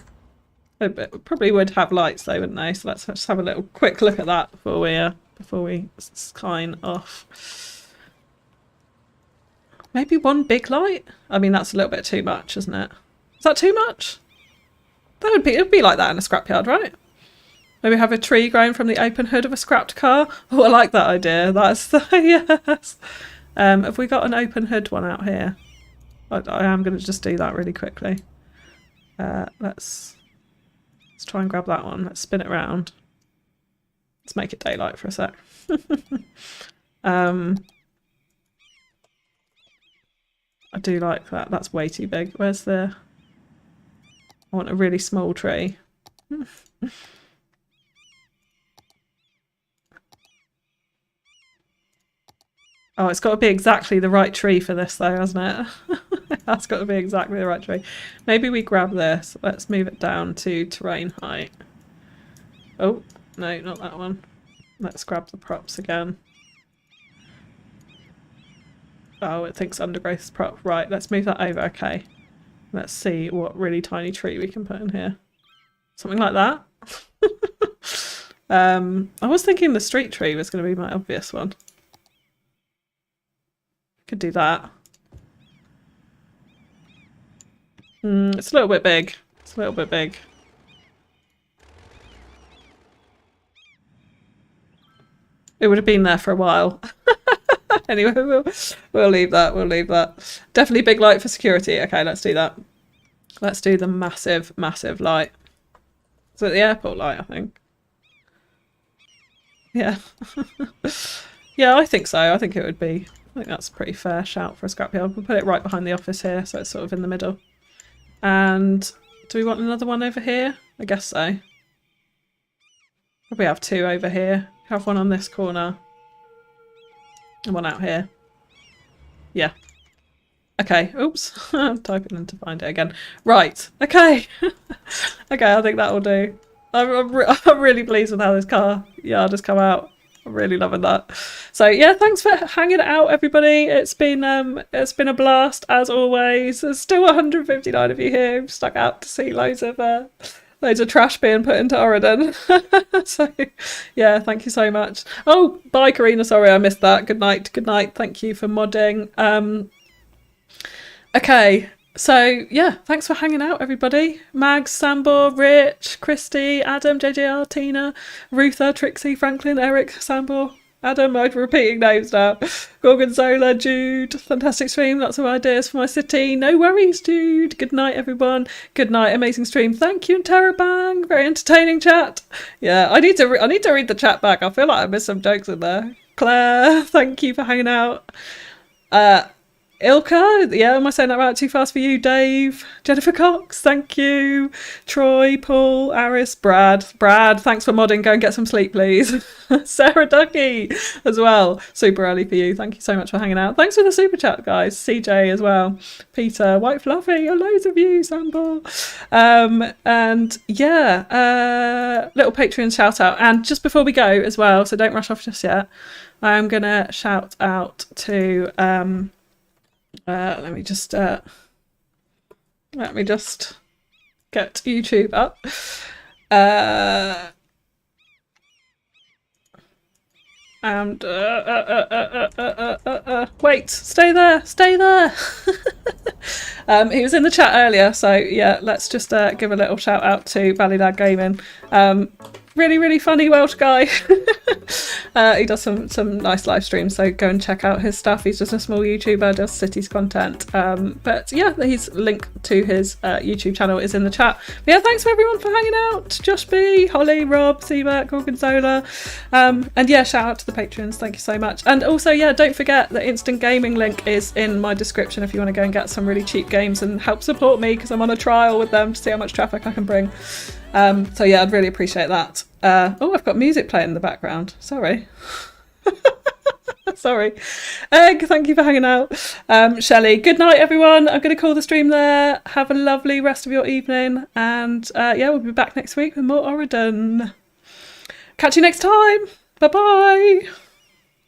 They probably would have lights though, wouldn't they? So let's just have a little quick look at that before we sign off. Maybe one big light? I mean, that's a little bit too much, isn't it? Is that too much? It'd be like that in a scrapyard, right? Maybe have a tree growing from the open hood of a scrapped car. Oh, I like that idea. That's the yes. Have we got an open hood one out here? I am going to just do that really quickly. Let's try and grab that one. Let's spin it around. Let's make it daylight for a sec. I do like that. That's way too big. Where's the... I want a really small tree. Oh, it's got to be exactly the right tree for this though, hasn't it? That's got to be exactly the right tree. Maybe we grab this. Let's move it down to terrain height. Oh, no, not that one. Let's grab the props again. Oh, it thinks undergrowth is prop. Right, let's move that over. Okay. Let's see what really tiny tree we can put in here. Something like that. I was thinking the street tree was going to be my obvious one. Could do that. It's a little bit big. It's a little bit big. It would have been there for a while. Anyway, we'll leave that. We'll leave that. Definitely big light for security. Okay, let's do that. Let's do the massive, massive light. Is it the airport light, I think? Yeah. Yeah, I think so. I think it would be. I think that's a pretty fair shout for a scrapyard. We'll put it right behind the office here, so it's sort of in the middle. And do we want another one over here? I guess so. Probably have two over here. Have one on this corner. And one out here. Yeah. Okay. Oops. I'm typing in to find it again. Right. Okay. Okay, I think that will do. I'm really pleased with how this car yard has come out. I'm really loving that. So yeah, thanks for hanging out, everybody. It's been a blast as always. There's still 159 of you here who've stuck out to see loads of trash being put into Auridon. So yeah, thank you so much. Oh, bye Karina, sorry I missed that. Good night. Good night. Thank you for modding. Okay. So yeah, thanks for hanging out, everybody. Mags, Sambor, Rich, Christy, Adam, JJR, Tina, Rutha, Trixie, Franklin, Eric, Sambor, Adam, I'm repeating names now. Gorgonzola, Jude, fantastic stream, lots of ideas for my city. No worries, Jude. Good night, everyone. Good night, amazing stream. Thank you, and Terabang. Very entertaining chat. Yeah, I need to read the chat back. I feel like I missed some jokes in there. Claire, thank you for hanging out. Ilka, yeah, am I saying that right? Too fast for you, Dave. Jennifer Cox, thank you. Troy, Paul, Aris, Brad, thanks for modding. Go and get some sleep, please. Sarah Ducky as well. Super early for you. Thank you so much for hanging out. Thanks for the super chat, guys. CJ as well. Peter, White Fluffy, loads of you, Sambor. And yeah, little Patreon shout out. And just before we go as well, so don't rush off just yet, I'm going to shout out to... let me just get YouTube up. And wait, stay there. He was in the chat earlier, so yeah, let's just give a little shout out to Validad Gaming. Really funny Welsh guy. He does some nice live streams, so go and check out his stuff. He's just a small YouTuber, does cities content. But yeah, his link to his YouTube channel is in the chat. But yeah, thanks for everyone for hanging out. Josh B, Holly, Rob, Seabert, Gorgonzola. And yeah, shout out to the patrons. Thank you so much. And also, yeah, don't forget the Instant Gaming link is in my description if you want to go and get some really cheap games and help support me, because I'm on a trial with them to see how much traffic I can bring. So yeah, I'd really appreciate that. Oh, I've got music playing in the background. Sorry. Sorry. Egg, thank you for hanging out. Shelley, good night, everyone. I'm going to call the stream there. Have a lovely rest of your evening. And yeah, we'll be back next week with more Auridon. Catch you next time. Bye-bye.